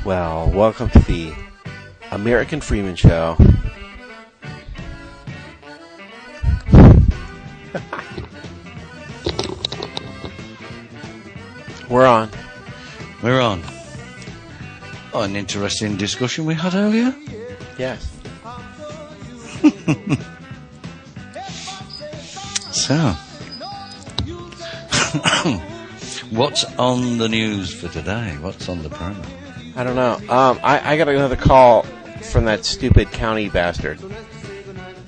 Well, welcome to the American Freeman Show. We're on. We're on. Oh, an interesting discussion we had earlier. Yes. So, what's on the news for today? What's on the program? I don't know. I got another call from that stupid county bastard.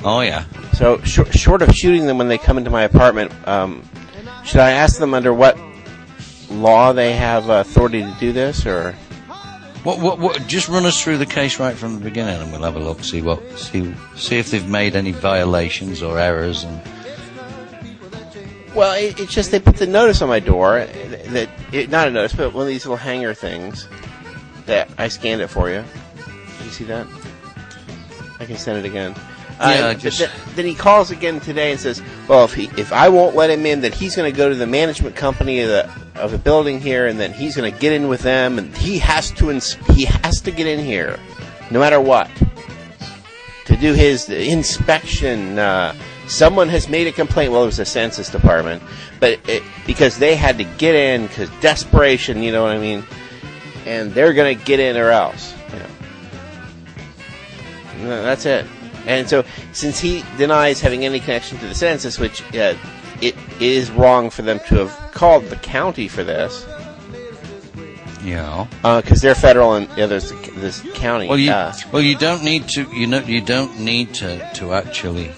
Oh, yeah. So, short of shooting them when they come into my apartment, should I ask them under what law they have authority to do this, or? What? Just run us through the case right from the beginning, and we'll have a look. See if they've made any violations or errors. And well, it's just they put the notice on my door not a notice, but one of these little hanger things that I scanned it for you. Did you see that? I can send it again. Yeah, then he calls again today and says, "Well, if I won't let him in, then he's going to go to the management company of the building here, and then he's going to get in with them, and he has to get in here, no matter what, to do his inspection." Someone has made a complaint. Well, it was the census department, but because they had to get in because desperation, you know what I mean, and they're going to get in or else. No, that's it. And so, since he denies having any connection to the census, which it is wrong for them to have called the county for this. Yeah. Because they're federal and there's this county. Well, you don't need to. You don't need to actually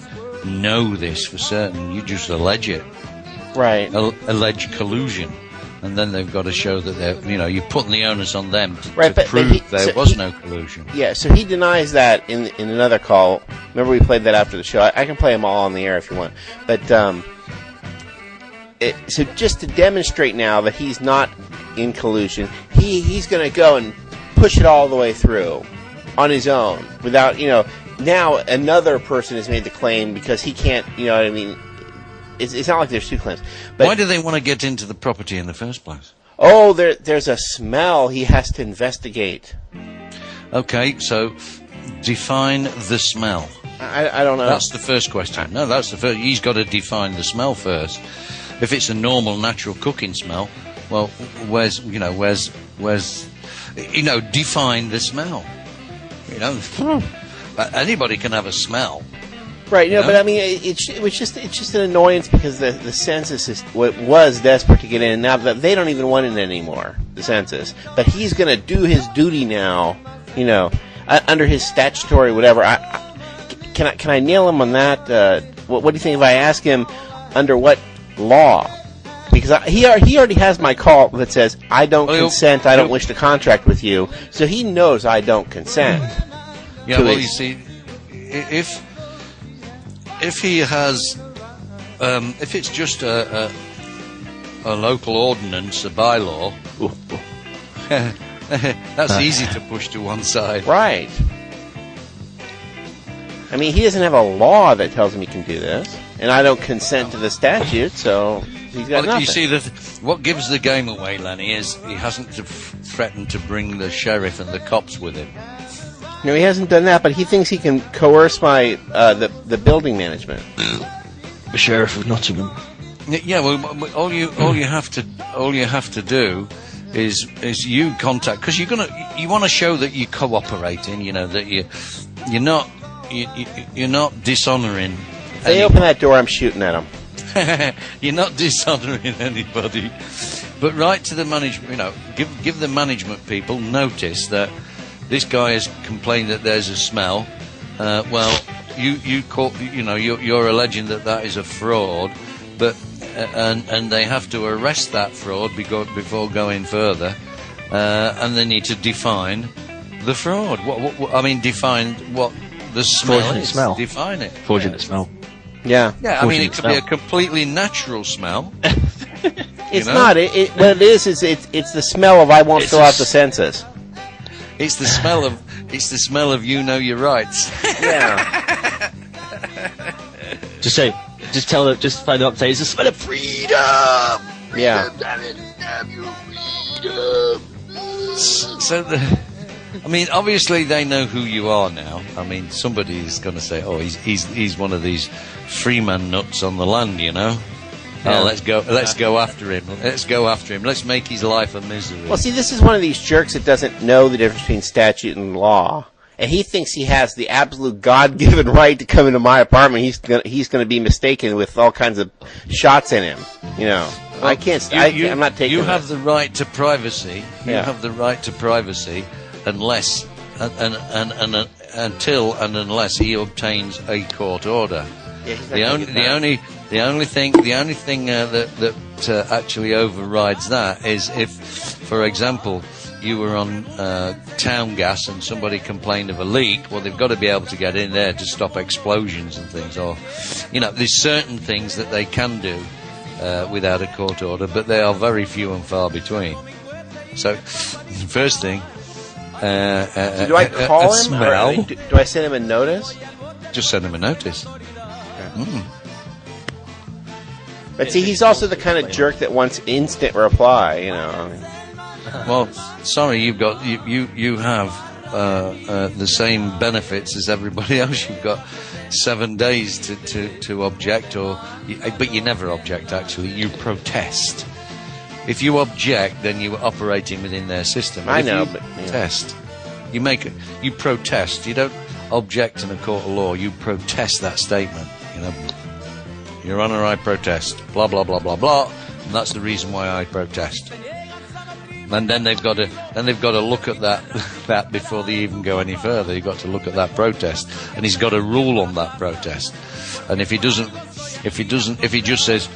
know this for certain. You just allege it. Right. Allege collusion. And then they've got to show that they're, you're putting the onus on them to prove there was no collusion. Yeah, so he denies that in another call. Remember we played that after the show. I can play them all on the air if you want. But so just to demonstrate now that he's not in collusion, he's going to go and push it all the way through on his own without, now another person has made the claim because he can't, you know what I mean? It's not like there's two claims. But why do they want to get into the property in the first place? Oh, there's a smell he has to investigate. Okay, so define the smell. I don't know. That's the first question. No, that's the first. He's got to define the smell first. If it's a normal, natural cooking smell, well, where's define the smell. Anybody can have a smell. Right, but I mean, it's just an annoyance because the census was desperate to get in. Now they don't even want it anymore, the census. But he's going to do his duty now, under his statutory whatever. Can I nail him on that? What do you think if I ask him under what law? Because he already has my call that says I don't consent. I don't wish to contract with you. So he knows I don't consent. Yeah, well, you see, if he has, if it's just a local ordinance, a bylaw, that's easy to push to one side. Right. I mean, he doesn't have a law that tells him he can do this, and I don't consent to the statute, so he's got nothing. You see, what gives the game away, Lenny, is he hasn't threatened to bring the sheriff and the cops with him. No, he hasn't done that, but he thinks he can coerce my the building management. The sheriff of Nottingham. Yeah, well, all you have to do is you contact, because you want to show that you're cooperating. That you're not dishonouring. If they open that door, I'm shooting at them. You're not dishonouring anybody, but write to the management. Give the management people notice that this guy has complained that there's a smell. Well, you're alleging that is a fraud, but and they have to arrest that fraud before going further, and they need to define the fraud. Define what the smell fraudulent is. Smell. Define it. Fraudulent smell. Yeah. Yeah, I mean, it could be a completely natural smell. It's not. What it is it's the smell of I won't fill out the census. It's the smell of you know your rights. Yeah. Just find out. Say it's the smell of freedom. Yeah. Damn it, damn you, freedom. So I mean, obviously they know who you are now. I mean, somebody is going to say, "Oh, he's one of these Freeman nuts on the land," you know. Yeah. Oh, let's go after him. Let's make his life a misery. Well, see, this is one of these jerks that doesn't know the difference between statute and law, and he thinks he has the absolute God-given right to come into my apartment. He's gonna be mistaken with all kinds of shots in him. You know, well, I'm not taking. You have the right to privacy. You Yeah. have the right to privacy, unless unless he obtains a court order. Yeah, he's not The gonna only get that. thing that actually overrides that is if, for example, you were on town gas and somebody complained of a leak. Well, they've got to be able to get in there to stop explosions and things. Or, you know, there's certain things that they can do without a court order, but they are very few and far between. So, first thing, So do I call him? smell. Or do I send him a notice? Just send him a notice. But see, he's also the kind of jerk that wants instant reply. You know. Well, sorry, you have the same benefits as everybody else. You've got 7 days to object, but you never object. Actually, you protest. If you object, then you are operating within their system. I If know, you but protest. You protest. You don't object in a court of law. You protest that statement. You know, Your Honour, I protest. Blah blah blah blah blah. And that's the reason why I protest. And then they've got to look at that before they even go any further. You've got to look at that protest, and he's got to rule on that protest. And if he just says,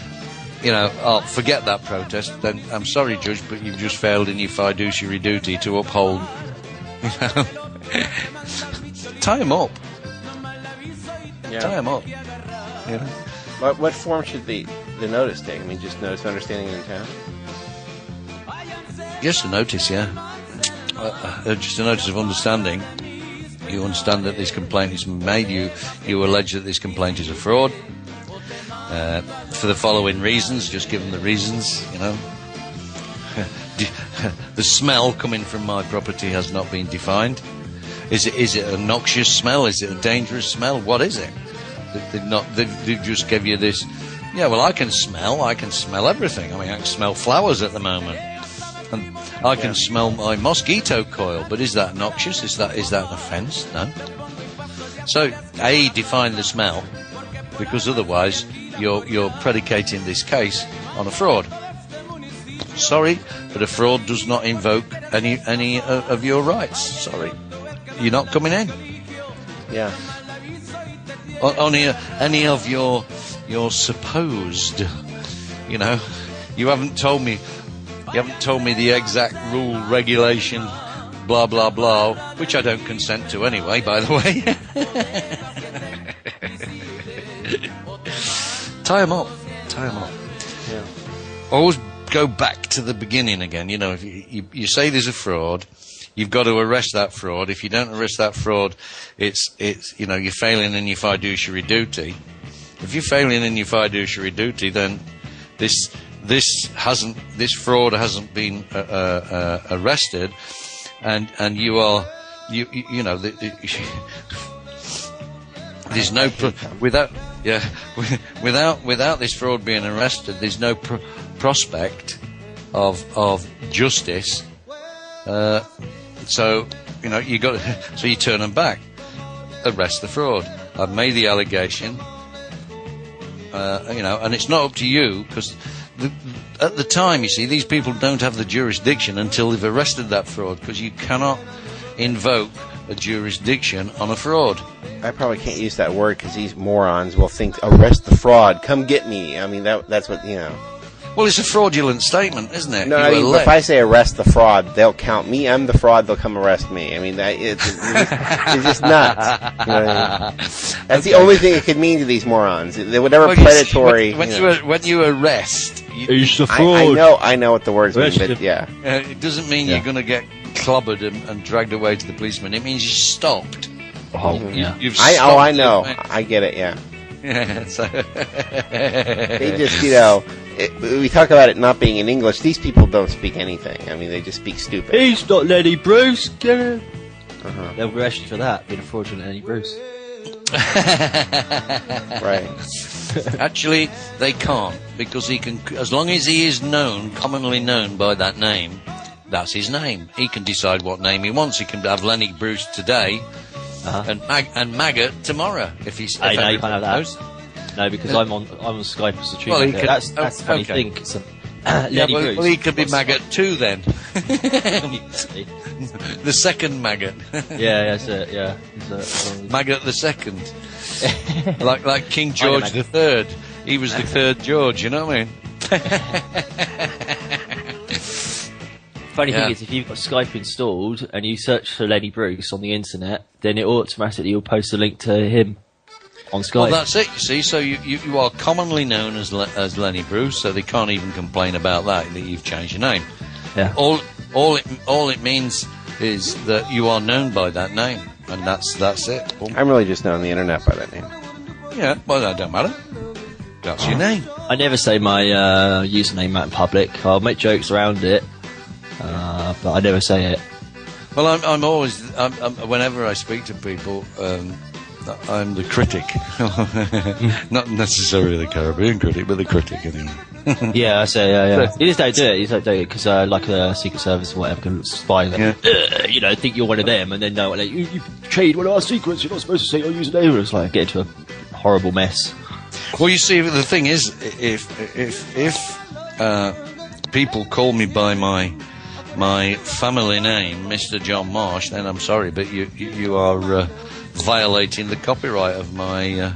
you know, "Oh, forget that protest," then I'm sorry, Judge, but you've just failed in your fiduciary duty to uphold. You know, tie him up. Yeah. Tie him up. You know. What form should the notice take? I mean, just notice of understanding in town. Just a notice, yeah. Just a notice of understanding. You understand that this complaint is made. You allege that this complaint is a fraud. For the following reasons, just give them the reasons, you know. The smell coming from my property has not been defined. Is it a noxious smell? Is it a dangerous smell? What is it? They've just give you this. Yeah, well, I can smell everything. I mean, I can smell flowers at the moment. And I can smell my mosquito coil, but is that noxious? Is that an offence? No. So, define the smell, because otherwise you're predicating this case on a fraud. Sorry, but a fraud does not invoke any of your rights. Sorry, you're not coming in. Yeah. Only any of your supposed. You know, you haven't told me the exact rule, regulation, blah, blah, blah, which I don't consent to anyway, by the way. Tie him up. Yeah. Always go back to the beginning again. You know, if you say there's a fraud, you've got to arrest that fraud. If you don't arrest that fraud, it's you know, you're failing in your fiduciary duty. If you're failing in your fiduciary duty, then this fraud hasn't been arrested, and you know there's no without this fraud being arrested, there's no prospect of justice. So you know so you turn them back, arrest the fraud. I've made the allegation. You know, and it's not up to you, because at the time, you see, these people don't have the jurisdiction until they've arrested that fraud, because you cannot invoke a jurisdiction on a fraud. I probably can't use that word because these morons will think, arrest the fraud, come get me. I mean, that's what, you know. Well, it's a fraudulent statement, isn't it? No, I mean, if I say arrest the fraud, they'll count me. I'm the fraud, they'll come arrest me. I mean, it's just nuts. You know what I mean? That's the only thing it could mean to these morons. Whatever predatory. When you arrest, It's the fraud. I know what the words mean, but yeah. It doesn't mean you're going to get clobbered and dragged away to the policeman. It means you stopped. Oh, You've stopped. I know. I get it, yeah. So They just, you know, we talk about it not being in English. These people don't speak anything. I mean, they just speak stupid. He's not Lenny Bruce. Get him. they'll arrest you for that, being a fraudulent Lenny Bruce. Right. Actually, they can't, because he can, as long as he is known, commonly known by that name, that's his name. He can decide what name he wants. He can have Lenny Bruce today, and Maggot tomorrow. If he's, Hey, if no, you can't have that. knows. No, because I'm on Skype as a tuner. Well, he could- that's the funny okay. thing. 'Cause, Yeah, Lenny well, Bruce. he could be what's- Maggot too then. Obviously. The second Maggot. Yeah, that's it. Yeah, It's, Maggot the second. like King George the Third. He was the third George. You know what I mean? funny Yeah. thing is, if you've got Skype installed and you search for Lenny Bruce on the internet, then it automatically will post a link to him on Skype. Well, that's it. You see, so you are commonly known as Lenny Bruce, so they can't even complain about that you've changed your name. Yeah. All it means is that you are known by that name, and that's it. I'm really just known on the internet by that name. Yeah, well, that don't matter. That's your name. I never say my username out in public. I'll make jokes around it, but I never say it. Well, I'm always whenever I speak to people, I'm the critic, not necessarily the Caribbean critic, but the critic anyway. Yeah, I say, yeah. You just don't do it. You just don't do it because, like a Secret Service or whatever can spy them. Yeah. Think you're one of them, and then no, like, you betrayed one of our secrets. You're not supposed to say your username. It's like get into a horrible mess. Well, you see, the thing is, if people call me by my family name, Mr. John Marsh, then I'm sorry, but you are violating the copyright of my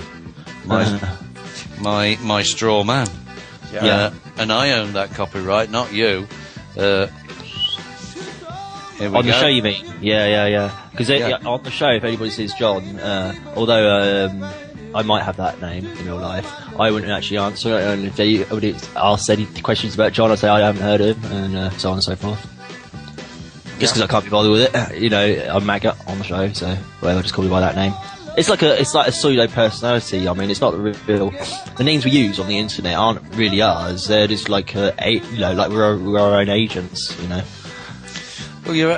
straw man. Yeah. And I own that copyright, not you. Here we On the go. show, you mean? Yeah. Because Yeah. on the show, if anybody says John, although I might have that name in real life, I wouldn't actually answer it. And if they would ask any questions about John, I'd say I haven't heard of him, and so on and so forth. Just because I can't be bothered with it. I'm Maggot on the show, so whatever, just call me by that name. It's like a pseudo personality. I mean, it's not the real. The names we use on the internet aren't really ours. They're just like like we're our own agents. Well,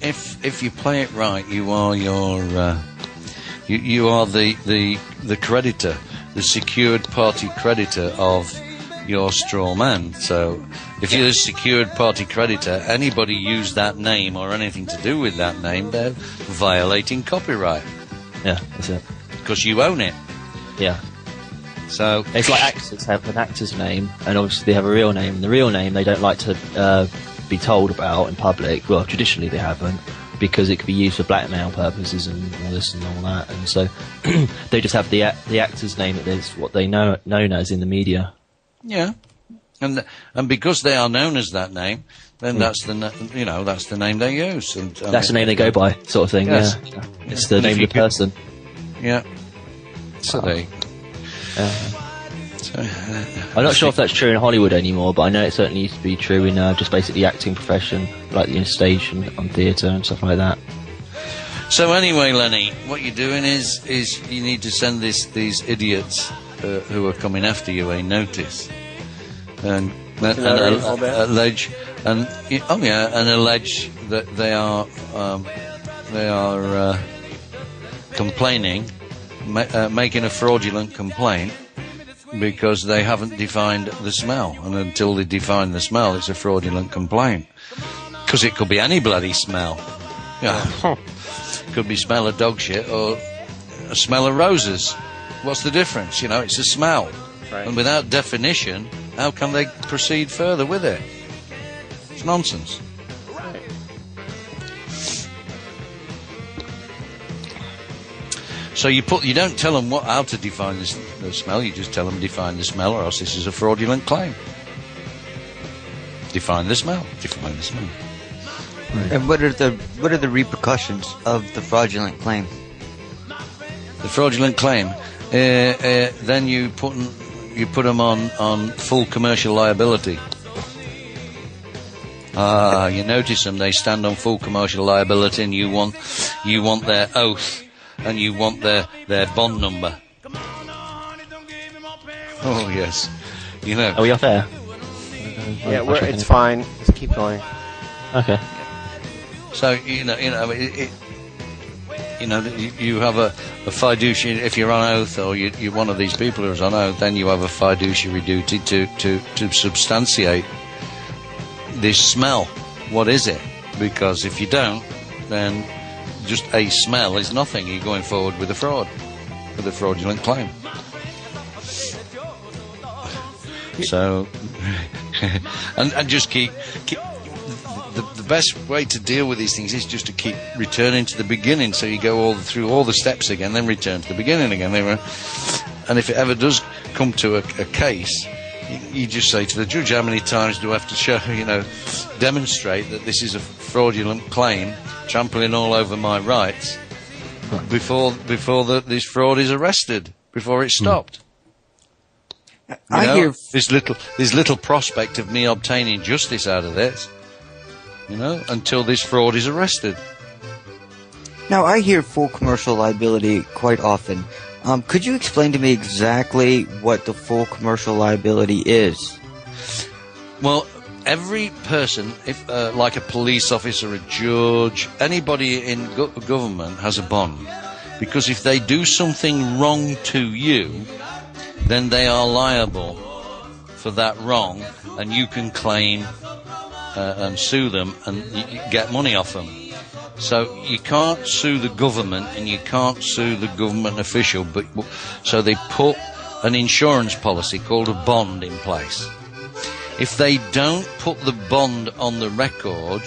if you play it right, you are you are the creditor, the secured party creditor of your straw man. So if you're the secured party creditor, anybody use that name or anything to do with that name, they're violating copyright Yeah, that's it. because you own it. Yeah. So It's like actors have an actor's name, and obviously they have a real name. And the real name they don't like to be told about in public. Well, traditionally they haven't, because it could be used for blackmail purposes and all this and all that. And so they just have the actor's name that is what they known as in the media. yeah, and because they are known as that name, then that's the that's the name they use. And That's the name they go by, sort of thing. Yes. Yeah, it's the And name if of the you person. Yeah. So they. I'm not sure if that's true in Hollywood anymore, but I know it certainly used to be true in just basically the acting profession, like stage and on theatre and stuff like that. So anyway, Lenny, what you're doing is you need to send these idiots who are coming after you a notice, and allege that they are complaining, making a fraudulent complaint because they haven't defined the smell, and until they define the smell, it's a fraudulent complaint because it could be any bloody smell. Yeah. Could be smell of dog shit or a smell of roses. What's the difference? It's a smell. Right. And without definition, how can they proceed further with it? It's nonsense. So you don't tell them how to define the smell. You just tell them define the smell, or else this is a fraudulent claim. Define the smell. Define the smell. And what are the repercussions of the fraudulent claim? The fraudulent claim. Then you put them on full commercial liability. You notice them; they stand on full commercial liability, and you want their oath, and you want their bond number. Oh yes, Are we off air? Yeah, it's fine. Just keep going. Okay. So You know, you have a fiduciary. If you're on oath, or you're one of these people who's on oath, then you have a fiduciary duty to substantiate this smell. What is it? Because if you don't, then just a smell is nothing. You're going forward with a fraudulent claim. So, and just keep the best way to deal with these things is just to keep returning to the beginning. So you go through all the steps again, then return to the beginning again. And if it ever does come to a case, you just say to the judge, how many times do I have to show, demonstrate that this is a fraudulent claim, trampling all over my rights, before this fraud is arrested, before it's stopped. There's little prospect of me obtaining justice out of this, until this fraud is arrested. Now, I hear full commercial liability quite often. Could you explain to me exactly what the full commercial liability is? Well, every person, if like a police officer, a judge, anybody in government has a bond. Because if they do something wrong to you, then they are liable for that wrong, and you can claim and sue them and you get money off them. So you can't sue the government and you can't sue the government official, so they put an insurance policy called a bond in place. If they don't put the bond on the record,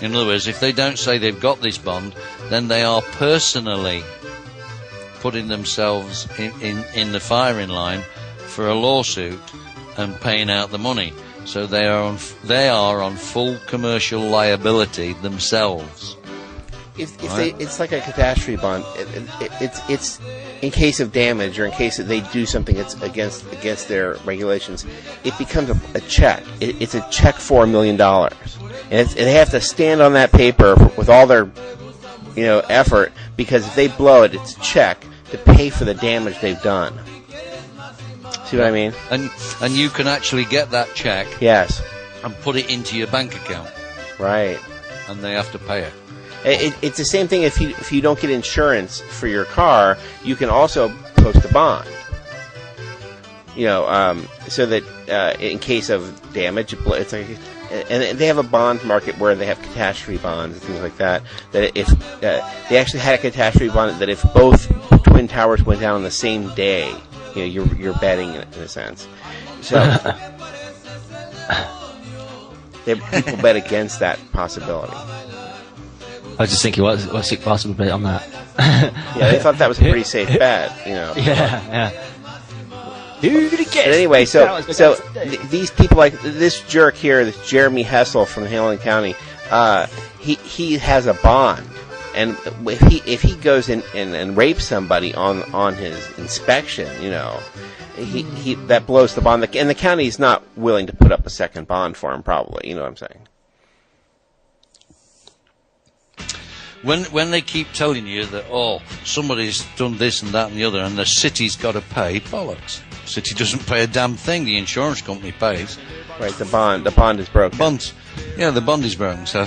in other words, if they don't say they've got this bond, then they are personally putting themselves in the firing line for a lawsuit and paying out the money. So they are on full commercial liability themselves. It's like a catastrophe bond. It's in case of damage or in case that they do something that's against their regulations. It becomes a check. It's a check for $1 million, and they have to stand on that paper with all their effort, because if they blow it, it's a check to pay for the damage they've done. See what I mean? And you can actually get that check. Yes. And put it into your bank account. Right. And they have to pay it. It's the same thing if you don't get insurance for your car, you can also post a bond. So that in case of damage, it's like, and they have a bond market where they have catastrophe bonds and things like that. That if they actually had a catastrophe bond, that if both twin towers went down on the same day, you're betting in a sense. So people bet against that possibility. I was just thinking, what's it possible bet on that? Yeah, they thought that was a pretty safe bet, Yeah. Who did it get? But anyway, so these people, like this jerk here, this Jeremy Hessel from Hamilton County, he has a bond, and if he goes in and rapes somebody on his inspection, he that blows the bond, and the county's not willing to put up a second bond for him, probably. You know what I'm saying? When they keep telling you that, somebody's done this and that and the other, and the city's got to pay, bollocks. The city doesn't pay a damn thing. The insurance company pays. Right, the bond is broken. The bond is broken, so...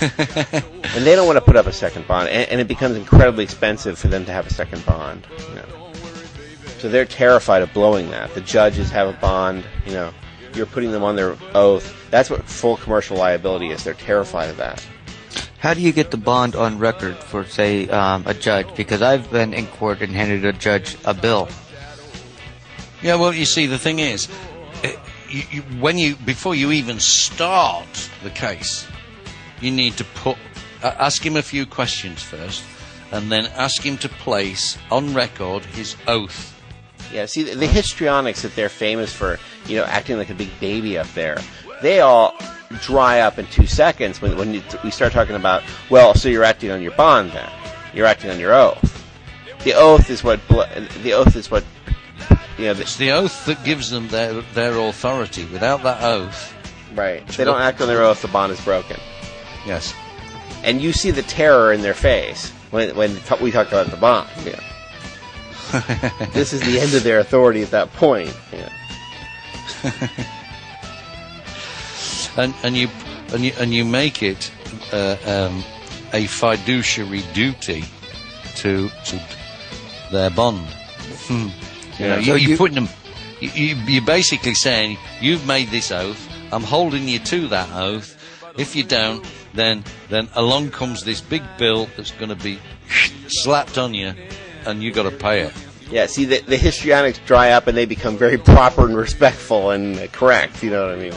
And they don't want to put up a second bond, and it becomes incredibly expensive for them to have a second bond. So they're terrified of blowing that. The judges have a bond, you're putting them on their oath. That's what full commercial liability is. They're terrified of that. How do you get the bond on record for, say, a judge? Because I've been in court and handed a judge a bill. Yeah, well, you see, the thing is, before you even start the case, you need to ask him a few questions first, and then ask him to place on record his oath. Yeah, see, the histrionics that they're famous for, acting like a big baby up there, they all dry up in 2 seconds when we start talking about, so you're acting on your bond then. You're acting on your oath. The oath is what... It's the oath that gives them their authority. Without that oath... Right. If they don't act on their oath, the bond is broken. Yes. And you see the terror in their face when we talk about the bond. Yeah. This is the end of their authority at that point. Yeah. And you make it a fiduciary duty to their bond. You know, you're putting them. You're basically saying you've made this oath. I'm holding you to that oath. If you don't, then along comes this big bill that's going to be slapped on you, and you got to pay it. Yeah, see, the histrionics dry up and they become very proper and respectful and correct. You know what I mean?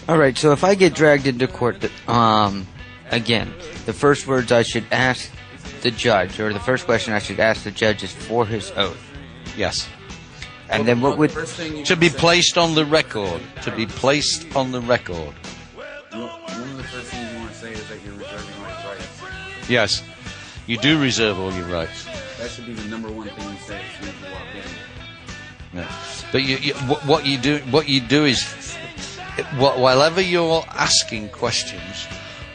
All right, so if I get dragged into court, again, the first words I should ask the judge, or the first question I should ask the judge, is for his oath. Yes. And then what would... To be placed on the record. To be placed on the record. One of the first things you want to say is that you're reserving all your rights. Yes. You do reserve all your rights. That should be the number one thing you say as soon as you walk in. Yeah. But what you do is, whenever you're asking questions,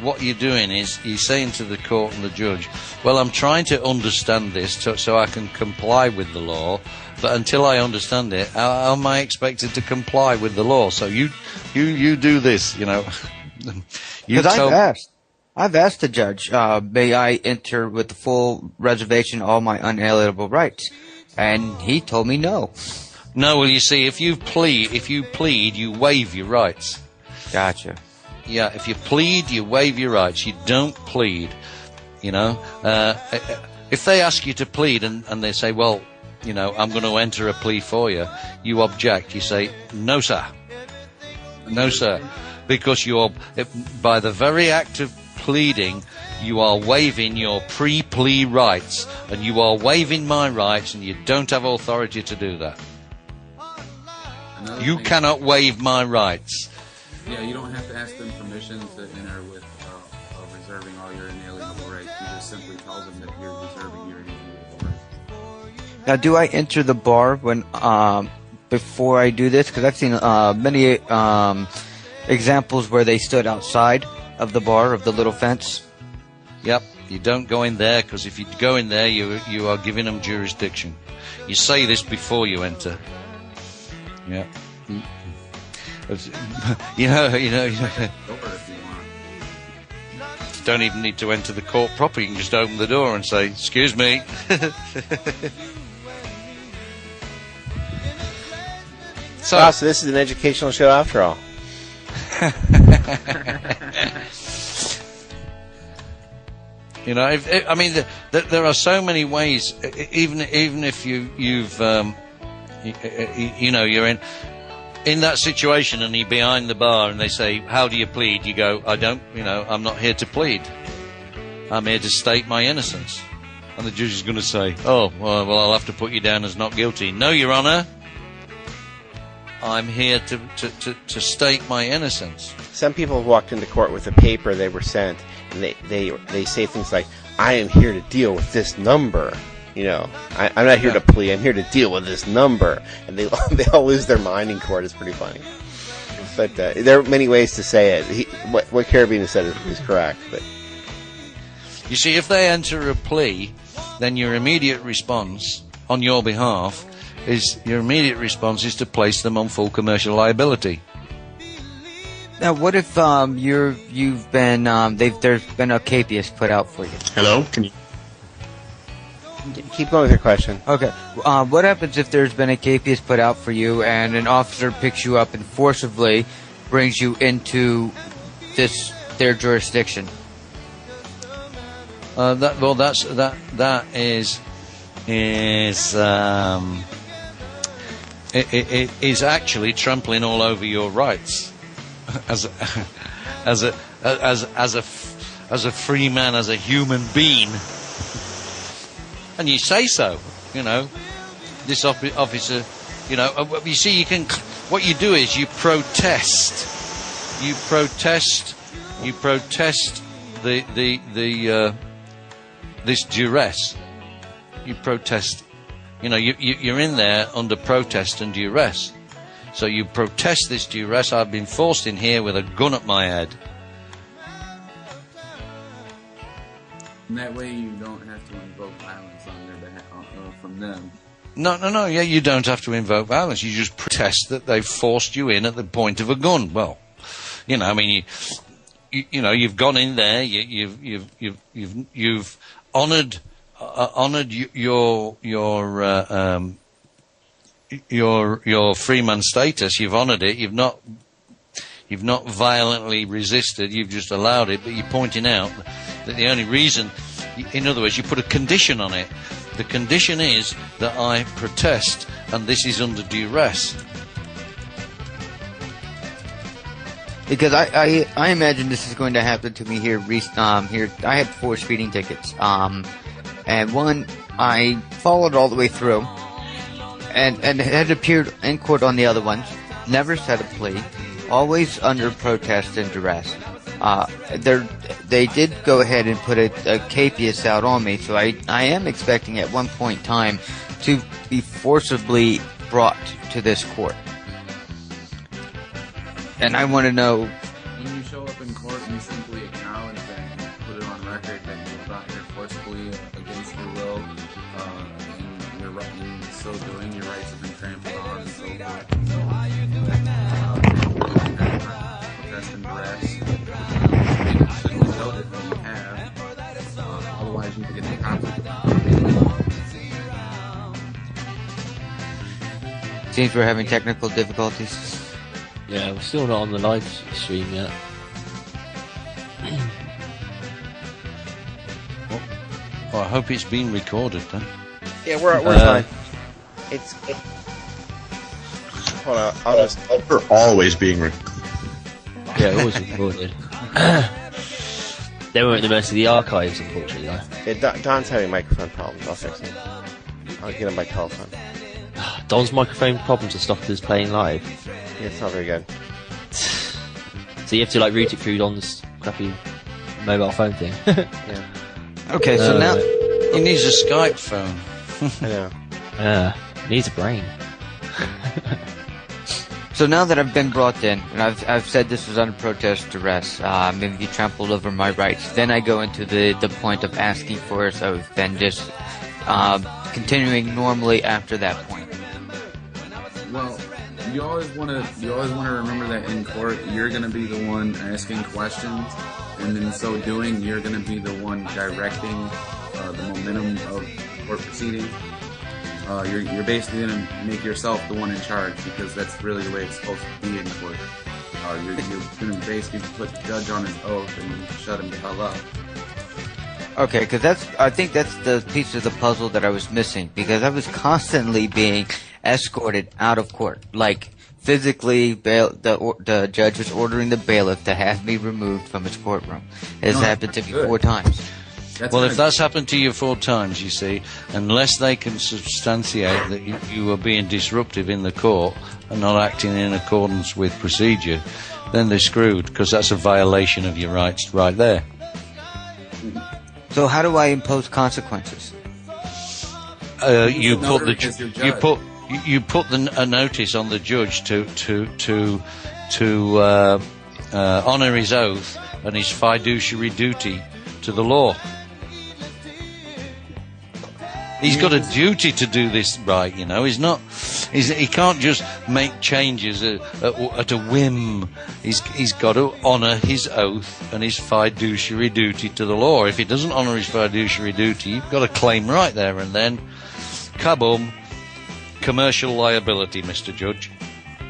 what you're doing is you're saying to the court and the judge, well, I'm trying to understand this so I can comply with the law, but until I understand it, how am I expected to comply with the law? So you do this, you know. Because I've asked the judge, may I enter with the full reservation all my unalienable rights? And he told me no. No, well, you see, if you plead, you waive your rights. Gotcha. Yeah, if you plead, you waive your rights. You don't plead, you know. If they ask you to plead and they say, well, you know, I'm going to enter a plea for you, you object. You say, no, sir. No, sir. Because by the very act of pleading, you are waiving your pre-plea rights, and you are waiving my rights, and you don't have authority to do that. You cannot waive my rights. Yeah, you don't have to ask them permission to enter with reserving all your inalienable rights. You just simply tell them that you're reserving your inalienable rights. Now, do I enter the bar when before I do this? Because I've seen many examples where they stood outside of the bar, of the little fence. Yep, you don't go in there, because if you go in there, you are giving them jurisdiction. You say this before you enter. Yeah. You know. Don't even need to enter the court proper. You can just open the door and say, "Excuse me." So this is an educational show after all. You know, I mean, there are so many ways. Even if you've you know, you're in that situation and you're behind the bar and they say, how do you plead? You go, I don't, you know, I'm not here to plead. I'm here to state my innocence. And the judge is going to say, oh, well, I'll have to put you down as not guilty. No, Your Honour, I'm here to state my innocence. Some people have walked into court with a paper they were sent, and they say things like, I am here to deal with this number. You know, I'm not here to plea. I'm here to deal with this number, and they all lose their mind in court. It's pretty funny. But there are many ways to say it. What Caribbean has said is correct. But you see, if they enter a plea, then your immediate response on your behalf is to place them on full commercial liability. Now, what if you've been there's been a capias put out for you? Hello, can you? Keep going with your question. Okay. What happens if there's been a capias put out for you and an officer picks you up and forcibly brings you into their jurisdiction? That is actually trampling all over your rights as a free man, as a human being. And you say so, you know. This officer, you know. You see, what you do is you protest. You protest this duress. You protest. You know, you're in there under protest and duress. So you protest this duress. I've been forced in here with a gun at my head. And that way you don't have to invoke violence on their behalf from them. No. Yeah, you don't have to invoke violence. You just protest that they've forced you in at the point of a gun. Well, you know, I mean, you've gone in there. You've honoured your Freeman status. You've honoured it. You've not violently resisted. You've just allowed it. But you're pointing out that the only reason, in other words, you put a condition on it. The condition is that I protest, and this is under duress. Because I imagine this is going to happen to me here. Here, I had 4 speeding tickets. And one I followed all the way through, and had appeared in court on the other ones. Never said a plea. Always under protest and duress. They did go ahead and put a capias out on me, so I am expecting at one point in time to be forcibly brought to this court. And I want to know... When you show up in court, you simply acknowledge that and put it on record that you were brought here forcibly against your will, and in so doing, your rights have been trampled on and so forth. Protest and duress. It should be noted that you have. Otherwise, you can get the consequences. Seems we're having technical difficulties. Yeah, we're still not on the live stream yet. Well, I hope it's been recorded then. Yeah, we're fine. It's hold on. We're always being recorded. Yeah, always recorded. They weren't the most of the archives, unfortunately, though. Yeah, Don's having microphone problems. I'll fix him. I'll get him by telephone. Don's microphone problems are stopping us playing live. Yeah, it's not very good. So you have to route it through Don's crappy mobile phone thing. Yeah. Okay, so now... He needs a Skype phone. I know. Needs a brain. So now that I've been brought in, and I've said this was under protest duress, maybe you trampled over my rights, then I go into the point of asking for his oath, then just continuing normally after that point. Well, you always want to remember that in court, you're going to be the one asking questions, and in so doing, you're going to be the one directing the momentum of court proceedings. You're basically going to make yourself the one in charge, because that's really the way it's supposed to be in court. You're going to basically put the judge on his oath and shut him the hell up. Okay, because I think that's the piece of the puzzle that I was missing, because I was constantly being escorted out of court. Like, physically, the judge was ordering the bailiff to have me removed from his courtroom. It's happened to me 4 times. Well, if that's happened to you 4 times, you see, unless they can substantiate that you are being disruptive in the court and not acting in accordance with procedure, then they're screwed, because that's a violation of your rights right there. So how do I impose consequences? You put a notice on the judge to honour his oath and his fiduciary duty to the law. He's got a duty to do this right, you know. He can't just make changes at a whim. He's got to honour his oath and his fiduciary duty to the law. If he doesn't honour his fiduciary duty, you've got a claim right there and then. Kaboom. Commercial liability, Mr. Judge.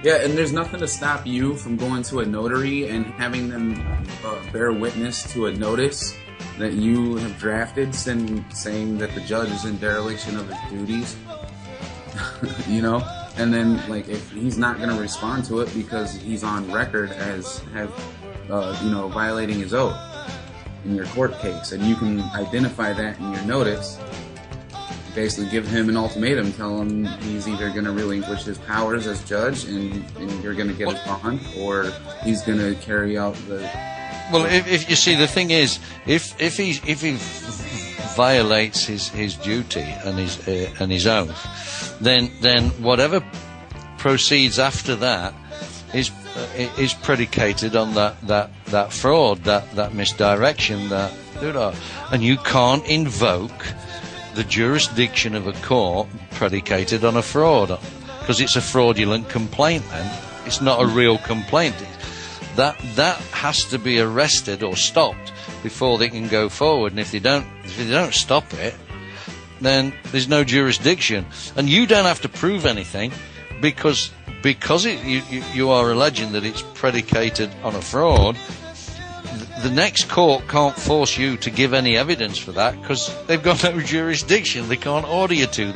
Yeah, and there's nothing to stop you from going to a notary and having them bear witness to a notice that you have drafted saying that the judge is in dereliction of his duties, you know? And then, like, if he's not going to respond to it because he's on record as violating his oath in your court case, and you can identify that in your notice, basically give him an ultimatum, tell him he's either going to relinquish his powers as judge and you're going to get his bond, or he's going to carry out the... Well, if you see, the thing is, if he violates his duty and his oath, then whatever proceeds after that is predicated on that fraud, that misdirection, and you can't invoke the jurisdiction of a court predicated on a fraud, because it's a fraudulent complaint. Then it's not a real complaint. that has to be arrested or stopped before they can go forward. And if they don't stop it, then there's no jurisdiction, and you don't have to prove anything because you are alleging that it's predicated on a fraud. The next court can't force you to give any evidence for that because they've got no jurisdiction. They can't order you to.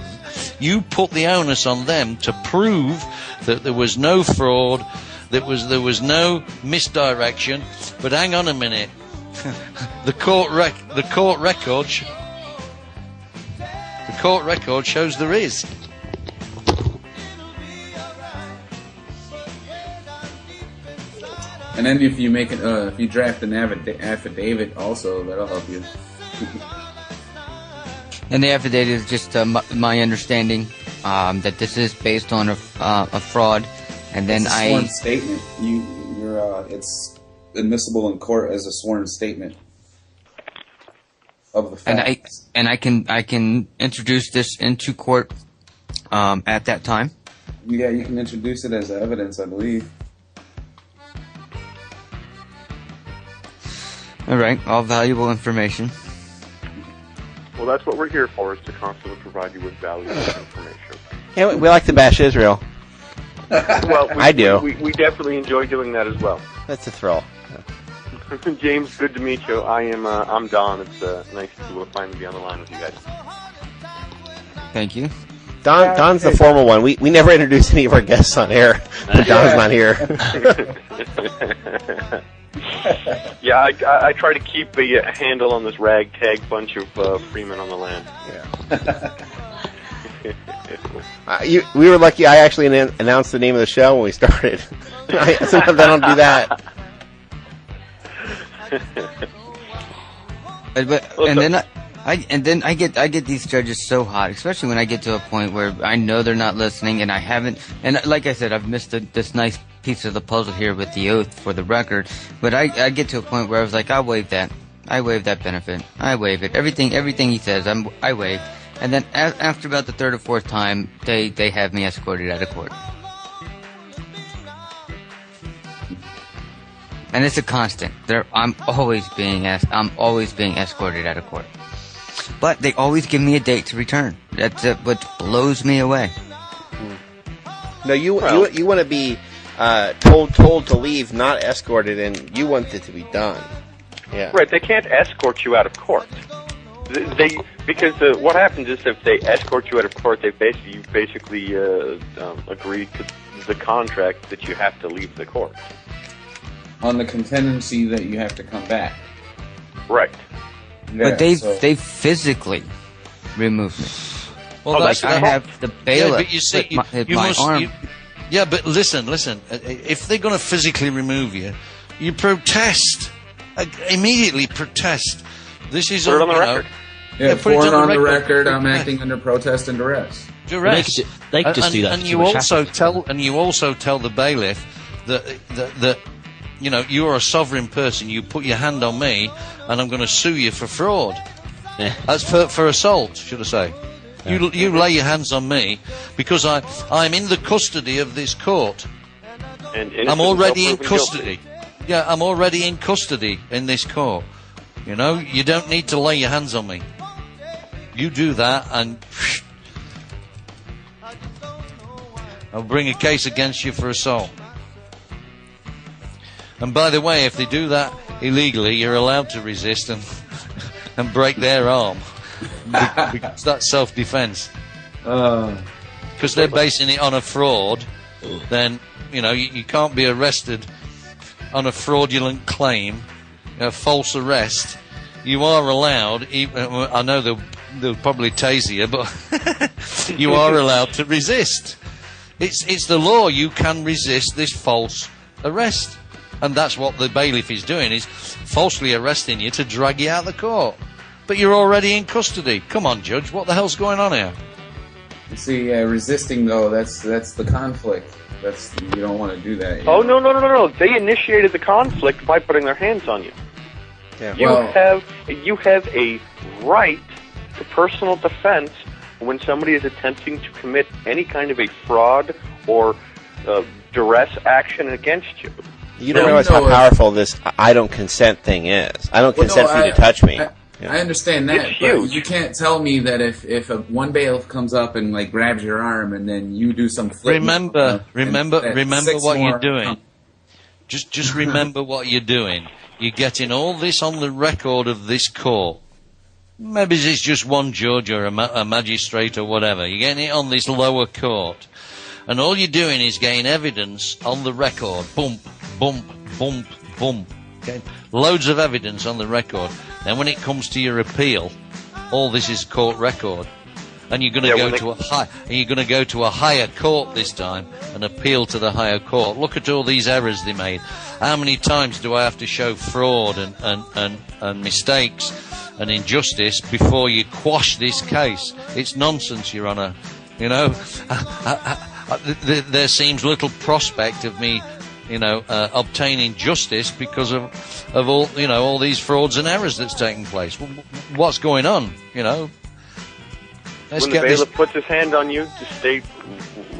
You put the onus on them to prove that there was no fraud, there was no misdirection. But hang on a minute, the court record shows there is. And then if you make if you draft an affidavit, also that'll help you. And the affidavit is just my understanding that this is based on a fraud, and then it's a sworn statement. It's admissible in court as a sworn statement of the facts. And I can introduce this into court at that time. Yeah, you can introduce it as evidence, I believe. All right, all valuable information. Well, that's what we're here for, is to constantly provide you with valuable information. Yeah, we like to bash Israel. Well, I do. We definitely enjoy doing that as well. That's a thrill. James, good to meet you. I'm Don. It's nice to finally be on the line with you guys. Thank you. Don's the formal one. We never introduce any of our guests on air, but Don's not here. Yeah, I try to keep a handle on this ragtag bunch of Freeman on the land. Yeah. We were lucky. I actually announced the name of the show when we started. Sometimes I don't do that. I get these judges so hot, especially when I get to a point where I know they're not listening, and I haven't. And like I said, I've missed this nice piece of the puzzle here with the oath for the record. But I get to a point where I was like, I'll waive that. I waive that benefit. I waive it. Everything he says, I waive. And then after about the third or fourth time, they have me escorted out of court. And it's a constant. I'm always being escorted out of court. But they always give me a date to return. That's what blows me away. No, you want to be told to leave, not escorted, and you want it to be done. Yeah. Right. They can't escort you out of court. Because what happens is if they escort you out of court, you basically agree to the contract that you have to leave the court. On the contingency that you have to come back. Right. Yeah, but they physically removed me. Well, I have the bailiff. Yeah, but you see, hit my arm. Yeah, but listen. If they're going to physically remove you, you protest. Immediately protest. This is put it on the record. Yeah, put it on the record. I'm acting under protest and duress. Duress. They could just do that. And you also tell the bailiff that you are a sovereign person. You put your hand on me, and I'm going to sue you for fraud. Yeah. That's for assault, should I say? Yeah. You lay your hands on me because I'm in the custody of this court. And I'm already in custody. Yeah, I'm already in custody in this court. You don't need to lay your hands on me. You do that, and I'll bring a case against you for assault. And by the way, if they do that illegally, you're allowed to resist and break their arm. Because that's self-defense. Because they're basing it on a fraud, then, you can't be arrested on a fraudulent claim, a false arrest. You are allowed, I know they'll probably tase you, but you are allowed to resist. It's the law. You can resist this false arrest. And that's what the bailiff is doing, is falsely arresting you to drag you out of the court. But you're already in custody. Come on, Judge, what the hell's going on here? See, resisting, though, that's the conflict. You don't want to do that. Oh, no. They initiated the conflict by putting their hands on you. Yeah. You have a right to personal defense when somebody is attempting to commit any kind of a fraud or duress action against you. You don't realize how powerful this "I don't consent" thing is. I don't consent for you to touch me. I understand that, It's but huge. you can't tell me that if one bailiff comes up and like grabs your arm and then you do some flip. Remember six what more you're doing. Just remember what you're doing. You're getting all this on the record of this court. Maybe it's just one judge or a magistrate or whatever. You're getting it on this lower court. And all you're doing is getting evidence on the record. Bump, bump, bump, bump. Okay? Loads of evidence on the record. Then when it comes to your appeal, all this is court record. And you're going to go to a higher court this time and appeal to the higher court. Look at all these errors they made. How many times do I have to show fraud and mistakes and injustice before you quash this case? It's nonsense, Your Honour. You know, there seems little prospect of me, obtaining justice because of all, all these frauds and errors that's taking place. What's going on, Let's When the bailiff puts his hand on you, just state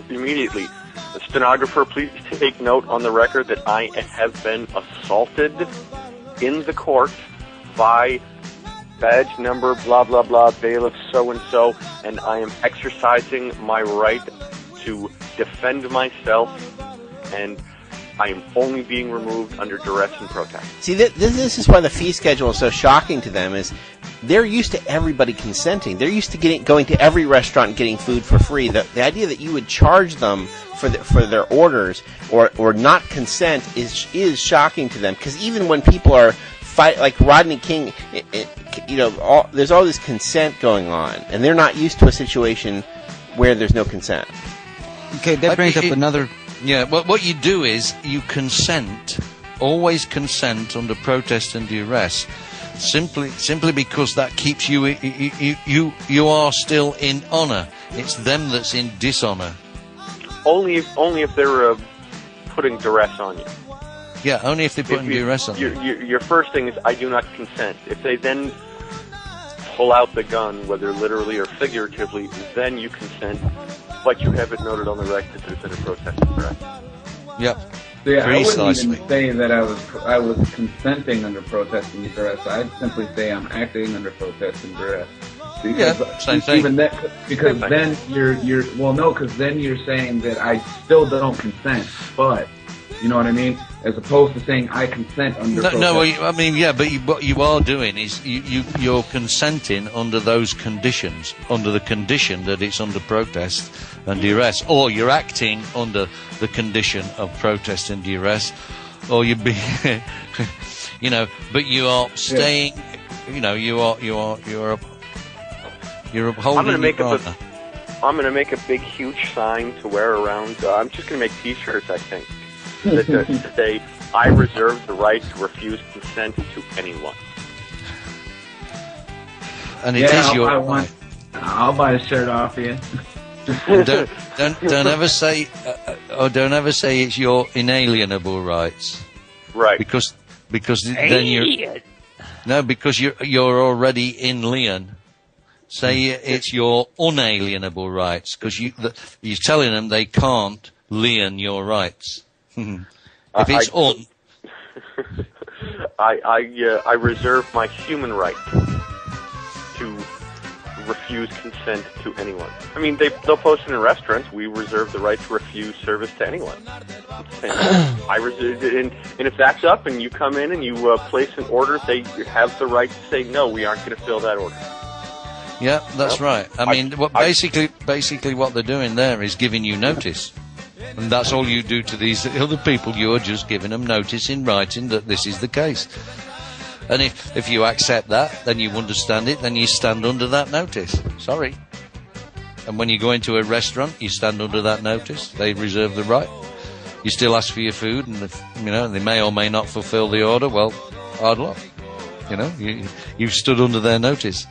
immediately, the stenographer, please take note on the record that I have been assaulted in the court by badge number blah blah blah bailiff so and so, and I am exercising my right to defend myself, and I am only being removed under duress and protest. See, this is why the fee schedule is so shocking to them. Is they're used to everybody consenting. They're used to going to every restaurant and getting food for free. The idea that you would charge them for their orders or not consent is shocking to them. Because even when people are like Rodney King, there's all this consent going on, and they're not used to a situation where there's no consent. Okay, that brings up another. Yeah, what you do is you consent, always consent under protest and duress, simply because that keeps you are still in honour. It's them that's in dishonour. Only if they're putting duress on you. Yeah, only if they're putting duress on you. Your first thing is, I do not consent. If they then pull out the gun, whether literally or figuratively, then you consent, but you have it noted on the record that there's been a protest and duress. Yep. Yeah, I wouldn't Precisely. even say that I was consenting under protest and duress. I'd simply say I'm acting under protest and duress. Because, same thing. Even that, because then because then you're saying that I still don't consent, but you know what I mean? As opposed to saying I consent under protest. No, I mean, yeah, but what you are doing is you're consenting under those conditions, under the condition that it's under protest and duress, or you're acting under the condition of protest and duress, or you're but you are staying, you're upholding. I'm going to make a big, huge sign to wear around. I'm just going to make T-shirts, I think, that say, I reserve the right to refuse consent to anyone. And it is your right. I'll buy a shirt off you. Don't ever say it's your inalienable rights. Right. Because then you're already in lien. Say it's your unalienable rights, because you're telling them they can't lien your rights. If it's I reserve my human right to refuse consent to anyone. I mean, they'll post in restaurants, we reserve the right to refuse service to anyone. And I reserve it, and if that's up and you come in and you place an order, they have the right to say, no, we aren't going to fill that order. Yeah, that's right. I mean, basically what they're doing there is giving you notice. And that's all you do to these other people. You're just giving them notice in writing that this is the case. And if you accept that, then you understand it, then you stand under that notice. Sorry. And when you go into a restaurant, you stand under that notice. They reserve the right. You still ask for your food, and they may or may not fulfill the order. Well, hard luck. You've stood under their notice.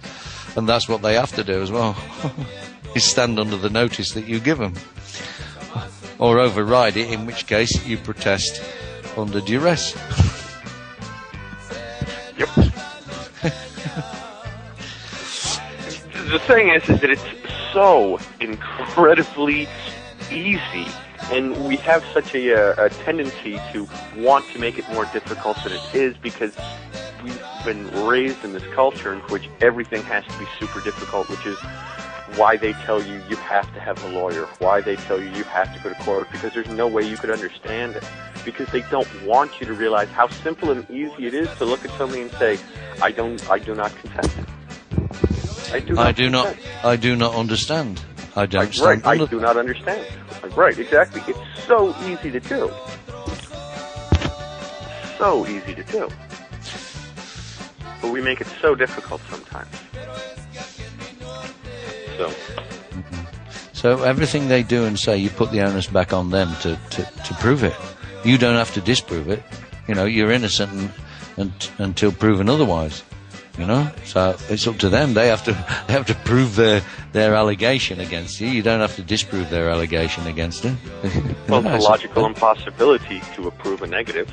And that's what they have to do as well. Is stand under the notice that you give them. Or override it, in which case you protest under duress. Yep. The thing is that it's so incredibly easy And we have such a tendency to want to make it more difficult than it is because we've been raised in this culture in which everything has to be super difficult, which is why they tell you you have to have a lawyer, why they tell you you have to go to court, because there's no way you could understand it. Because they don't want you to realize how simple and easy it is to look at somebody and say, I do not consent. I do not understand. I don't stand. I do not understand. Right, exactly. It's so easy to do. So easy to do. But we make it so difficult sometimes. So everything they do and say, you put the onus back on them to prove it. You don't have to disprove it. You know, you're innocent until proven otherwise. You know, so it's up to them. They have to prove their allegation against you. You don't have to disprove their allegation against them. Well, it's a logical impossibility to prove a negative.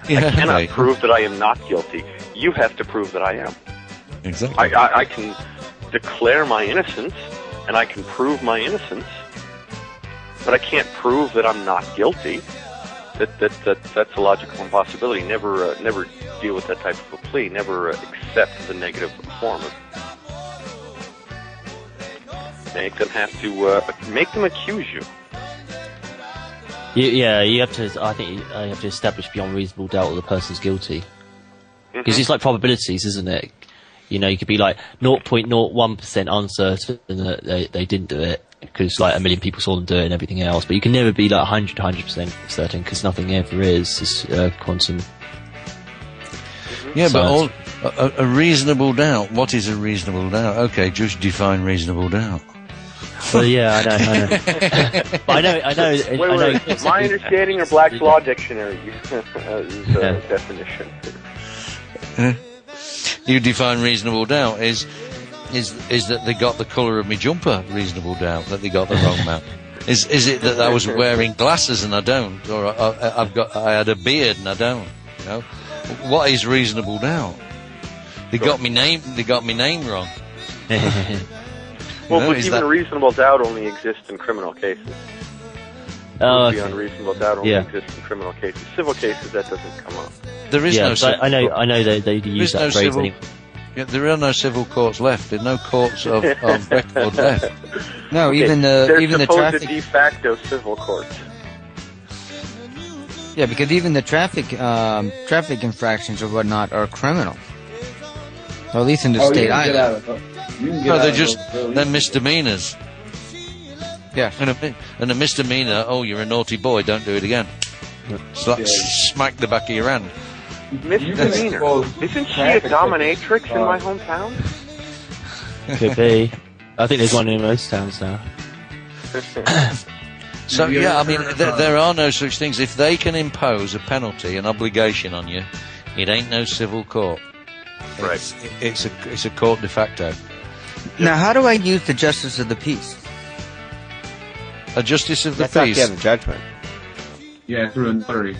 Yeah, I cannot prove that I am not guilty. You have to prove that I am. Exactly. I can declare my innocence, and I can prove my innocence, but I can't prove that I'm not guilty. That's a logical impossibility. Never deal with that type of a plea. Never accept the negative form of it. Make them have to make them accuse you. Yeah, you have to. I think you have to establish beyond reasonable doubt that the person's guilty. Because it's like probabilities, isn't it? You know, you could be like 0.01% uncertain that they didn't do it because like 1 million people saw them do it and everything else. But you can never be like 100% certain because nothing ever is. It's quantum. Yeah, science. but a reasonable doubt. What is a reasonable doubt? Okay, just define reasonable doubt. Well, yeah, I know. But I know. Wait. My understanding of Black's Law Dictionary is definition. You define reasonable doubt is that they got the colour of my jumper. Reasonable doubt that they got the wrong man. Is it that I was wearing glasses and I don't, or I had a beard and I don't? You know, what is reasonable doubt? They got me name. They got me name wrong. Well, but even reasonable doubt only exists in criminal cases. Beyond reasonable doubt only exists in criminal cases. Civil cases, that doesn't come up. There is no. I know they use that phrase. Yeah, there are no civil courts left. There are no courts of record left. No, okay. even the traffic. de facto civil courts. Yeah, because even the traffic infractions or whatnot are criminal. Or at least in the state island. No, they're misdemeanors. Yeah. And a misdemeanor, you're a naughty boy, don't do it again. Smack the back of your hand. Misdemeanor. Isn't she a dominatrix in my hometown? Could be. I think there's one in most towns now. So, yeah, I mean, there are no such things. If they can impose a penalty, an obligation on you, it ain't no civil court. Right. It's a court de facto. Now, how do I use the justice of the peace? A justice of the That's peace. That's not judgment. Yeah, through a notary.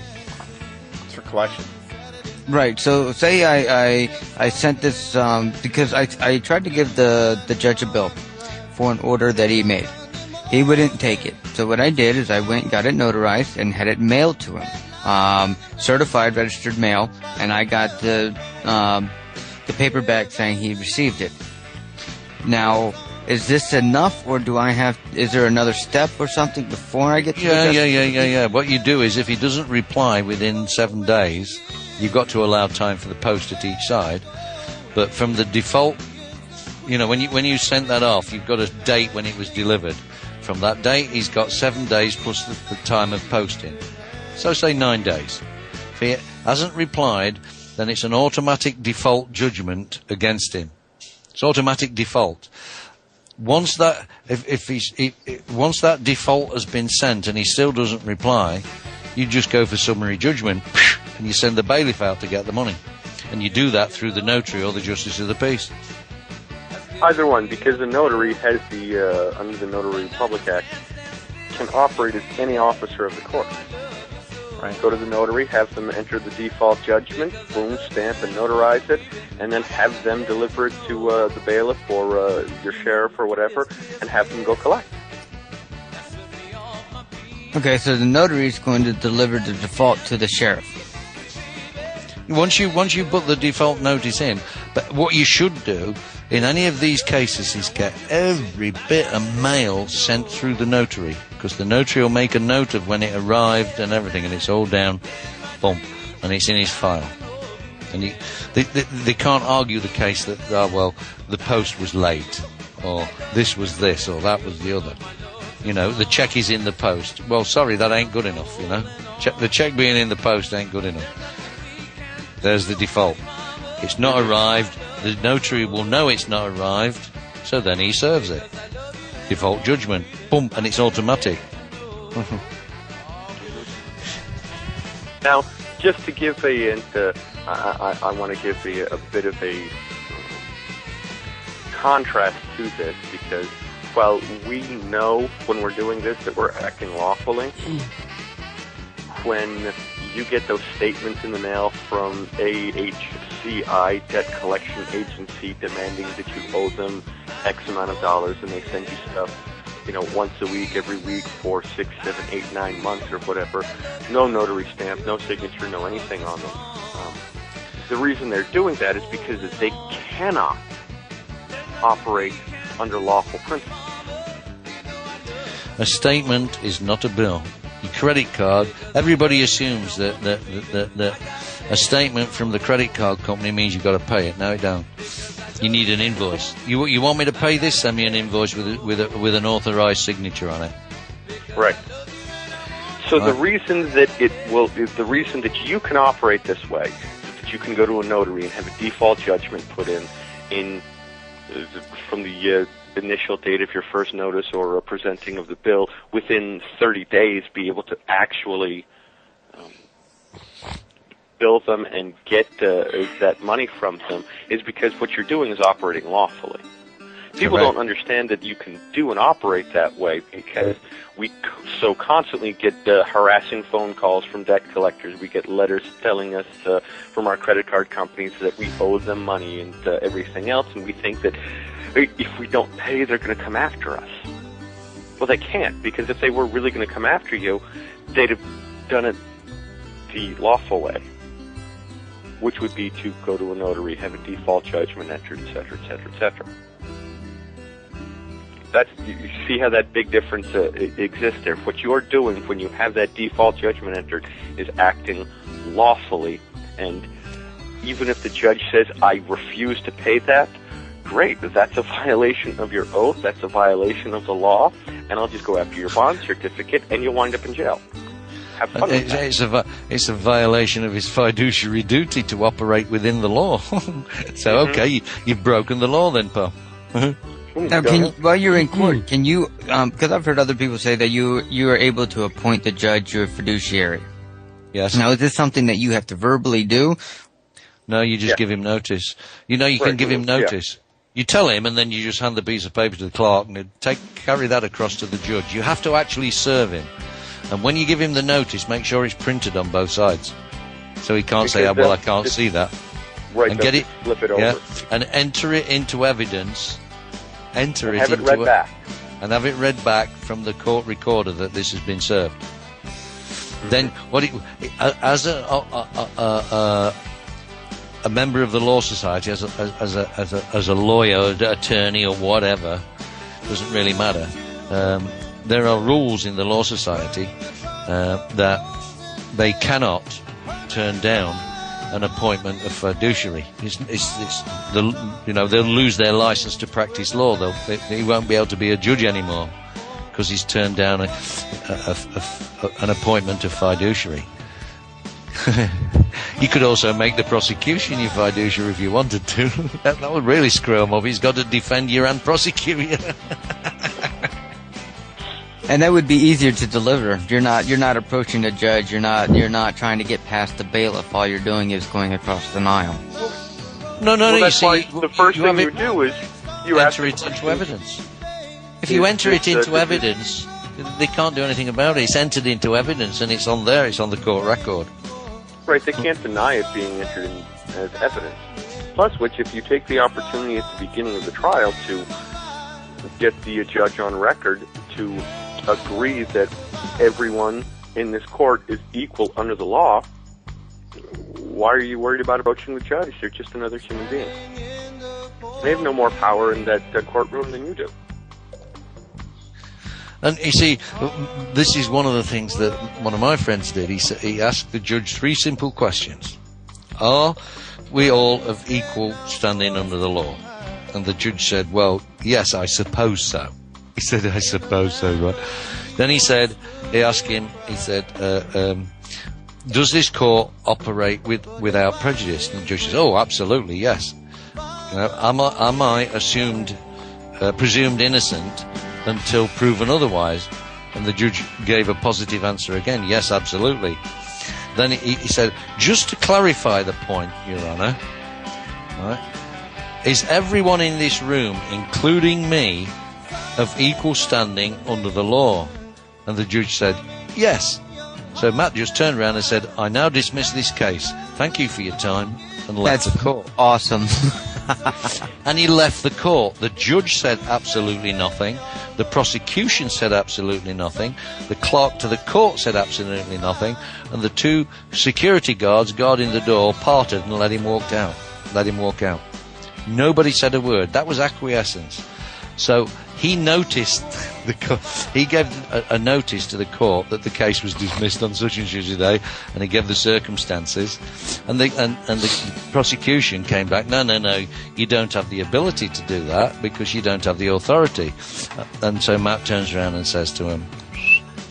It's for collection. Right. So, say I sent this because I tried to give the judge a bill for an order that he made. He wouldn't take it. So what I did is I went and got it notarized and had it mailed to him, certified registered mail, and I got the paperback saying he received it. Now, is this enough, or is there another step or something before I get to Yeah. What you do is if he doesn't reply within 7 days, you've got to allow time for the post at each side. But from the default, when you sent that off, you've got a date when it was delivered. From that date, he's got 7 days plus the time of posting. So say 9 days. If he hasn't replied, then it's an automatic default judgment against him. It's automatic default. Once that once that default has been sent and he still doesn't reply, you just go for summary judgment and you send the bailiff out to get the money. And you do that through the notary or the justice of the peace. Either one, because the notary has under the Notary Public Act, can operate as any officer of the court. Right. Go to the notary, have them enter the default judgment, boom, stamp and notarize it, and then have them deliver it to the bailiff or your sheriff or whatever, and have them go collect. Okay, so the notary is going to deliver the default to the sheriff. Once you put the default notice in, but what you should do in any of these cases is get every bit of mail sent through the notary, because the notary will make a note of when it arrived and everything, and it's all down, boom, and it's in his file. And they can't argue the case that, the post was late, or this was this, or that was the other. You know, the check is in the post. Well, sorry, that ain't good enough, you know. The check being in the post ain't good enough. There's the default. It's not arrived. The notary will know it's not arrived, so then he serves it. Default judgment. Boom, and it's automatic. Now, just to give I want to give a bit of a contrast to this, because while we know when we're doing this that we're acting lawfully, when you get those statements in the mail from AHCI, Debt Collection Agency, demanding that you owe them X amount of dollars, and they send you stuff, once a week, every week, for 6, 7, 8, 9 months or whatever, no notary stamp, no signature, no anything on them. The reason they're doing that is because they cannot operate under lawful principles. A statement is not a bill. Your credit card, everybody assumes that a statement from the credit card company means you've got to pay it. No, it don't. You need an invoice. You want me to pay this? Send me an invoice with an authorized signature on it. Right. So the reason that the reason that you can operate this way, that you can go to a notary and have a default judgment put in from the initial date of your first notice or a presenting of the bill, within 30 days be able to actually bill them and get that money from them, is because what you're doing is operating lawfully. People don't understand that you can do and operate that way, because we so constantly get harassing phone calls from debt collectors. We get letters telling us from our credit card companies that we owe them money and everything else, and we think that if we don't pay, they're going to come after us. Well, they can't, because if they were really going to come after you, they'd have done it the lawful way, which would be to go to a notary, have a default judgment entered, etc., etc., etc. You see how that big difference exists there. What you're doing when you have that default judgment entered is acting lawfully, and even if the judge says, I refuse to pay that, great, that's a violation of your oath, that's a violation of the law, and I'll just go after your bond certificate, and you'll wind up in jail. Have fun with that. It's a violation of his fiduciary duty to operate within the law. So, okay, you've broken the law then, pal. Now, while you're in court, can you, because I've heard other people say that you are able to appoint the judge your fiduciary. Yes. Now, is this something that you have to verbally do? No, you just give him notice. You can give him notice. You tell him, and then you just hand the piece of paper to the clerk and carry that across to the judge. You have to actually serve him. And when you give him the notice, make sure it's printed on both sides. So he can't say, I can't see that. Right, and get it, flip it over. And enter it into evidence. And have it read back. And have it read back from the court recorder that this has been served. Then, as a member of the law society, as a lawyer, attorney, or whatever, doesn't really matter. There are rules in the law society that they cannot turn down an appointment of fiduciary. They'll lose their license to practice law. He won't be able to be a judge anymore because he's turned down an appointment of fiduciary. You could also make the prosecution your fiduciary if you wanted to. That would really screw him up. He's got to defend you and prosecute you. And that would be easier to deliver. You're not approaching the judge. You're not trying to get past the bailiff. All you're doing is going across the aisle. No. That's why the first thing you do is you enter it into evidence. If you enter it into evidence, they can't do anything about it. It's entered into evidence, and it's on there. It's on the court record. Right. They can't deny it being entered in as evidence. Plus, which, if you take the opportunity at the beginning of the trial to get the judge on record to agree that everyone in this court is equal under the law, why are you worried about approaching the judge? They're just another human being. They have no more power in that courtroom than you do. And you see, this is one of the things that one of my friends did. He asked the judge 3 simple questions. Are we all of equal standing under the law? And the judge said, well, yes, I suppose so. He said, I suppose so, right? Then he asked him, he said, does this court operate without prejudice? And the judge says, oh, absolutely, yes. You know, am I presumed innocent until proven otherwise? And the judge gave a positive answer again, yes, absolutely. Then he said, just to clarify the point, Your Honour, right, is everyone in this room, including me, of equal standing under the law? And the judge said, yes. So Matt just turned around and said, I now dismiss this case. Thank you for your time, and left the court. Awesome. And he left the court. The judge said absolutely nothing. The prosecution said absolutely nothing. The clerk to the court said absolutely nothing. And the 2 security guards guarding the door parted and let him walk out. Nobody said a word. That was acquiescence. So he noticed he gave a notice to the court that the case was dismissed on such and such a day, and he gave the circumstances, and the prosecution came back, no, you don't have the ability to do that because you don't have the authority. And so Matt turns around and says to him,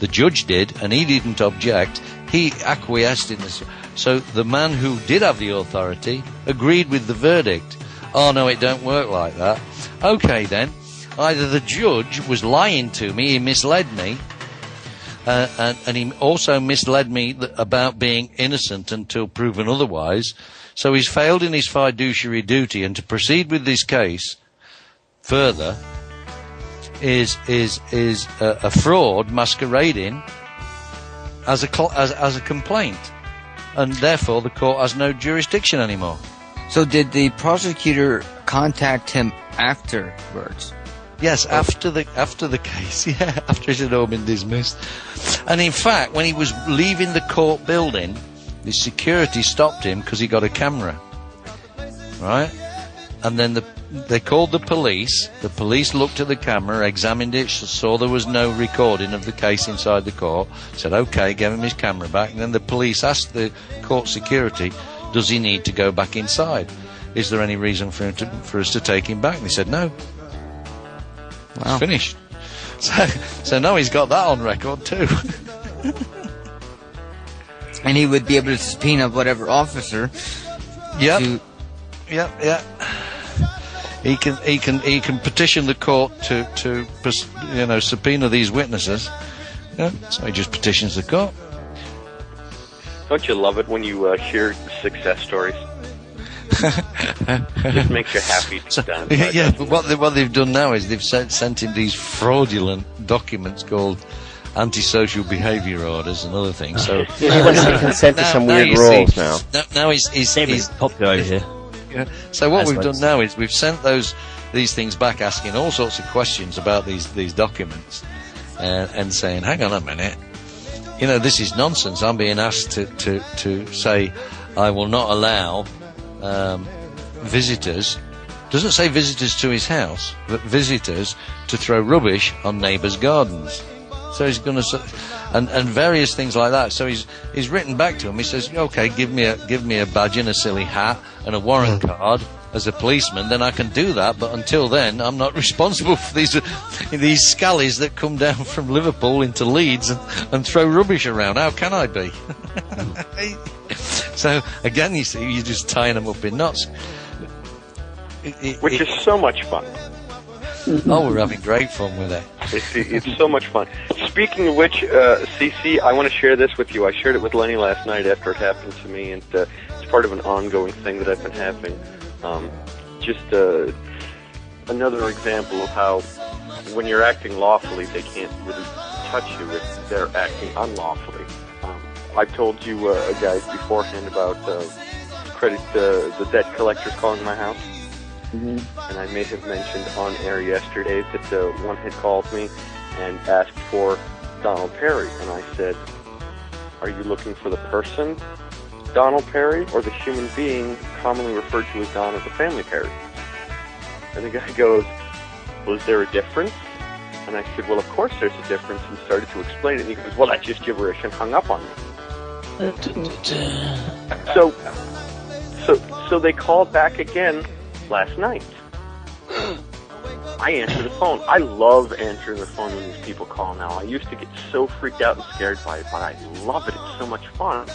the judge did, and he didn't object. He acquiesced in this. So the man who did have the authority agreed with the verdict. Oh no, it don't work like that. Okay then. Either the judge was lying to me, he misled me, and he also misled me about being innocent until proven otherwise, so he's failed in his fiduciary duty, and to proceed with this case further is a fraud masquerading as a complaint, and therefore the court has no jurisdiction anymore. So did the prosecutor contact him afterwards? Yes, after the case, yeah, after it had all been dismissed. And in fact, when he was leaving the court building, the security stopped him because he got a camera, right? And then they called the police. The police looked at the camera, examined it, saw there was no recording of the case inside the court, said, okay, gave him his camera back. And then the police asked the court security, does he need to go back inside? Is there any reason for us to take him back? And they said, no. Wow. It's finished. So now he's got that on record too. And he would be able to subpoena whatever officer. Yep. Yeah. He can petition the court to subpoena these witnesses. Yeah. So he just petitions the court. Don't you love it when you hear success stories? Just makes you happy to stand. Yeah, but what they've done now is they've sent him these fraudulent documents called antisocial behaviour orders and other things. So he wants to consent to some weird rules now. Now he's popular over here. Yeah. So what we've done now is we've sent these things back, asking all sorts of questions about these documents, and saying, hang on a minute, this is nonsense. I'm being asked to say I will not allow visitors, doesn't say visitors to his house, but visitors to throw rubbish on neighbours' gardens. So he's going to, and various things like that. So he's written back to him. He says, okay, give me a badge and a silly hat and a warrant card as a policeman, then I can do that. But until then, I'm not responsible for these scallies that come down from Liverpool into Leeds and throw rubbish around. How can I be? So again, you see, you're just tying them up in knots. Which is so much fun. Oh, we're having great fun with it. It's so much fun. Speaking of which, CC, I want to share this with you. I shared it with Lenny last night after it happened to me, and it's part of an ongoing thing that I've been having. Just another example of how when you're acting lawfully, they can't really touch you if they're acting unlawfully. I've told you guys beforehand about the debt collectors calling my house. Mm-hmm. And I may have mentioned on air yesterday that one had called me and asked for Donald Perry. And I said, are you looking for the person, Donald Perry, or the human being commonly referred to as Don of the family Perry? And the guy goes, was there a difference? And I said, well, of course there's a difference, and started to explain it. And he goes, well, that's just gibberish, and hung up on me. So they called back again last night. I answer the phone. I love answering the phone when these people call now. I used to get so freaked out and scared by it, but I love it. It's so much fun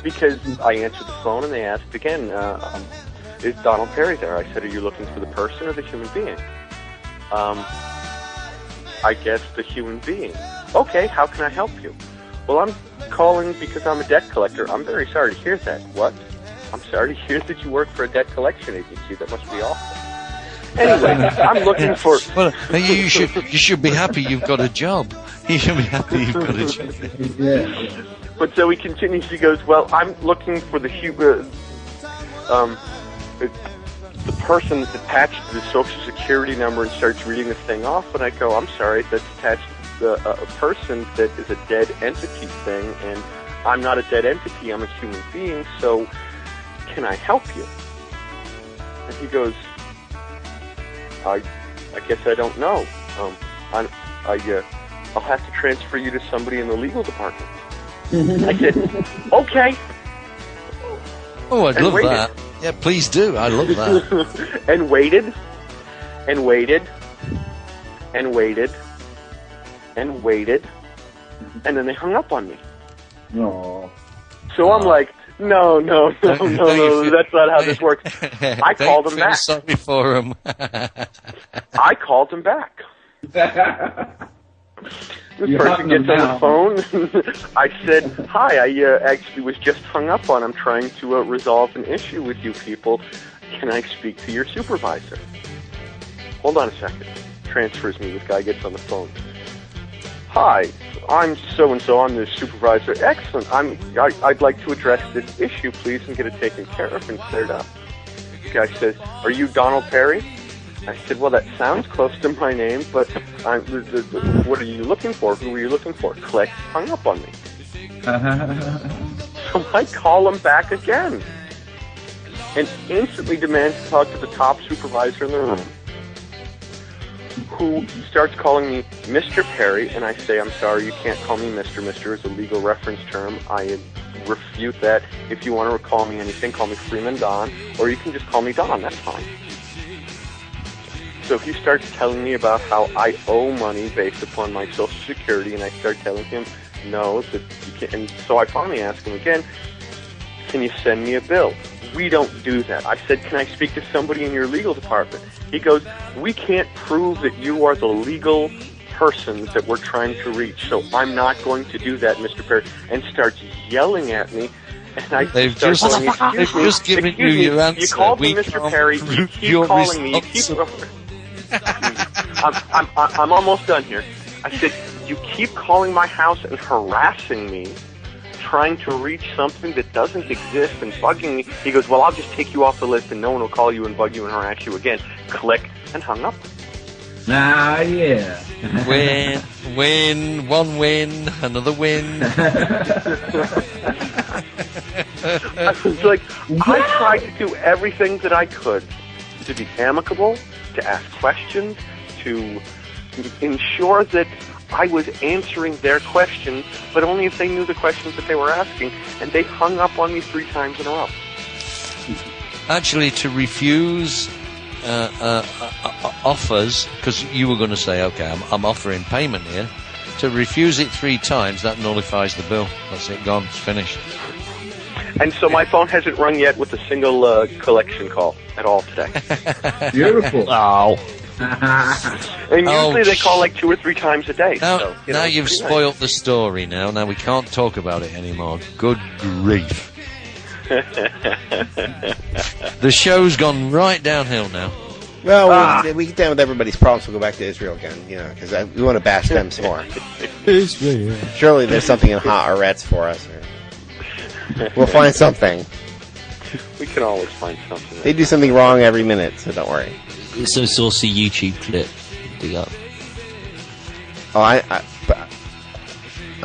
because I answered the phone and they asked again, is Donald Perry there? I said, are you looking for the person or the human being? I guess the human being. Okay, how can I help you? Well, I'm calling because I'm a debt collector. I'm very sorry to hear that. What? I'm sorry to hear that you work for a debt collection agency. That must be awful. Anyway, I'm looking for... Well, you should be happy you've got a job. You should be happy you've got a job. Yeah. But so he continues, he goes, well, I'm looking for the person that's attached to the Social Security number, and starts reading this thing off, and I go, I'm sorry, that's attached to a person that is a dead entity thing, and I'm not a dead entity, I'm a human being, so can I help you? And he goes, I guess I don't know. I'll have to transfer you to somebody in the legal department. I said, okay. Oh, I'd love that. Yeah, please do. I love that. And waited, and waited, and waited, and waited, and then they hung up on me. No. So I'm like, no, that's not how this works. I called him back. Sorry for him. I called him back. This person gets on the phone. I said, hi, I actually was just hung up on. I'm trying to resolve an issue with you people. Can I speak to your supervisor? Hold on a second. Transfers me. This guy gets on the phone. Hi, I'm so-and-so. I'm the supervisor. Excellent. I'd like to address this issue, please, and get it taken care of and cleared up. The guy says, are you Donald Perry? I said, well, that sounds close to my name, but what are you looking for? Who are you looking for? Click, hung up on me. So I call him back again and instantly demands to talk to the top supervisor in the room, who starts calling me Mr. Perry, and I say, I'm sorry, you can't call me Mr. Mr. is a legal reference term. I refute that. If you want to call me anything, call me Freeman Don, or you can just call me Don, that's fine. So he starts telling me about how I owe money based upon my Social Security, and I start telling him, no, that you can't. And so I finally ask him again, can you send me a bill? We don't do that. I said, can I speak to somebody in your legal department? He goes, we can't prove that you are the legal person that we're trying to reach, so I'm not going to do that, Mr. Perry, and starts yelling at me. And they've just given you your answer. You called me Mr. Perry. You keep calling me. You keep... I'm almost done here. I said, you keep calling my house and harassing me, trying to reach something that doesn't exist and bugging me. He goes, well, I'll just take you off the list and no one will call you and bug you and harass you again. Click, and hung up. Ah, yeah. Win, one win, another win. I was like, I tried to do everything that I could to be amicable, to ask questions, to ensure that I was answering their questions, but only if they knew the questions that they were asking, and they hung up on me 3 times in a row. Actually, to refuse offers, because you were going to say, okay, I'm offering payment here, to refuse it 3 times, that nullifies the bill. That's it, gone, it's finished. And so my phone hasn't rung yet with a single collection call at all today. Beautiful. Oh. And usually they call like 2 or 3 times a day. Now, so, now you've spoilt the story now. Now we can't talk about it anymore. Good grief. The show's gone right downhill now. Well, we get down with everybody's problems. We'll go back to Israel again, because we want to bash them some more. Israel. Surely there's something in Hot Aretz for us. We'll find something. We can always find something. They do something wrong every minute, so don't worry. It's some saucy YouTube clip. Dig up. Oh, I'm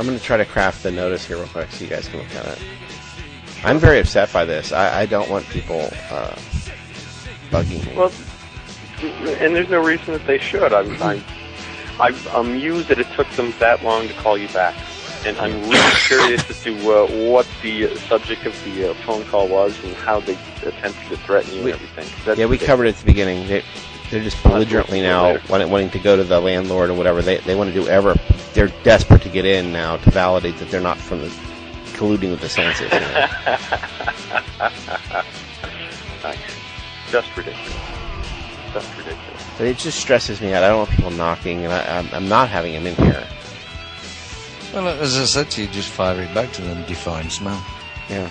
going to try to craft the notice here real quick so you guys can look at it. I'm very upset by this. I don't want people bugging me. Well, and there's no reason that they should. I'm amused that it took them that long to call you back. And I'm really curious as to what the subject of the phone call was and how they attempted to threaten you and everything. We covered it at the beginning. They're just belligerently now wanting to go to the landlord or whatever. They want to do ever. They're desperate to get in now to validate that they're not colluding with the census. You know? Just ridiculous. Just ridiculous. But it just stresses me out. I don't want people knocking, and I'm not having them in here. Well, as I said to you, just fire it back to them. Define smell. Yeah.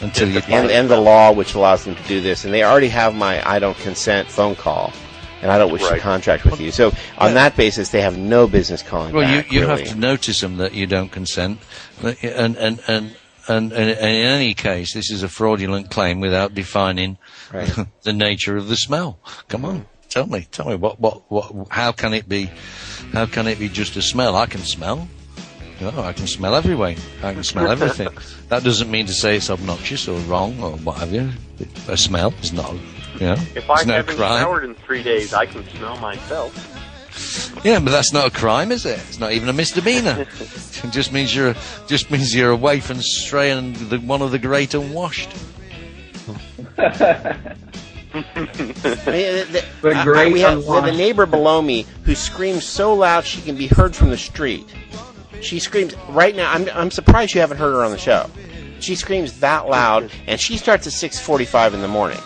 Until you and the law which allows them to do this, and they already have my "I don't consent" phone call, and I don't wish to contract with you. So on that basis, they have no business calling. Well, back, you really. have to notice them that you don't consent, and in any case, this is a fraudulent claim without defining the nature of the smell. Come on, tell me, what? How can it be? How can it be just a smell? I can smell. No, I can smell everywhere. I can smell everything. That doesn't mean to say it's obnoxious or wrong or what have you. A smell is not, If I haven't showered in 3 days, I can smell myself. Yeah, but that's not a crime, is it? It's not even a misdemeanor. It just means you're a waif and stray and one of the great unwashed. We have the neighbor below me who screams so loud she can be heard from the street. She screams right now. I'm surprised you haven't heard her on the show. She screams that loud, and she starts at 6:45 in the morning.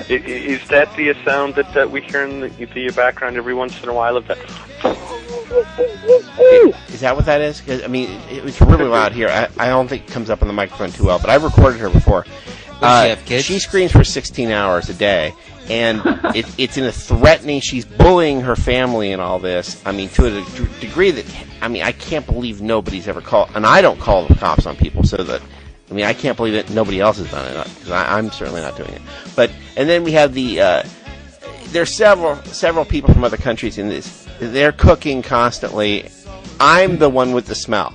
Is that the sound that we hear in the background every once in a while? Of that? Is that what that is? 'Cause, I mean, it's really loud here. I don't think it comes up on the microphone too well, but I've recorded her before. She screams for 16 hours a day, and it's in a threatening. She's bullying her family and all this. I mean, to a degree that I can't believe nobody's ever called, and I don't call the cops on people. So that I can't believe that nobody else has done it because I'm certainly not doing it. And then we have there's several people from other countries in this. They're cooking constantly. I'm the one with the smell.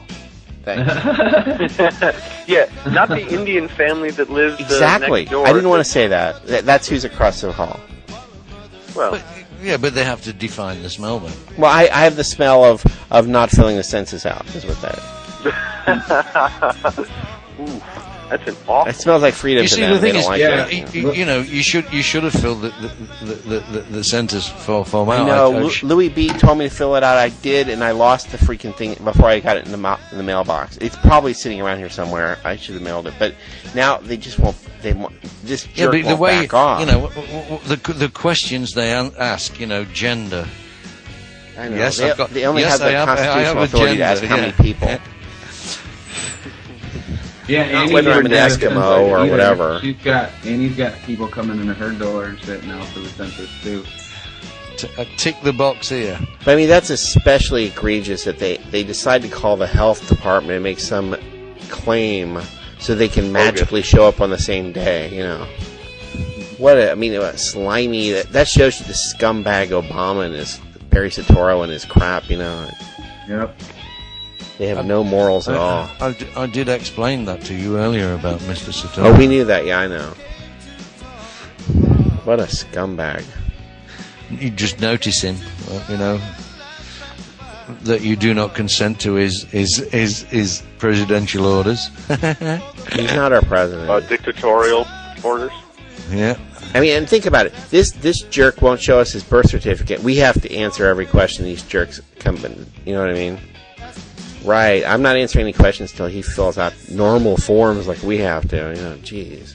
Yeah, not the Indian family that lives exactly. Next door. I didn't want to say that. That's who's across the hall. Well, but they have to define the smell then. Well, I have the smell of not filling the census out. Is what that is. Ooh, that's an awful. It smells like freedom. You see, them. the thing is, you you should have filled the census form out. I know. Louis B told me to fill it out. I did, and I lost the freaking thing before I got it in the mailbox. It's probably sitting around here somewhere. I should have mailed it, but now they just won't. They want this jerk but the won't way back off. the questions they ask, gender. I know. Yes, they only have the constitutional authority to ask how many people. Yeah, whether I'm an Eskimo or whatever. Annie's got people coming into her door and sitting out for the census too. Tick the box here. But that's especially egregious that they decide to call the health department and make some claim so they can magically show up on the same day. What slimy. That shows you the scumbag Obama and his Barry Soetoro and his crap. Yep. They have no morals at all. I did explain that to you earlier about Mr. Soetoro. Oh, we knew that. Yeah, I know. What a scumbag. You just notice him, that you do not consent to his presidential orders. He's not our president. Dictatorial orders. Yeah. And think about it. This jerk won't show us his birth certificate. We have to answer every question these jerks come. You know what I mean? Right. I'm not answering any questions until he fills out normal forms like we have to. Jeez.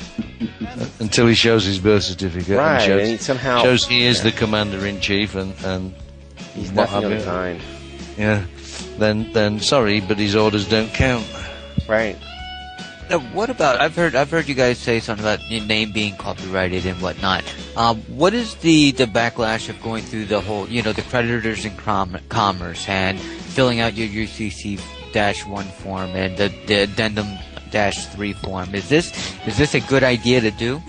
Until he shows his birth certificate. Right. And he somehow shows he is the commander-in-chief and he's nothing of the kind. Yeah. Then sorry, but his orders don't count. Right. Now, what about? I've heard you guys say something about your name being copyrighted and whatnot. What is the backlash of going through the whole, the creditors in commerce and filling out your UCC-1 form and the addendum-3 form? Is this a good idea to do?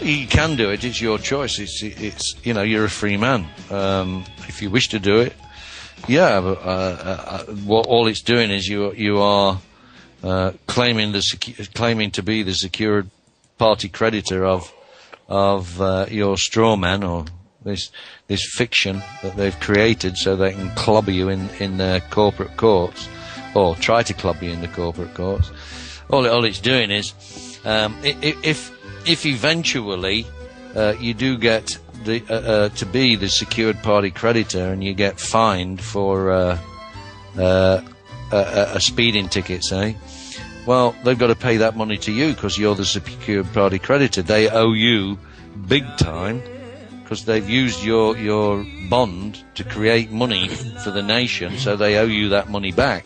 You can do it. It's your choice. It's you're a free man. If you wish to do it, Yeah, but what all it's doing is you are claiming to be the secured party creditor of your straw man, or this fiction that they've created so they can clobber you in their corporate courts, or try to clobber you in the corporate courts. All it's doing is, if eventually you do get to be the secured party creditor and you get fined for a speeding ticket, say, well, they've got to pay that money to you because you're the secured party creditor. They owe you big time because they've used your bond to create money for the nation, so they owe you that money back.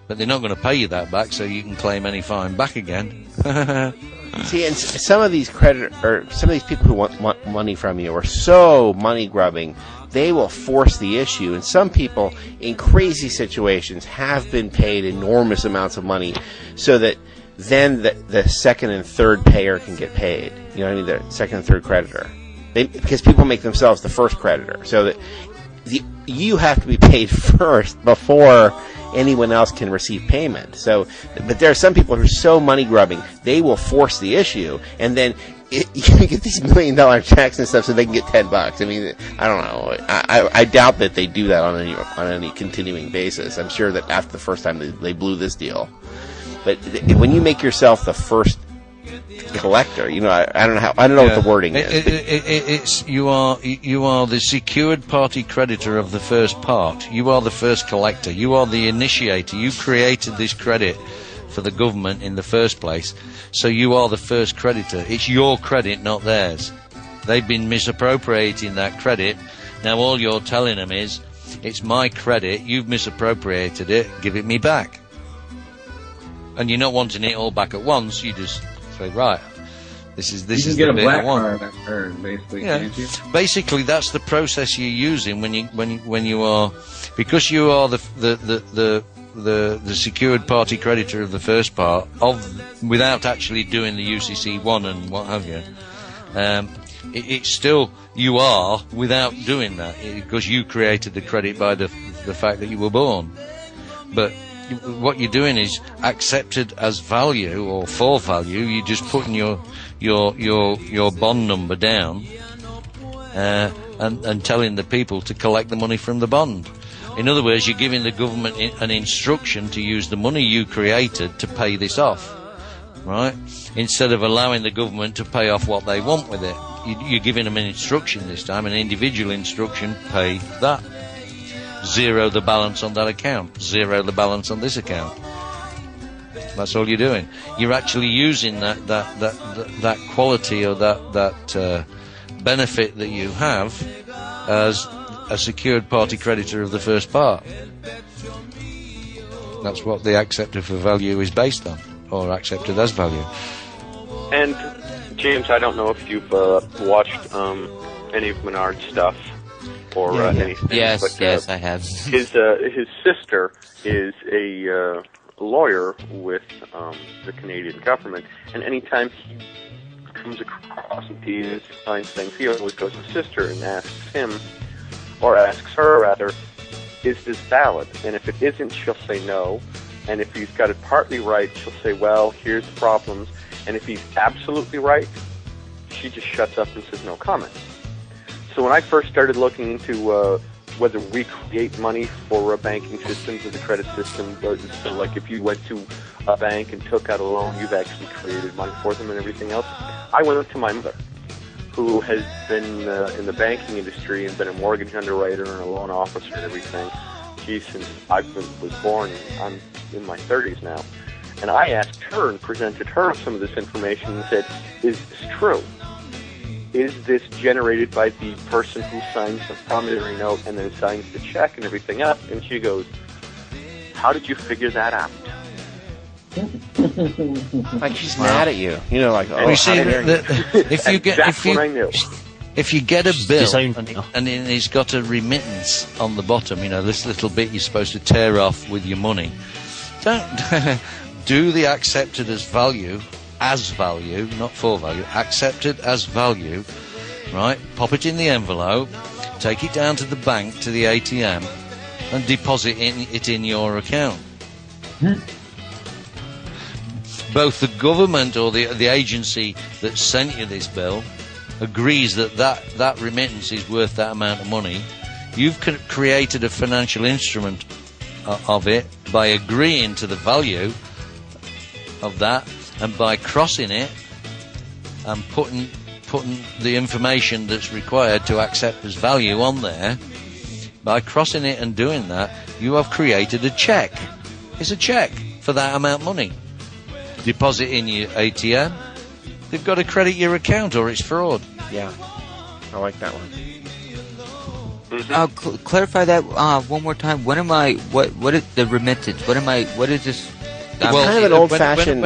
But they're not going to pay you that back, so you can claim any fine back again. See, and some of these some of these people who want money from you are so money grubbing, they will force the issue. And some people in crazy situations have been paid enormous amounts of money, so that then the second and third payer can get paid. You know what I mean? The second and third creditor, because people make themselves the first creditor, so that you have to be paid first before anyone else can receive payment. So, but there are some people who are so money grubbing, they will force the issue, and then you get these $1 million checks and stuff so they can get $10. I mean, I don't know. I doubt that they do that on any continuing basis. I'm sure that after the first time they blew this deal. But when you make yourself the first collector, I don't know what the wording is. It's you are the secured party creditor of the first part. You are the first collector. You are the initiator. You created this credit for the government in the first place, so you are the first creditor. It's your credit, not theirs. They've been misappropriating that credit. Now all you're telling them is, it's my credit, you've misappropriated it, give it me back. And you're not wanting it all back at once, you just say, right, this is the bit I want. Basically, yeah. Can't you? Basically, that's the process you're using when you are, because you are the secured party creditor of the first part without actually doing the UCC 1 and what have you. It's still you are without doing that, because you created the credit by the fact that you were born. But what you're doing is accepted as value or for value. You're just putting your bond number down and telling the people to collect the money from the bond. In other words, you're giving the government an instruction to use the money you created to pay this off, right? Instead of allowing the government to pay off what they want with it. You're giving them an instruction this time, an individual instruction, pay that. Zero the balance on that account. Zero the balance on this account. That's all you're doing. You're actually using that quality or that benefit that you have as a secured party creditor of the first part. That's what the accepted for value is based on, or accepted as value. And James, I don't know if you've watched any of Menard's stuff or anything. Yes, but, yes, I have. His sister is a lawyer with the Canadian government, and anytime he comes across and he finds things, he always goes to his sister and asks him, or asks her rather, is this valid? And if it isn't, she'll say no. And if he's got it partly right, she'll say, well, here's the problems. And if he's absolutely right, she just shuts up and says no comment. So when I first started looking into whether we create money for banking systems or the credit system, so like if you went to a bank and took out a loan, you've actually created money for them and everything else, I went up to my mother, who has been in the banking industry and been a mortgage underwriter and a loan officer and everything. Since I was born, I'm in my 30s now. And I asked her and presented her some of this information and said, is this true? Is this generated by the person who signs the promissory note and then signs the check and everything else? And she goes, how did you figure that out? Like she's mad at you. Like, oh, you see, if you get a bill and it's got a remittance on the bottom, this little bit you're supposed to tear off with your money, don't do the accepted as value, not for value, accepted as value, right? Pop it in the envelope, take it down to the bank, to the ATM, and deposit it in your account. Both the government or the agency that sent you this bill agrees that remittance is worth that amount of money. You've created a financial instrument of it by agreeing to the value of that, and by crossing it and putting the information that's required to accept as value on there. By crossing it and doing that, you have created a check. It's a check for that amount of money. Deposit in your ATM, they've got to credit your account or it's fraud. Yeah, I like that one. Clarify that one more time. What is the remittance? What is this? It's kind of an old-fashioned,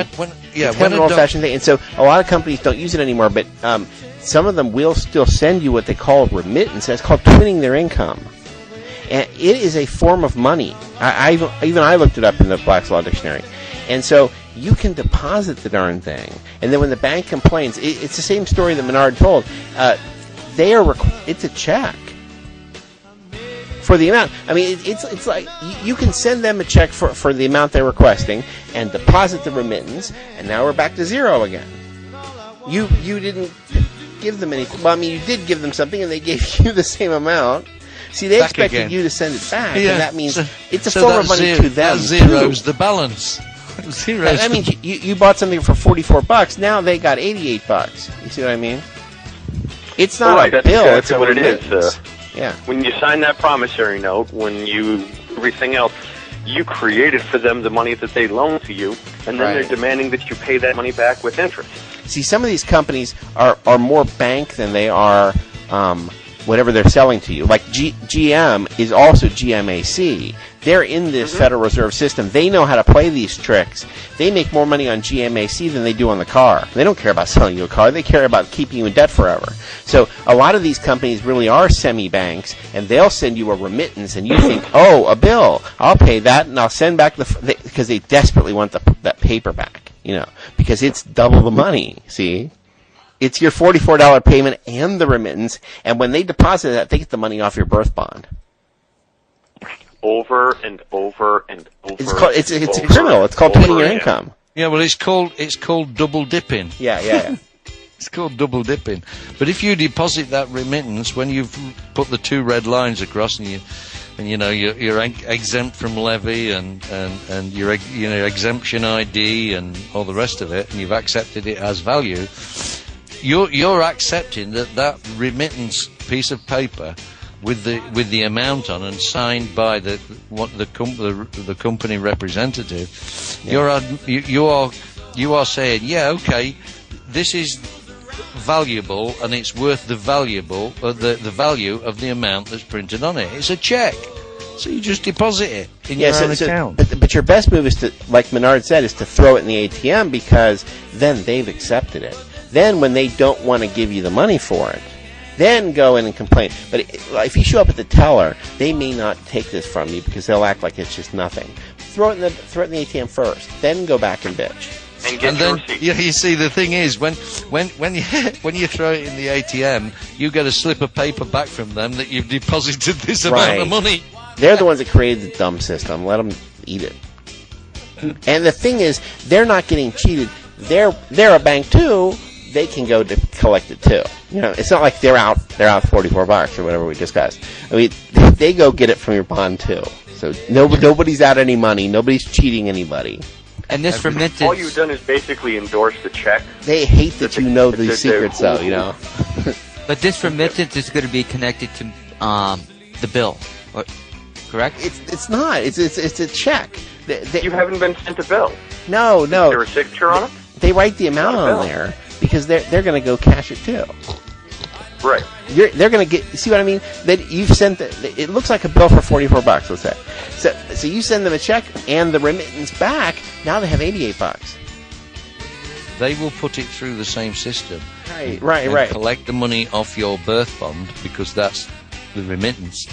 thing, and so a lot of companies don't use it anymore. But some of them will still send you what they call a remittance. That's called twinning their income, and it is a form of money. I looked it up in the Black's Law Dictionary, and so you can deposit the darn thing, and then when the bank complains, it's the same story that Menard told. It's a check for the amount. I mean, it's like you can send them a check for the amount they're requesting and deposit the remittance, and now we're back to zero again. You didn't give them anything. Well, I mean, you did give them something, and they gave you the same amount. See, they expected you to send it back, and that means it's a form of money to them. That zeros the balance. I mean, you bought something for $44. Now they got $88. You see what I mean? It's not a bill. It's a remittance. Yeah. When you sign that promissory note, everything else, you created for them the money that they loaned to you, and then they're demanding that you pay that money back with interest. See, some of these companies are more bank than they are whatever they're selling to you. Like GM is also GMAC. They're in this Federal Reserve system. They know how to play these tricks. They make more money on GMAC than they do on the car. They don't care about selling you a car. They care about keeping you in debt forever. So a lot of these companies really are semi-banks, and they'll send you a remittance, and you think, oh, a bill. I'll pay that, and I'll send back because they desperately want that paper back, because it's double the money, see? It's your $44 payment and the remittance, and when they deposit that, they get the money off your birth bond. Over and over and over. It's criminal. It's called twinning your income. Yeah, well, it's called double dipping. Yeah. It's called double dipping. But if you deposit that remittance when you've put the two red lines across, and you're exempt from levy and your exemption ID and all the rest of it, and you've accepted it as value, you're accepting that remittance piece of paper with the amount on and signed by the company representative. Yeah. You are saying, yeah, okay, this is valuable and it's worth the value of the amount that's printed on it. It's a check, so you just deposit it in your own account. But your best move is to, like Menard said, is to throw it in the ATM, because then they've accepted it. Then when they don't want to give you the money for it, then go in and complain. But if you show up at the teller, they may not take this from you because they'll act like it's just nothing. Throw it in the ATM first, then go back and bitch. And then you see, the thing is, when you throw it in the ATM, you get a slip of paper back from them that you've deposited this amount of money. They're the ones that created the dumb system. Let them eat it. And the thing is, they're not getting cheated. They're a bank too. They can go to collect it too. It's not like they're out $44 or whatever we discussed. I mean, they go get it from your bond too. So nobody's out any money. Nobody's cheating anybody. And this remittance, all you've done is basically endorse the check. They hate that you know these secrets, though. But this remittance is going to be connected to the bill, correct? It's not. It's a check. You haven't been sent a bill. No. Is there a signature on it? They write the amount on there because they're going to go cash it too. Right. They're going to get. See what I mean? That you've sent. It looks like a bill for $44. Let's say. So you send them a check and the remittance back. Now they have $88. They will put it through the same system. Right. Collect the money off your birth bond because that's the remittance.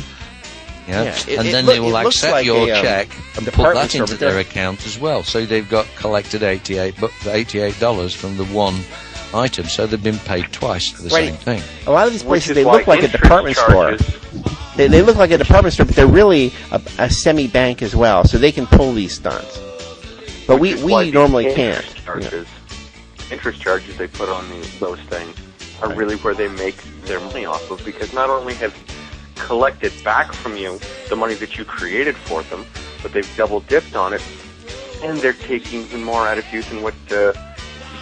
Yeah. Then they will accept like your check and put that into their account as well. So they've got collected $88 from the one item, so they've been paid twice for the same thing. A lot of these places, they look like a department store. They look like a department store, but they're really a semi-bank as well, so they can pull these stunts. But we normally can't. Interest charges they put on those things are really where they make their money off of, because not only have collected back from you the money that you created for them, but they've double dipped on it, and they're taking even more out of you than what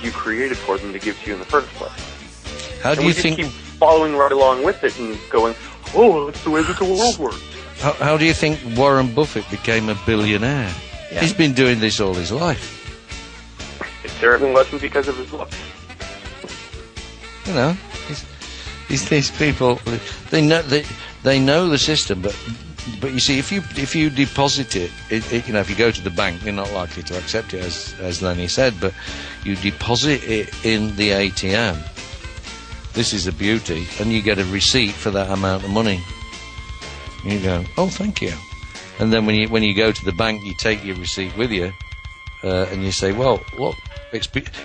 you created for them to give to you in the first place. How do you think? Keep following right along with it and going, oh, that's the way that the world works. How do you think Warren Buffett became a billionaire? Yeah. He's been doing this all his life. It certainly wasn't because of his looks. You know, these people, they know the system, but you see, if you deposit it, you know, if you go to the bank, you're not likely to accept it, as Lenny said, but you deposit it in the ATM. This is a beauty, and you get a receipt for that amount of money. And you go, oh, thank you. And then when you go to the bank, you take your receipt with you, and you say, well, look,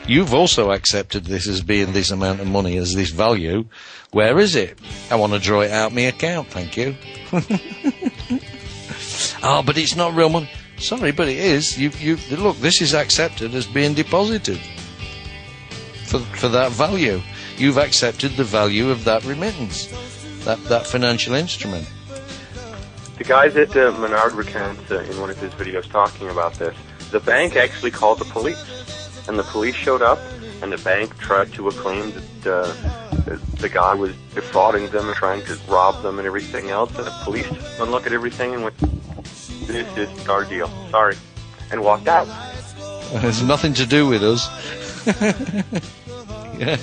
you've also accepted this as being this amount of money, as this value. Where is it? I want to draw it out my account, thank you. Oh, but it's not real money. Sorry, but it is. You look, this is accepted as being deposited for that value. You've accepted the value of that remittance, that financial instrument. The guys at Menard recounts in one of his videos talking about this. The bank actually called the police, and the police showed up, and the bank tried to acclaim that the guy was defrauding them and trying to rob them and everything else, and the police took one look at everything and went, this is our deal, sorry, and walked out. It has nothing to do with us. Yeah.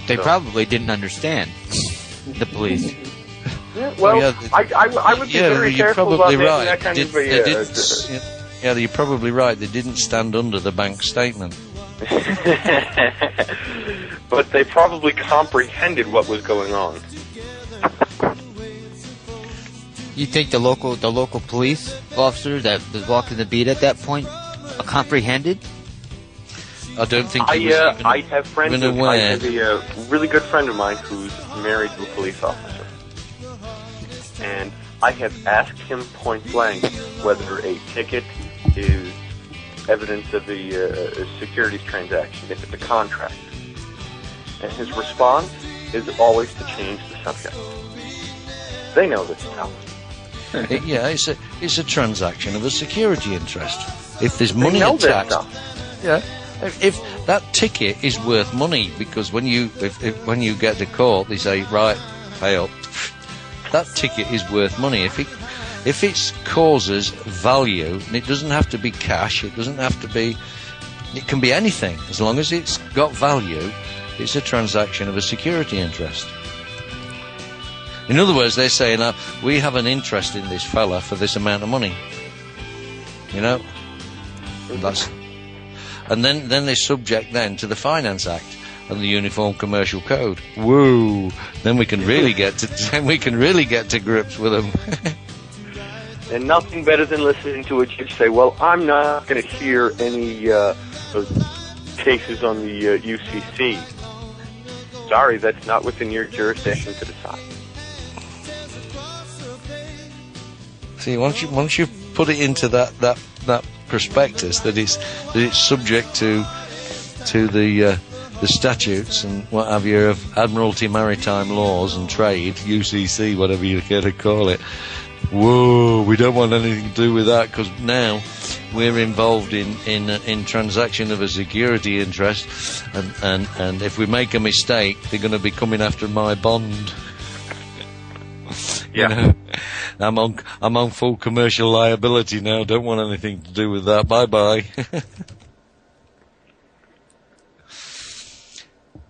They probably didn't understand, the police. Yeah, well, yeah, I would be very careful about making right. that kind of Yeah, you're probably right. They didn't stand under the bank statement. But they probably comprehended what was going on. You think the local police officer that was walking the beat at that point comprehended? I don't think I he was I have friends. even aware. I have a really good friend of mine who's married to a police officer, and I have asked him point blank whether a ticket is evidence of a securities transaction, if it's a contract, and his response is always to change the subject. They know this stuff. It's a transaction of a security interest. If there's money know this attached, stuff. yeah. If that ticket is worth money, because when you get to court, they say, right, pay up. That ticket is worth money. If it causes value, and it doesn't have to be cash, it can be anything. As long as it's got value, it's a transaction of a security interest. In other words, they're saying, we have an interest in this fella for this amount of money. You know? And then they're subject then to the Finance Act and the Uniform Commercial Code. Whoa! Then we can really get to grips with them. And nothing better than listening to a judge say, well, I'm not going to hear any cases on the UCC. Sorry, that's not within your jurisdiction to decide. See, once you put it into that prospectus that it's subject to the statutes and what have you of Admiralty Maritime Laws and Trade, UCC, whatever you care to call it. Whoa, we don't want anything to do with that, because now we're involved in transaction of a security interest, and if we make a mistake, they're going to be coming after my bond. Yeah. You know, I'm on full commercial liability now. Don't want anything to do with that. Bye bye.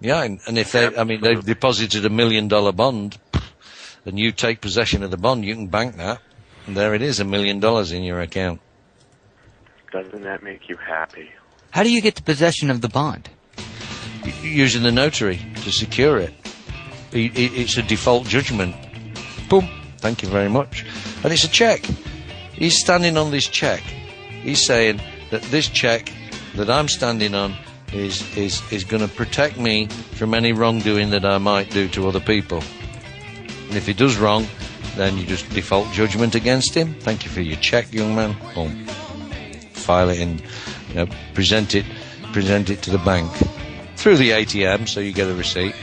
Yeah, and if they've deposited $1 million bond, and you take possession of the bond, you can bank that, and there it is, $1 million in your account. Doesn't that make you happy? How do you get the possession of the bond? Using the notary to secure it. It's a default judgment. Boom. Thank you very much. And it's a check. He's standing on this check. He's saying that this check that I'm standing on is going to protect me from any wrongdoing that I might do to other people. And if he does wrong, then you just default judgment against him. Thank you for your check, young man. Boom. File it in, present it to the bank through the ATM, so you get a receipt.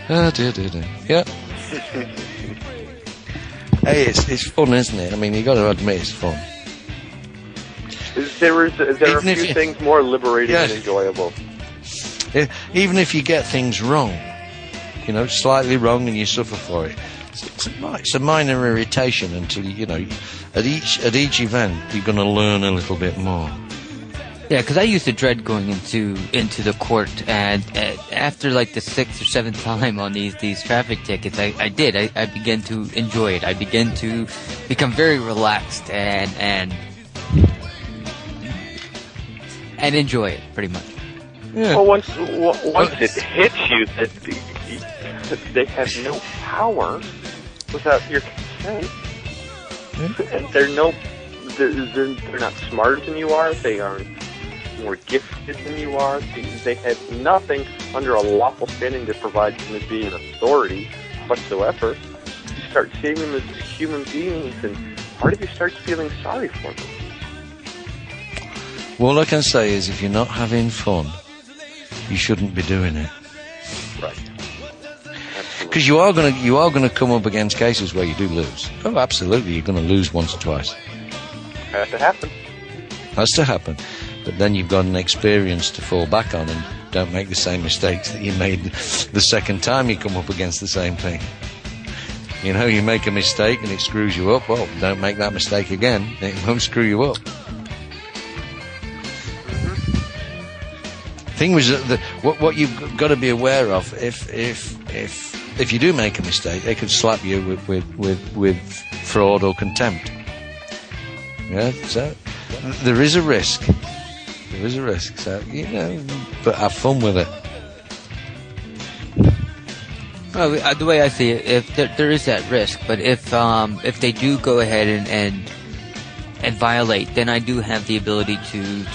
Oh, dear. Yeah. Hey, it's fun, isn't it? I mean, you got to admit it's fun. There are a few things more liberating and enjoyable. Even if you get things wrong, slightly wrong, and you suffer for it, it's a minor irritation until at each event you're going to learn a little bit more. Yeah, because I used to dread going into the court, and after like the 6th or 7th time on these traffic tickets, I began to enjoy it. I began to become very relaxed and enjoy it pretty much. Yeah. Well, once it hits you that they have no power without your consent, and they're not smarter than you are. They aren't more gifted than you are. They have nothing under a lawful standing to provide them as being an authority whatsoever. You start seeing them as human beings, and part of you starts feeling sorry for them. Well, all I can say is, if you're not having fun, you shouldn't be doing it. Right. Because you are gonna come up against cases where you do lose. Oh, absolutely, you're gonna lose once or twice. Has to happen. Has to happen. But then you've got an experience to fall back on, and don't make the same mistakes that you made the second time you come up against the same thing. You make a mistake and it screws you up. Well, don't make that mistake again. It won't screw you up. Thing was that what you've got to be aware of, if you do make a mistake, they could slap you with fraud or contempt. Yeah, so there is a risk. There is a risk. So but have fun with it. Well, the way I see it, if there is that risk, but if they do go ahead and violate, then I do have the ability to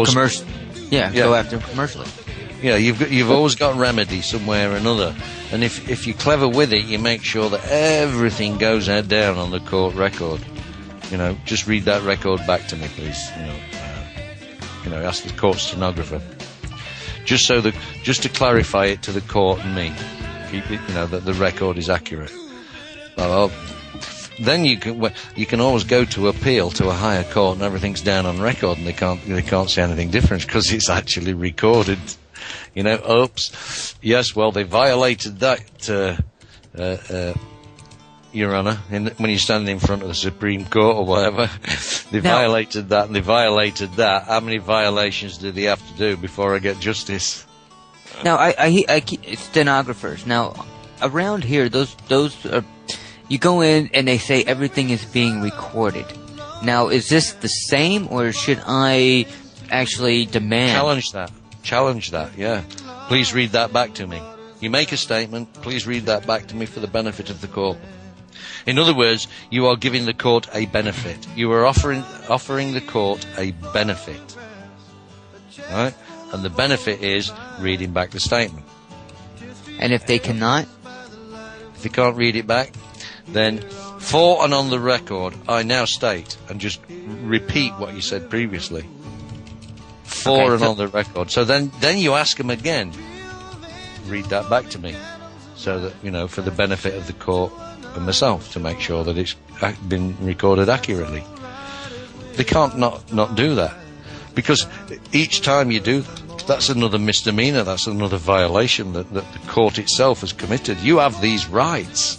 commercial. Yeah, go after them commercially. Yeah, you've always got remedy somewhere or another, and if you're clever with it, you make sure that everything goes down on the court record. Just read that record back to me, please. Ask the court stenographer, just to clarify it to the court and me. Keep it, that the record is accurate. Well, then you can always go to appeal to a higher court, and everything's down on record, and they can't say anything different because it's actually recorded. Oops, yes, well, they violated that, Your Honour, when you're standing in front of the Supreme Court or whatever. They violated that and they violated that. How many violations do they have to do before I get justice? Now, I keep stenographers. Now, around here, those are, you go in and they say everything is being recorded. Now, is this the same, or should I actually demand? Challenge that, yeah. Please read that back to me. You make a statement, please read that back to me for the benefit of the court. In other words, you are giving the court a benefit. You are offering the court a benefit. Right? And the benefit is reading back the statement. And if they cannot? If they can't read it back, then for and on the record, I now state, and just repeat what you said previously. For and on the record. So then you ask them again, read that back to me. So that, for the benefit of the court and myself, to make sure that it's been recorded accurately. They can't not do that. Because each time you do that, that's another misdemeanor, that's another violation that the court itself has committed. You have these rights,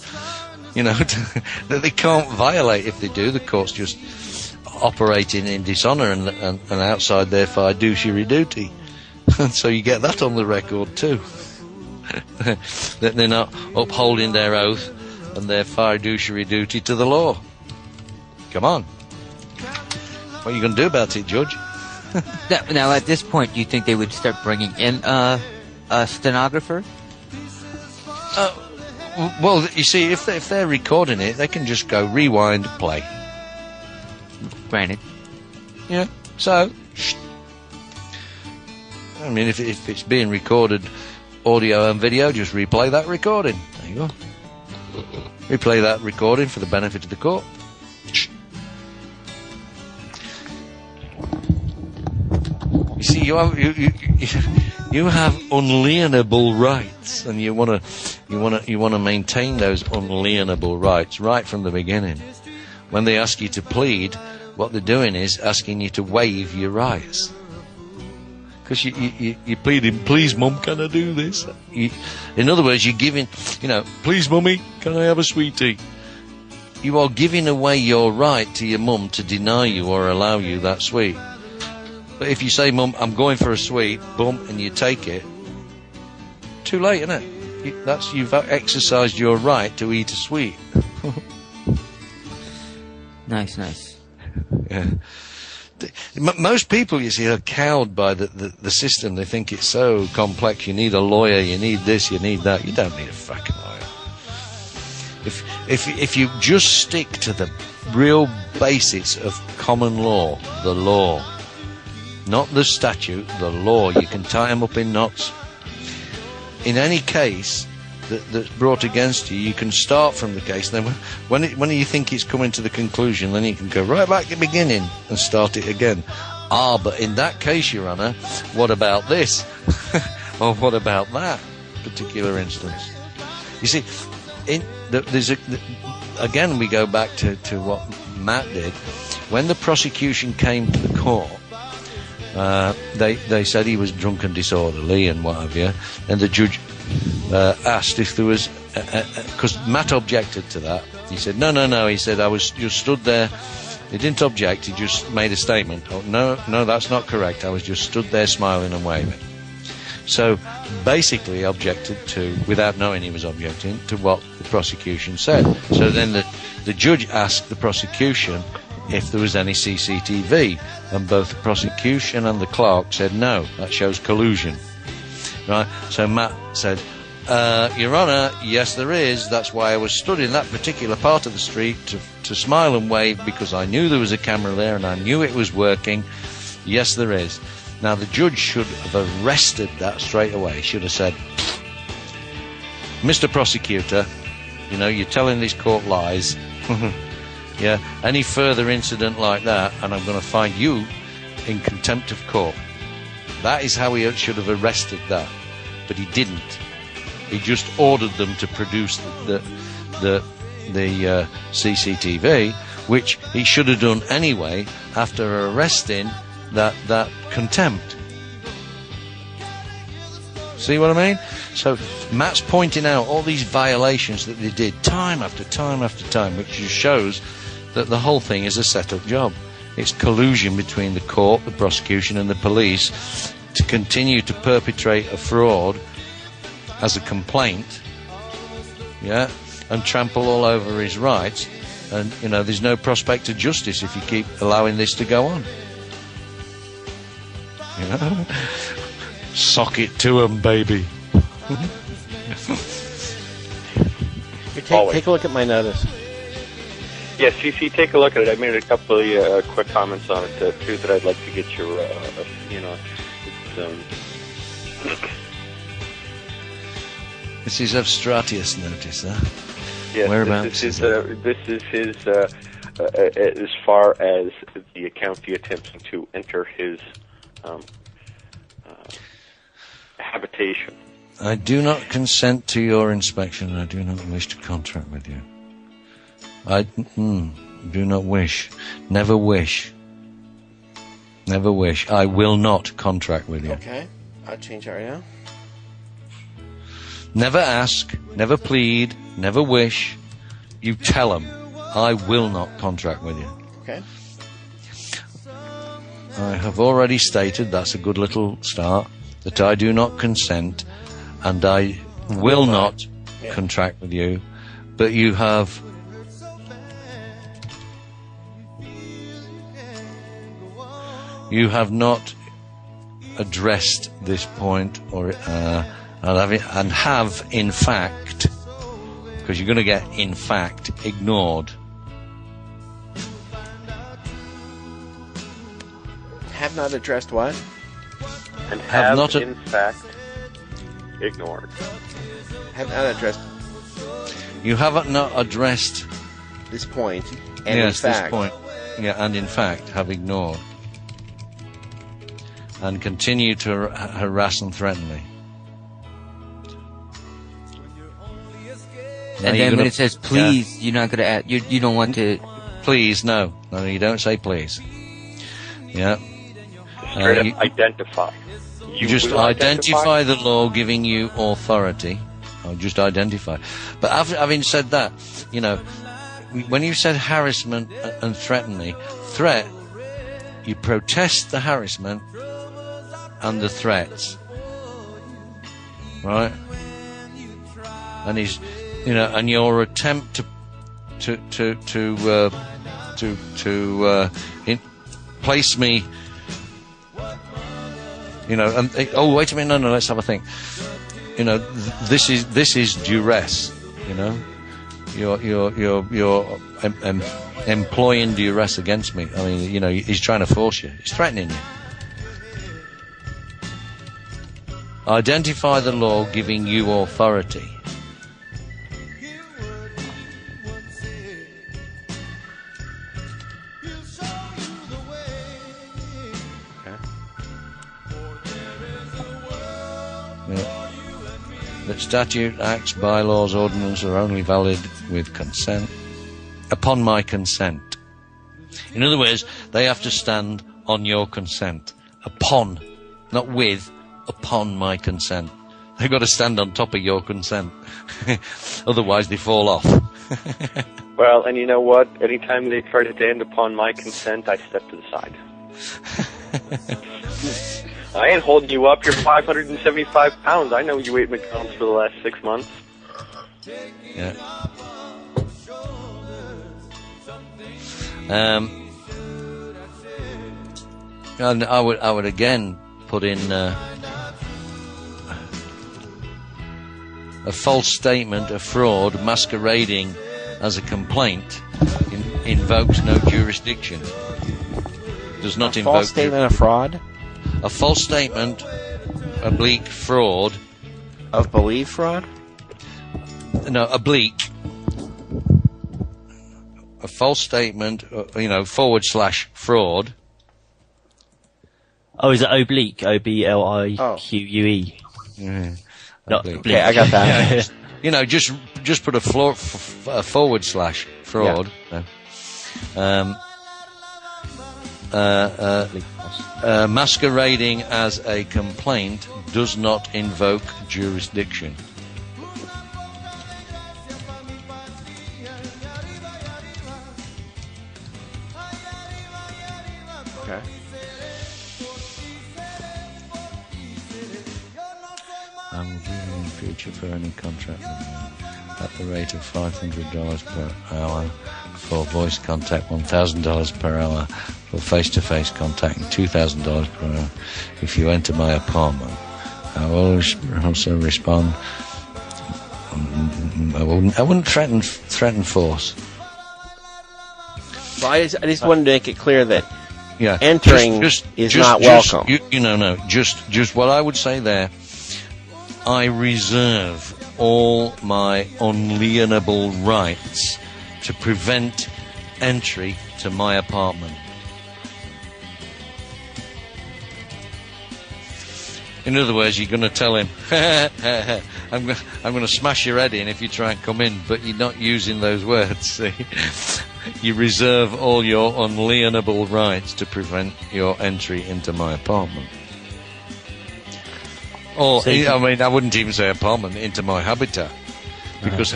that they can't violate. If they do, the court's just operating in dishonour and outside their fiduciary duty. And so you get that on the record too. That they're not upholding their oath and their fiduciary duty to the law. Come on. What are you going to do about it, Judge? Now, at this point, do you think they would start bringing in a stenographer? Well, you see, if they're recording it, they can just go rewind, play. Granted. Yeah. So, I mean, if it's being recorded, audio and video, just replay that recording. There you go. Replay that recording for the benefit of the court. You see, you have unalienable rights, and you want to maintain those unalienable rights right from the beginning. When they ask you to plead, what they're doing is asking you to waive your rights. Because you're pleading, please, Mum, can I do this? In other words, you're giving, please, Mummy, can I have a sweetie? You are giving away your right to your mum to deny you or allow you that sweet. But if you say, Mum, I'm going for a sweet, boom, and you take it, too late, isn't it? You've exercised your right to eat a sweet. Nice. Yeah. Most people, you see, are cowed by the system. They think it's so complex. You need a lawyer. You need this. You need that. You don't need a fucking lawyer. If you just stick to the real basics of common law, the law, not the statute, the law, you can tie them up in knots. In any case that's brought against you, you can start from the case. Then when you think it's coming to the conclusion, then you can go right back to the beginning and start it again. But in that case, Your Honour, what about this? Or what about that particular instance? You see, again, we go back to what Matt did. When the prosecution came to the court, they said he was drunk and disorderly and what have you, and the judge asked if there was, because Matt objected to that. He said, no, he said, I was just stood there. He didn't object, he just made a statement. Oh, no, that's not correct. I was just stood there smiling and waving. So basically objected to, without knowing he was objecting, to what the prosecution said. So then the judge asked the prosecution if there was any CCTV, and both the prosecution and the clerk said no, that shows collusion. Right? So Matt said, Your Honour, yes there is, that's why I was stood in that particular part of the street to smile and wave, because I knew there was a camera there and I knew it was working. Yes there is. Now the judge should have arrested that straight away. Should have said, Mr. Prosecutor, you're telling this court lies. Yeah, any further incident like that, and I'm going to find you in contempt of court. That is how he should have arrested that, but he didn't. He just ordered them to produce the CCTV, which he should have done anyway after arresting that contempt. See what I mean? So Matt's pointing out all these violations that they did time after time after time, which just shows that the whole thing is a set-up job. It's collusion between the court, the prosecution and the police to continue to perpetrate a fraud as a complaint, yeah, and trample all over his rights. And, there's no prospect of justice if you keep allowing this to go on. Sock it to 'em, baby. Take a look at my notice. Yes, CC, take a look at it. I made a couple of quick comments on it, too, that I'd like to get your, This is Stratius notice, huh? Yes, whereabouts this is his, as far as the county attempting to enter his habitation. I do not consent to your inspection, and I do not wish to contract with you. I do not wish. Never wish. Never wish. I will not contract with you. Okay, I'll change that right now. Never ask, never plead, never wish. You tell them, I will not contract with you. Okay. I have already stated, that's a good little start, that I do not consent and I will not contract with you, but you have not addressed this point and have in fact, because you're going to get in fact ignored. Have not addressed what? And Have have not a- in fact ignored. Have not addressed You haven't not addressed this point, and yes, in fact, this point. Yeah, and in fact have ignored. And continue to harass and threaten me. Now And you're then when gonna- it says please, you're not gonna add. You don't want to. Please, no. No, you don't say please. Yeah. Straight You- up identify. You just will identify the law giving you authority. Or just identify. But having said that, you know, when you said harassment and threaten me, threat, you protest the harassment and the threats, right? And and your attempt to place me. And oh, wait a minute, no, let's have a think. This is duress. You're employing duress against me. I mean, he's trying to force you. He's threatening you. Identify the law giving you authority. That statute, acts, bylaws, ordinance are only valid with consent, upon my consent. In other words, they have to stand on your consent. Upon, not with, upon my consent. They've got to stand on top of your consent. Otherwise they fall off. Well, and you know what? Anytime they try to stand upon my consent, I step to the side. I ain't holding you up. You're 575 pounds. I know you ate McDonald's for the last 6 months. Yeah. And I would again put in a false statement, a fraud masquerading as a complaint invokes no jurisdiction. Does not invoke. False statement of fraud. A false statement, oblique fraud. Of belief fraud? No, oblique. A false statement, / fraud. Oh, is it oblique? OBLIQUE. Not Oblique. oblique. Okay, I got that. Yeah, just put a / fraud. Yeah. Masquerading as a complaint does not invoke jurisdiction. Okay. I'm giving in future for any contract at the rate of $500 per hour for voice contact, $1,000 per hour for face-to-face contact, and $2,000 per hour if you enter my apartment. I will also respond. I wouldn't threaten force. Well, I just wanted to make it clear that Yeah, entering is not welcome. Just what I would say there. I reserve all my unalienable rights to prevent entry to my apartment. In other words, you're going to tell him, I'm going to smash your head in if you try and come in, but you're not using those words, see? You reserve all your unalienable rights to prevent your entry into my apartment. Or, So I wouldn't even say apartment, into my habitat. Because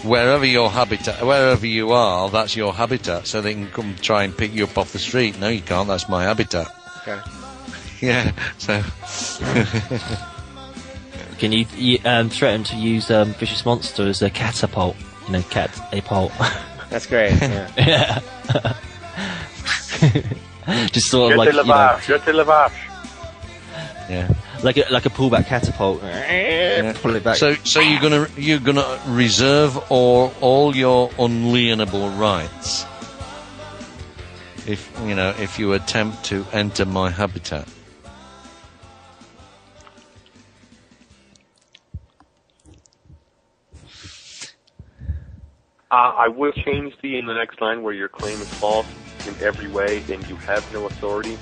wherever you are, that's your habitat, so they can come try and pick you up off the street. No, you can't, that's my habitat. Okay. Yeah, so... Can you threaten to use Vicious Monster as a catapult? Catapult. That's great. Yeah. Yeah. Just sort of Je like, te lavage. Yeah. like a pullback catapult. Pull it back. So you're gonna reserve all your unalienable rights if you attempt to enter my habitat. I would change in the next line where your claim is false in every way and you have no authority,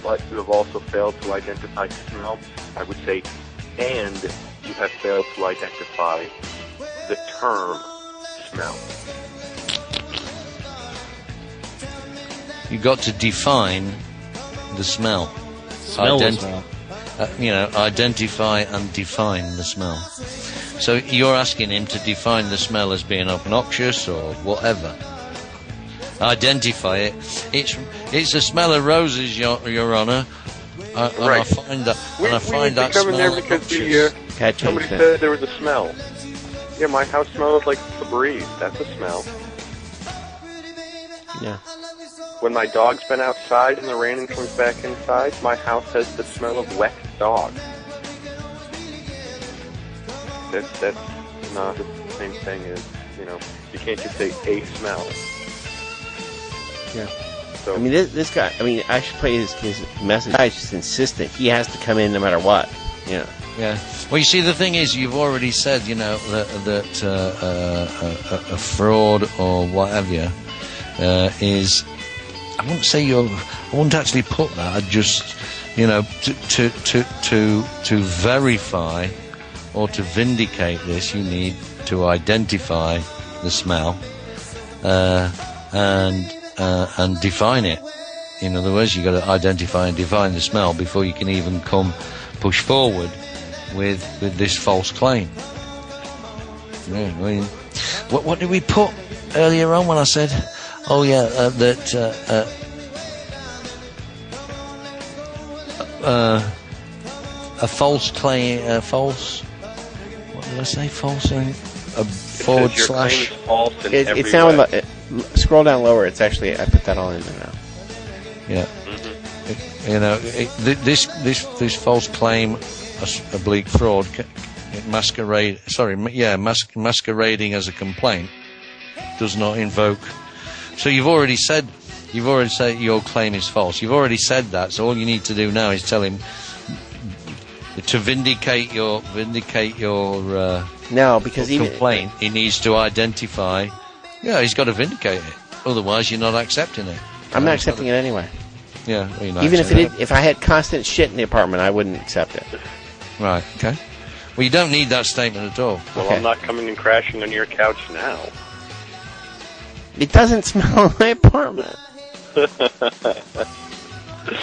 but you have also failed to identify smell. I would say, and you have failed to identify the term smell. You got to define the smell. Smell. Identify and define the smell. So you're asking him to define the smell as being obnoxious or whatever. Identify it. It's the smell of roses, Your Honour. And Right. I find that. We and I find that come in there smell because obnoxious. somebody said there was a smell. Yeah, my house smells like Febreze. That's a smell. Yeah. When my dog's been outside in the rain and comes back inside, my house has the smell of wet dog. That's not the same thing as, you can't just say a smell. Yeah. So, I mean, this guy, I should play his message. The guy's just insistent. He has to come in no matter what. Yeah. Yeah. Well, you see, the thing is, you've already said, that a fraud or whatever is. I wouldn't actually put that. I'd just, to verify or to vindicate this, you need to identify the smell and define it. In other words, you've got to identify and define the smell before you can even push forward with this false claim. Yeah, I mean, what did we put earlier on when I said, that a false claim, what did I say? False, a forward your claim slash. is false in every It's now in way. scroll down lower. It's actually, I put that all in there now. Yeah. This false claim, oblique fraud, masquerading as a complaint, does not invoke. So you've already said your claim is false. You've already said that. So all you need to do now is tell him to vindicate your No, because complaint. He needs to identify. Yeah, he's got to vindicate it. Otherwise, you're not accepting it. I'm not accepting it anyway. Yeah, well, you're not Even accepting if I had constant shit in the apartment, I wouldn't accept it. Right. Okay. Well, you don't need that statement at all. Well, Okay. I'm not coming and crashing on your couch now. It doesn't smell in my apartment. It's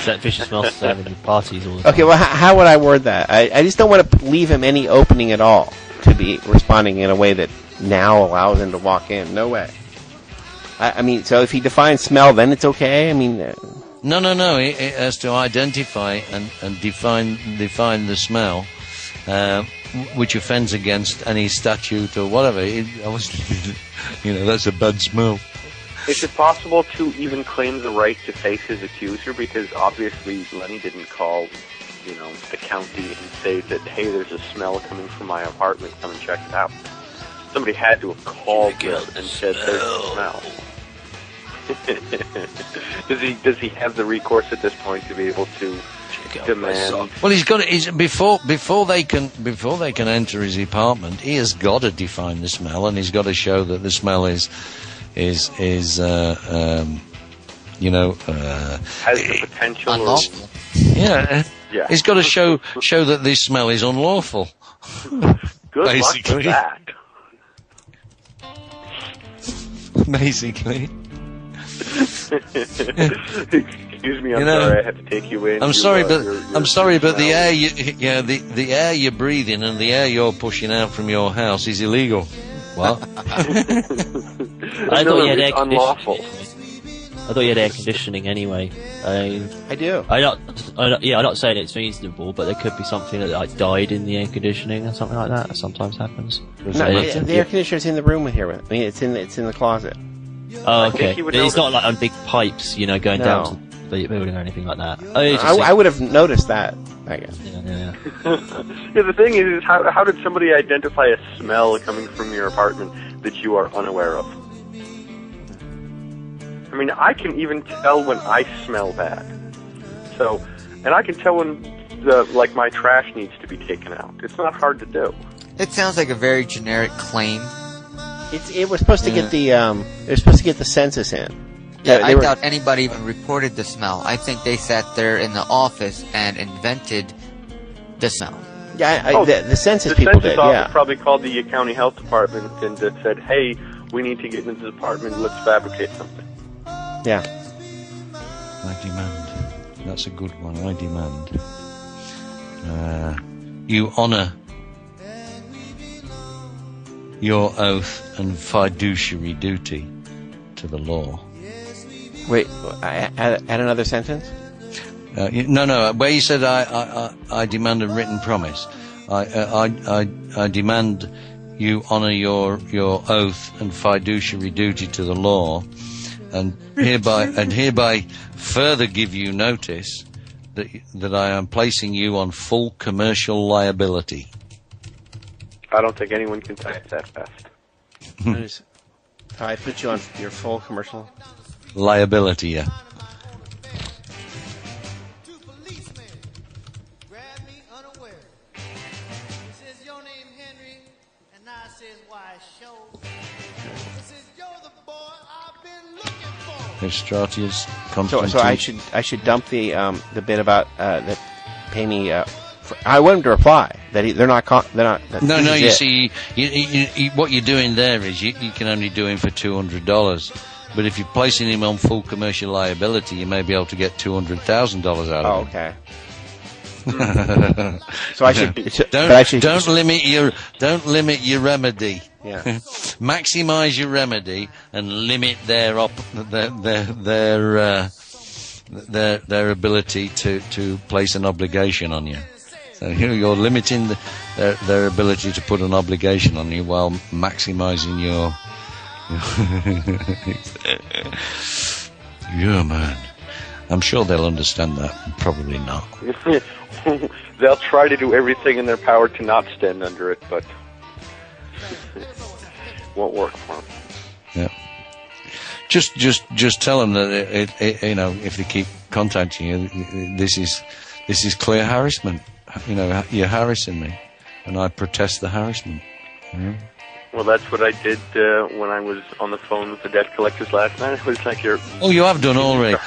that vicious smell having parties all the time. Okay, well, how would I word that? I just don't want to leave him any opening at all to be responding in a way that now allows him to walk in. No way. I mean, so if he defines smell, then it's okay? I mean... No. It has to identify and define the smell, which offends against any statute or whatever. That's a bad smell. Is it possible to even claim the right to face his accuser? Because obviously Lenny didn't call, the county and say that, hey, there's a smell coming from my apartment, come and check it out. Somebody had to have called them and said there's a smell. Does he have the recourse at this point to be able to demand? Well, he's got to, before they can enter his apartment, he has got to define the smell, and he's got to show that the smell is Has the potential. Unlawful. yeah. He's got to show that this smell is unlawful. Good basically. luck with that. Basically. Excuse me, I'm sorry I had to take you in. I'm sorry, but the air the air you're breathing and the air you're pushing out from your house is illegal. What? I thought you had air unlawful. conditioning. I thought you had air conditioning anyway. I do. I'm not saying it's reasonable, but there could be something that died in the air conditioning or something like that. It sometimes happens. No, the air conditioner's in the room here. I mean, it's in the closet. Oh, okay. he would But it's know not like on big pipes, going No. down to the building or anything like that. Oh, I would have noticed that, I guess. Yeah. Yeah, the thing is how did somebody identify a smell coming from your apartment that you are unaware of? I mean, I can even tell when I smell bad. So, and I can tell when my trash needs to be taken out. It's not hard to do. It sounds like a very generic claim. It was supposed to get the they were supposed to get the census in. Yeah, I doubt anybody even reported the smell. I think they sat there in the office and invented the smell. Yeah, the census the people census did. office Yeah, probably called the county health department and said, "Hey, we need to get into the department. Let's fabricate something." yeah. I demand. That's a good one. I demand. You honour your oath and fiduciary duty to the law. Wait, add another sentence? No. Where you said I demand a written promise, I demand you honour your oath and fiduciary duty to the law, and hereby further give you notice that I am placing you on full commercial liability. I don't think anyone can type that fast. I put you on your full commercial liability. Yeah. Stratius. So I should dump the bit about that pay me. I want him to reply that they're not. No. You see, you, what you're doing there is you can only do him for $200, but if you're placing him on full commercial liability, you may be able to get $200,000 out of him. Okay. So I should don't limit your remedy. Yeah. Maximize your remedy and limit their ability to place an obligation on you. So you're limiting their ability to put an obligation on you while maximizing your. Yeah, man. I'm sure they'll understand that. Probably not. They'll try to do everything in their power to not stand under it, but won't work for them. Yeah. Just tell them that if they keep contacting you, this is clear harassment. You're harassing me, and I protest the harassment. Yeah. Well, that's what I did when I was on the phone with the debt collectors last night. It was like you have done already,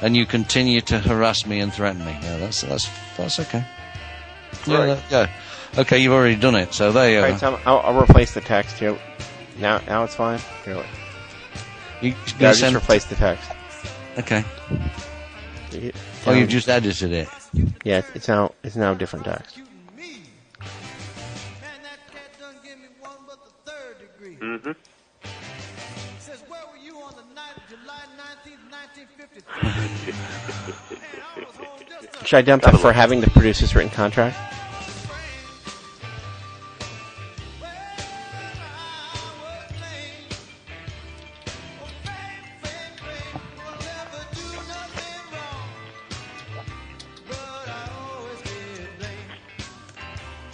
and you continue to harass me and threaten me. Yeah, that's okay. Right. Yeah. Okay, you've already done it, so there you go. Right, so I'll replace the text here. Now it's fine. Here, you just replace the text. Okay. You've just edited it. Yeah, it's now different text. Mm-hmm. Should I dump it for having to produce this written contract?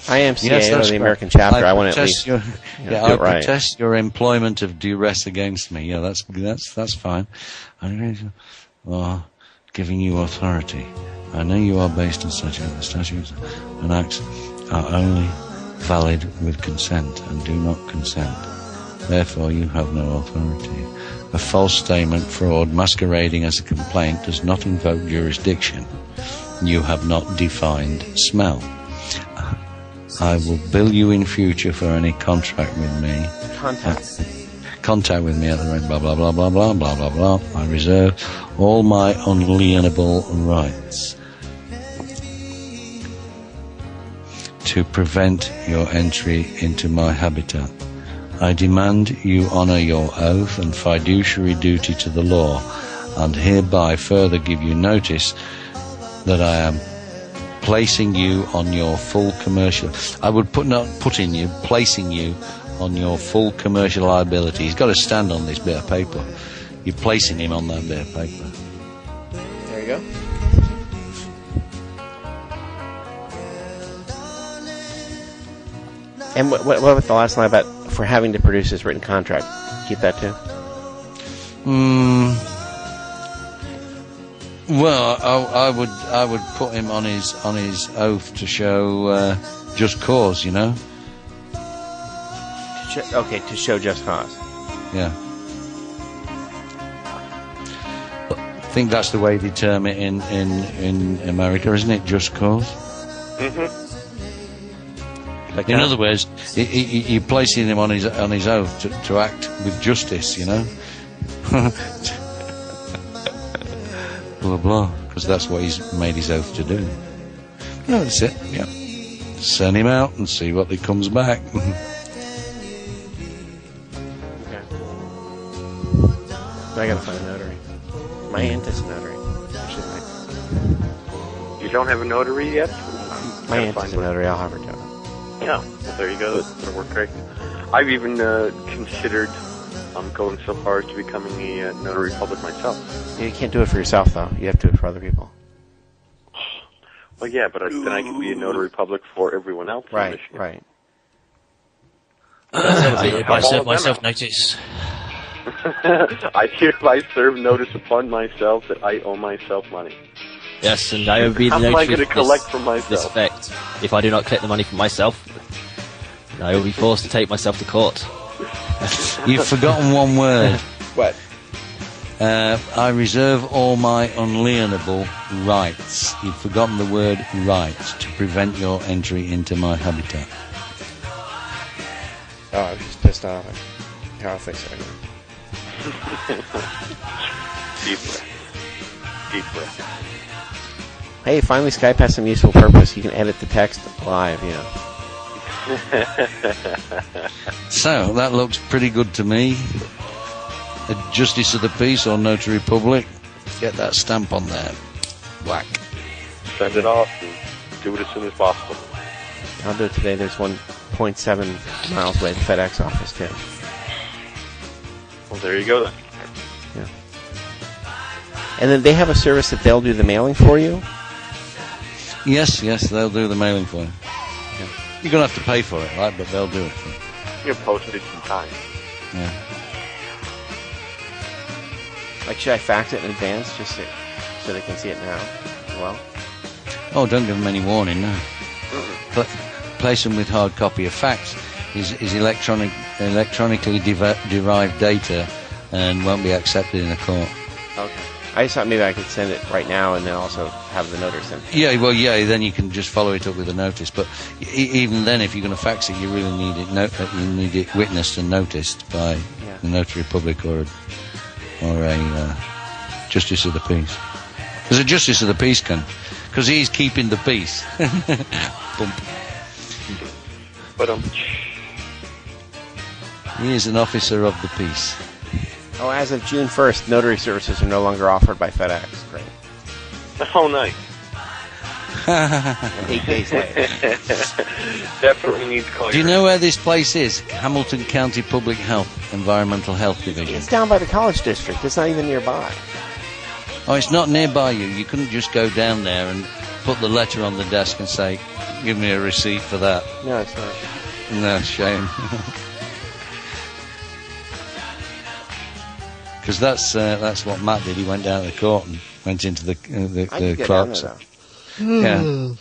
IMCA, or the American chapter. I want to at least I protest your employment of duress against me. Yeah, that's fine. Giving you authority. I know you are based on statutes and acts are only valid with consent and do not consent. Therefore, you have no authority. A false statement, fraud, masquerading as a complaint does not invoke jurisdiction. You have not defined smell. I will bill you in future for any contact with me. Contact with me at the rate, blah, blah, blah, blah, blah, blah, blah, blah. I reserve all my unalienable rights to prevent your entry into my habitat. I demand you honour your oath and fiduciary duty to the law, and hereby further give you notice that I am placing you on your full commercial. I would placing you on your full commercial liability. He's got to stand on this bit of paper. You're placing him on that bit of paper. There you go. And what about the last line about for having to produce this written contract? Keep that too. Well, I would put him on his oath to show just cause, you know. To show just cause. Yeah. I think that's the way they term it in America, isn't it? Just cause. Mm-hmm. In other words, you're placing him on his oath to act with justice, you know. Blah blah, because that's what he's made his oath to do. No, that's it. Yeah, send him out and see what he comes back. Okay. I gotta find a notary. My aunt is a notary. You don't have a notary yet? My aunt is a notary. I'll have her do it. Yeah, well, there you go. That's going to work great. I've even considered going so far as to becoming a notary public myself. You can't do it for yourself, though. You have to do it for other people. Well, yeah, but then I could be a notary public for everyone else. Right, right. I serve myself notice. I hereby serve notice upon myself that I owe myself money. Yes, and I will be the How am I notary going to collect from myself? this effect. If I do not collect the money from myself, I will be forced to take myself to court. You've forgotten one word. What? I reserve all my unalienable rights. You've forgotten the word rights to prevent your entry into my habitat. Oh, I was just pissed off. I'll fix it. Deep breath. Deep breath. Hey, finally Skype has some useful purpose. You can edit the text live, you know. So, that looks pretty good to me. A Justice of the Peace or Notary Public. Get that stamp on there. Whack. Send it off and do it as soon as possible. I'll do it today. There's 1.7 miles away, the FedEx office, too. Well, there you go then. Yeah. And then they have a service that they'll do the mailing for you? Yes, they'll do the mailing for you. Yeah. You're going to have to pay for it, right? But they'll do it for you. You're postage and time. Yeah. Like, should I fax it in advance just so they can see it now as well? Oh, don't give them any warning, no. Place them with hard copy. A fax is electronically derived data and won't be accepted in a court. Okay. I just thought maybe I could send it right now and then also have the notary send it. Yeah, well, yeah, then you can just follow it up with a notice. But even then, if you're going to fax it, you really need it. You need it witnessed and noticed by the notary public or a Justice of the Peace. Because a Justice of the Peace can, because he's keeping the peace. Bump. But he is an officer of the peace. Oh, as of June 1st, notary services are no longer offered by FedEx. Great. Oh, nice. 8 days later. Definitely needs clear. Do you know where this place is? Hamilton County Public Health, Environmental Health Division. It's down by the College District. It's not even nearby. Oh, it's not nearby you. You couldn't just go down there and put the letter on the desk and say, give me a receipt for that. No, it's not. No, shame. Because that's what Matt did. He went down to the court and went into the clerk's. Yeah,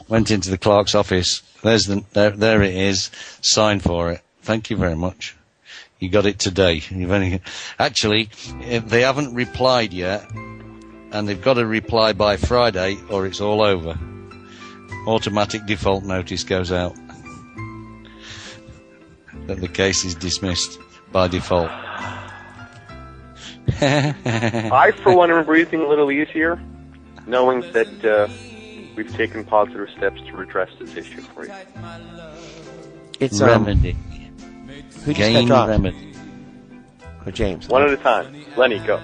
went into the clerk's office. There it is. Sign for it. Thank you very much. You got it today. Actually, they haven't replied yet, and they've got to reply by Friday, or it's all over. Automatic default notice goes out that the case is dismissed by default. I, for one, am breathing a little easier, knowing that we've taken positive steps to redress this issue for you. It's remedy. Who just got dropped? Remedy. Oh, James. One at a time. Lenny, go.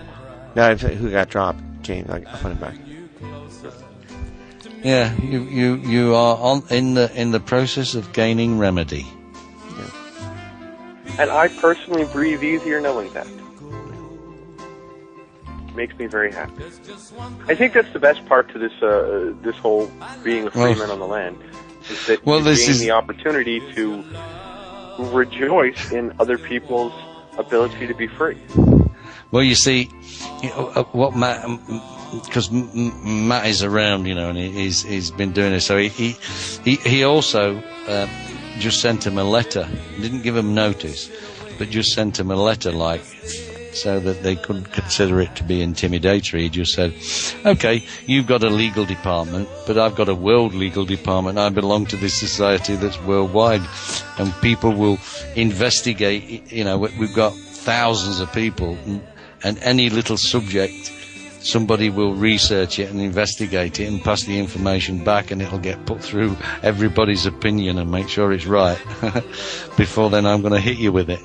No, who got dropped? James. I'll put him back. Yeah, you are in the process of gaining remedy. Yeah. And I personally breathe easier knowing that. Makes me very happy. I think that's the best part to this whole being a freeman on the land, is that you gain the opportunity to rejoice in other people's ability to be free. Well, you see, what Matt, because Matt is around, and he's been doing this. So he also just sent him a letter. Didn't give him notice, but just sent him a letter, so that they couldn't consider it to be intimidatory. He just said, okay, you've got a legal department, but I've got a world legal department. I belong to this society that's worldwide, and people will investigate. We've got thousands of people, and any little subject, somebody will research it and investigate it and pass the information back, and it'll get put through everybody's opinion and make sure it's right. Before then, I'm going to hit you with it.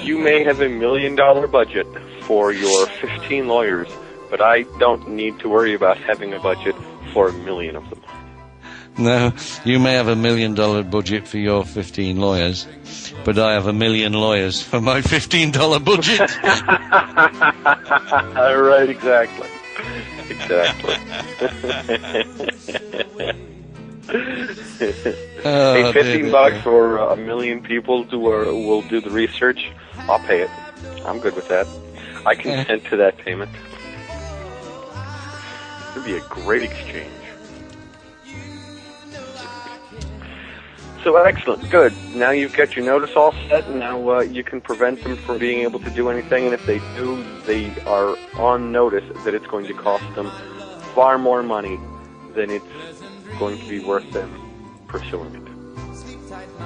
You may have $1 million budget for your 15 lawyers, but I don't need to worry about having a budget for 1 million of them. No, you may have $1 million budget for your 15 lawyers, but I have 1 million lawyers for my $15 budget. Right, exactly. Hey, $15 for 1 million people will do the research. I'll pay it. I'm good with that. I consent to that payment. It'd be a great exchange. So excellent, good. Now you've got your notice all set, and now you can prevent them from being able to do anything. And if they do, they are on notice that it's going to cost them far more money than it's going to be worth them pursuing it.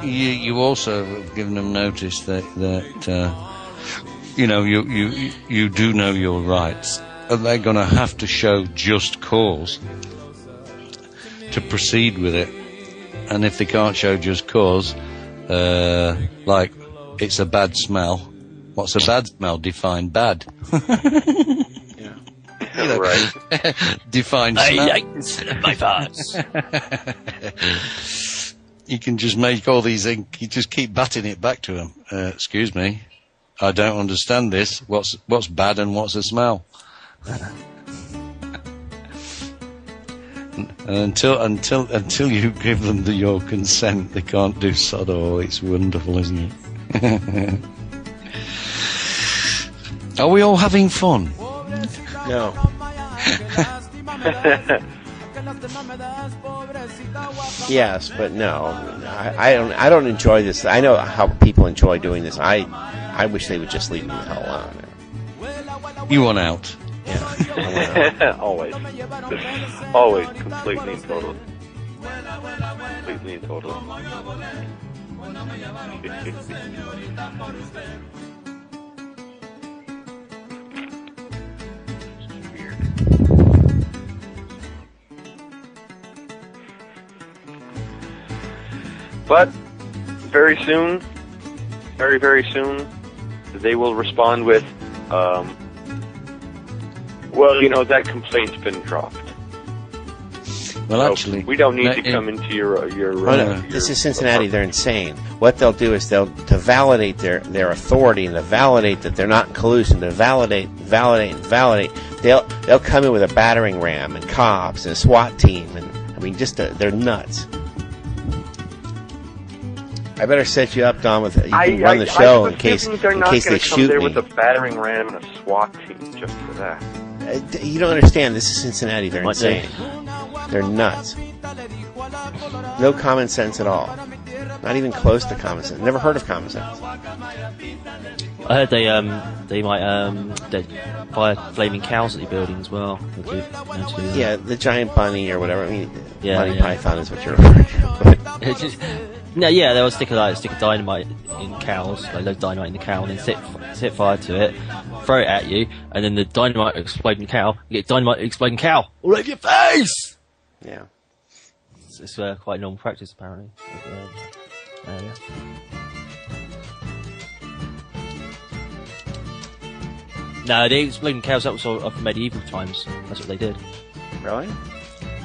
You also have given them notice that you do know your rights, and they're going to have to show just cause to proceed with it. And if they can't show just cause, like it's a bad smell. What's a bad smell? Define bad. Yeah. Right. Define smell. I like my farts. You can just make all these. You just keep batting it back to them. Excuse me, I don't understand this. What's bad and what's a smell? Until you give them your consent, they can't do sod all. It's wonderful, isn't it? Are we all having fun? No. Yes, but no. I don't enjoy this. I know how people enjoy doing this. I wish they would just leave me the hell alone. You want out? Yeah. Always. Always. Completely and totally. Completely and totally. But very soon, very, very soon, they will respond with, well, that complaint's been dropped. Well, So actually, we don't need to come into your Oh, no. This is Cincinnati. They're insane. What they'll do is to validate their authority and to validate that they're not in collusion, to validate, they'll come in with a battering ram and cops and a SWAT team, and they're nuts. I better set you up, Don, with you can run the show in case they shoot there me. with a battering ram and a SWAT team just for that. You don't understand. This is Cincinnati. They're Might do. insane. They're nuts. No common sense at all. Not even close to common sense. Never heard of common sense. I heard they might they fire flaming cows at the building as well. They do that. Yeah, the giant bunny or whatever. I mean, Yeah, Monty yeah. Python is what you're referring to. It's just, no, yeah, they'll stick a dynamite in cows, like load dynamite in the cow, and then set fire to it, throw it at you, and then the dynamite exploding cow, you get dynamite exploding cow all over your face. Yeah. It's quite normal practice apparently. Yeah. No, the exploding cows, that was of medieval times. That's what they did. Really?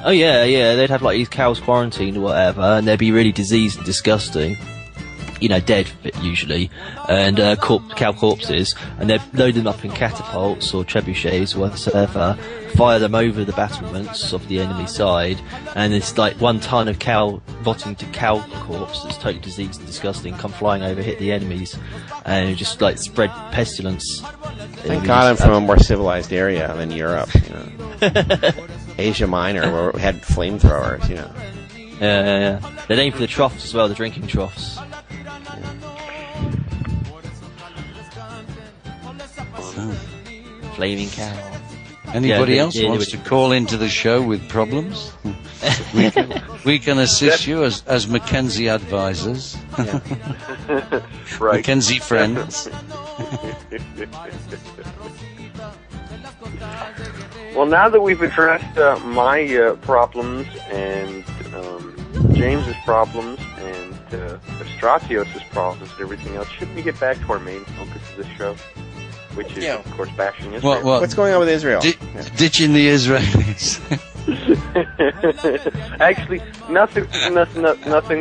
Oh yeah, they'd have like these cows quarantined or whatever, and they'd be really diseased and disgusting. Dead usually, and cow corpses, and they'd load them up in catapults or trebuchets or whatever, fire them over the battlements of the enemy side, and it's like 1 ton of cow rotting to cow corpse that's totally diseased and disgusting come flying over, hit the enemies, and just like spread pestilence Thank God I'm from a more civilized area than Europe. You know, Asia Minor, where we had flamethrowers. You know. Yeah. They're named for the troughs as well, the drinking troughs. Flaming cow. Anybody else wants to call into the show with problems? we can assist you as Mackenzie advisors. Right. Mackenzie friends. Well, now that we've addressed my problems and James's problems and Stratios' problems and everything else, should we get back to our main focus of this show? Which is, of course, bashing Israel. What's going on with Israel? Ditching the Israelis. Actually, nothing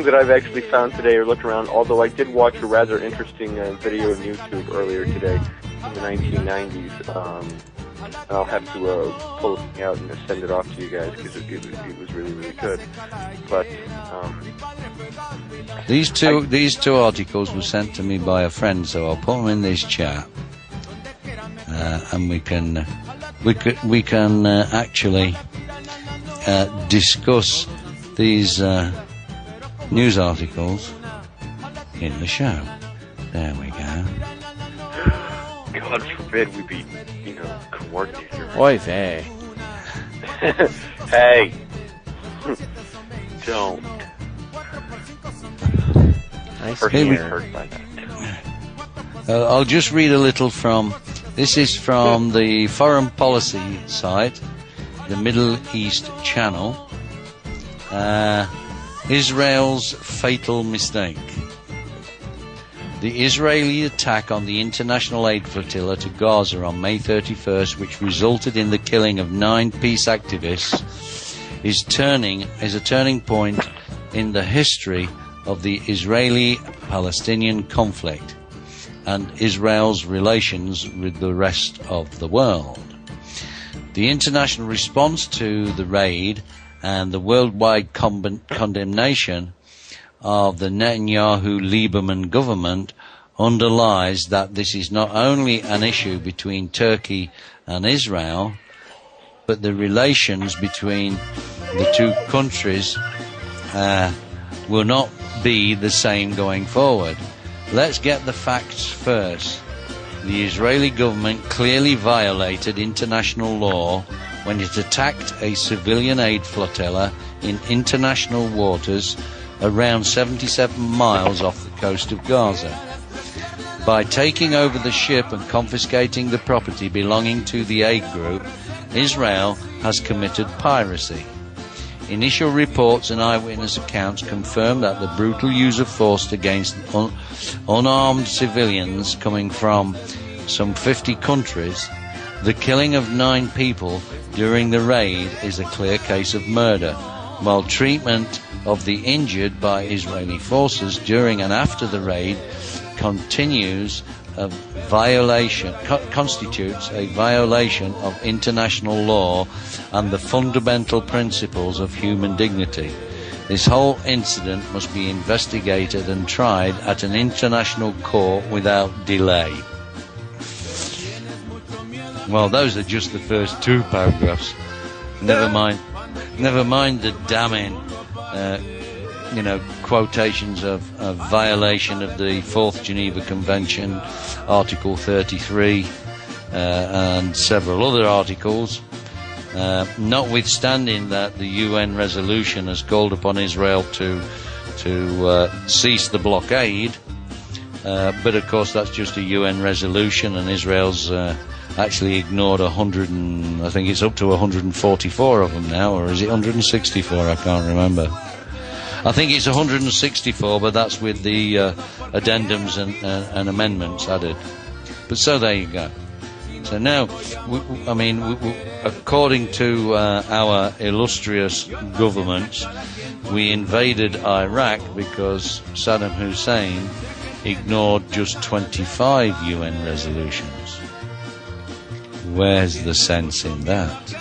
that I've actually found today or looked around, although I did watch a rather interesting video on YouTube earlier today in the 1990s. I'll have to pull it out and send it off to you guys because it was really, really good. But these two articles were sent to me by a friend, so I'll put them in this chat. And we can actually discuss these news articles in the show. There we go. God forbid we be, coordinated. Oy vey. Hey, don't. Nice hurt by that. I'll just read a little from. This is from the foreign policy site, the Middle East Channel. Israel's fatal mistake. The Israeli attack on the international aid flotilla to Gaza on May 31st, which resulted in the killing of 9 peace activists, is a turning point in the history of the Israeli-Palestinian conflict and Israel's relations with the rest of the world. The international response to the raid and the worldwide condemnation of the Netanyahu-Lieberman government underlies that this is not only an issue between Turkey and Israel, but the relations between the two countries will not be the same going forward. Let's get the facts first. The Israeli government clearly violated international law when it attacked a civilian aid flotilla in international waters around 77 miles off the coast of Gaza. By taking over the ship and confiscating the property belonging to the aid group, Israel has committed piracy. Initial reports and eyewitness accounts confirm that the brutal use of force against unarmed civilians coming from some 50 countries, the killing of 9 people during the raid is a clear case of murder, while treatment of the injured by Israeli forces during and after the raid constitutes a violation of international law and the fundamental principles of human dignity. This whole incident must be investigated and tried at an international court without delay. Well, those are just the first 2 paragraphs. Never mind the damning quotations of violation of the 4th Geneva Convention, Article 33, and several other articles, notwithstanding that the UN resolution has called upon Israel to cease the blockade, but of course that's just a UN resolution, and Israel's actually ignored I think it's up to 144 of them now, or is it 164? I can't remember. I think it's 164, but that's with the addendums and amendments added. But so there you go. So now, according to our illustrious governments, we invaded Iraq because Saddam Hussein ignored just 25 UN resolutions. Where's the sense in that?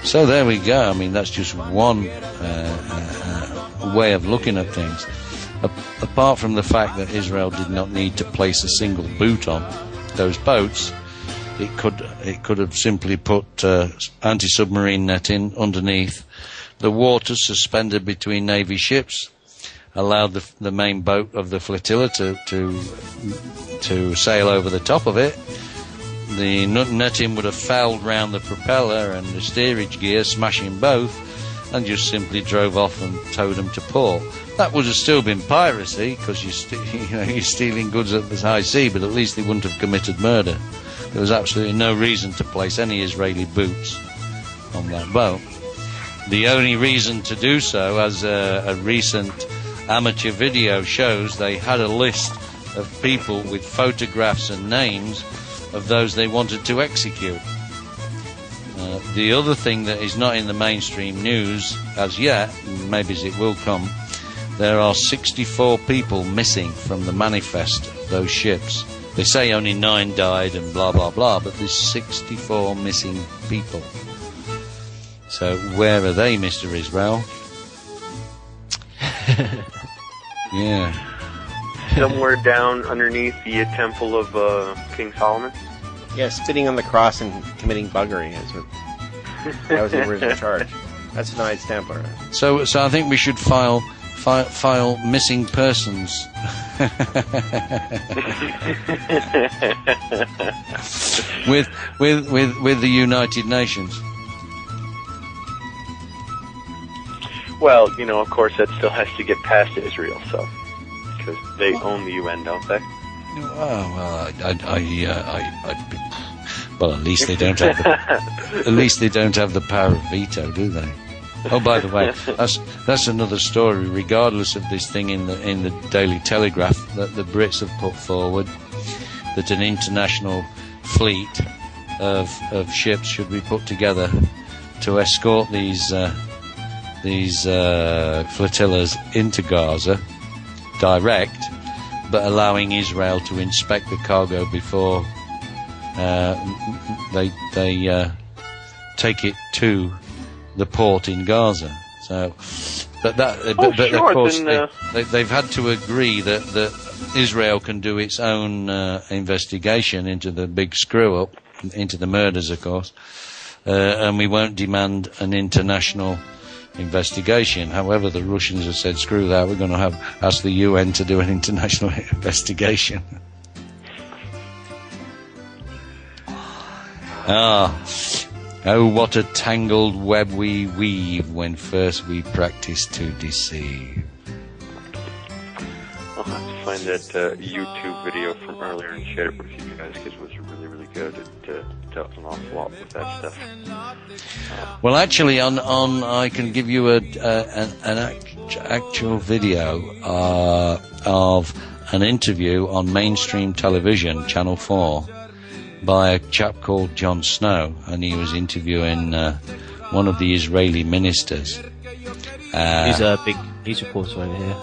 So there we go. That's just one way of looking at things. Apart from the fact that Israel did not need to place a single boot on those boats, it could have simply put anti-submarine netting underneath the water suspended between Navy ships, allowed the main boat of the flotilla to sail over the top of it. The netting would have fouled round the propeller and the steerage gear, smashing both, and just simply drove off and towed them to port. That would have still been piracy, because you're stealing goods at the high sea, but at least they wouldn't have committed murder. There was absolutely no reason to place any Israeli boots on that boat. The only reason to do so, as a recent amateur video shows, they had a list of people with photographs and names of those they wanted to execute. The other thing that is not in the mainstream news as yet, maybe as it will come, there are 64 people missing from the manifest of those ships. They say only 9 died and blah blah blah, but there's 64 missing people. So where are they, Mr. Israel? Yeah. Somewhere down underneath the temple of King Solomon. Yeah, spitting on the cross and committing buggery. That was the original charge. That's a Knights Templar. So I think we should file missing persons. with the United Nations. Well, of course, that still has to get past Israel, so because they own the UN, don't they? Well, at least they don't have the power of veto, do they? Oh, by the way, that's another story. Regardless of this thing in the Daily Telegraph that the Brits have put forward, that an international fleet of ships should be put together to escort these flotillas into Gaza direct, but allowing Israel to inspect the cargo before they take it to the port in Gaza. So, but of course they've had to agree that Israel can do its own investigation into the big screw up, into the murders, of course, and we won't demand an international investigation. However, the Russians have said, screw that, we're going to ask the UN to do an international investigation. Oh, what a tangled web we weave when first we practice to deceive. I'll have to find that YouTube video from earlier and share it with you guys, because it was really, really good. It tells an awful lot with that stuff. Well, actually, I can give you an actual video of an interview on mainstream television, Channel 4, by a chap called Jon Snow, and he was interviewing one of the Israeli ministers. He's a big news reporter over here.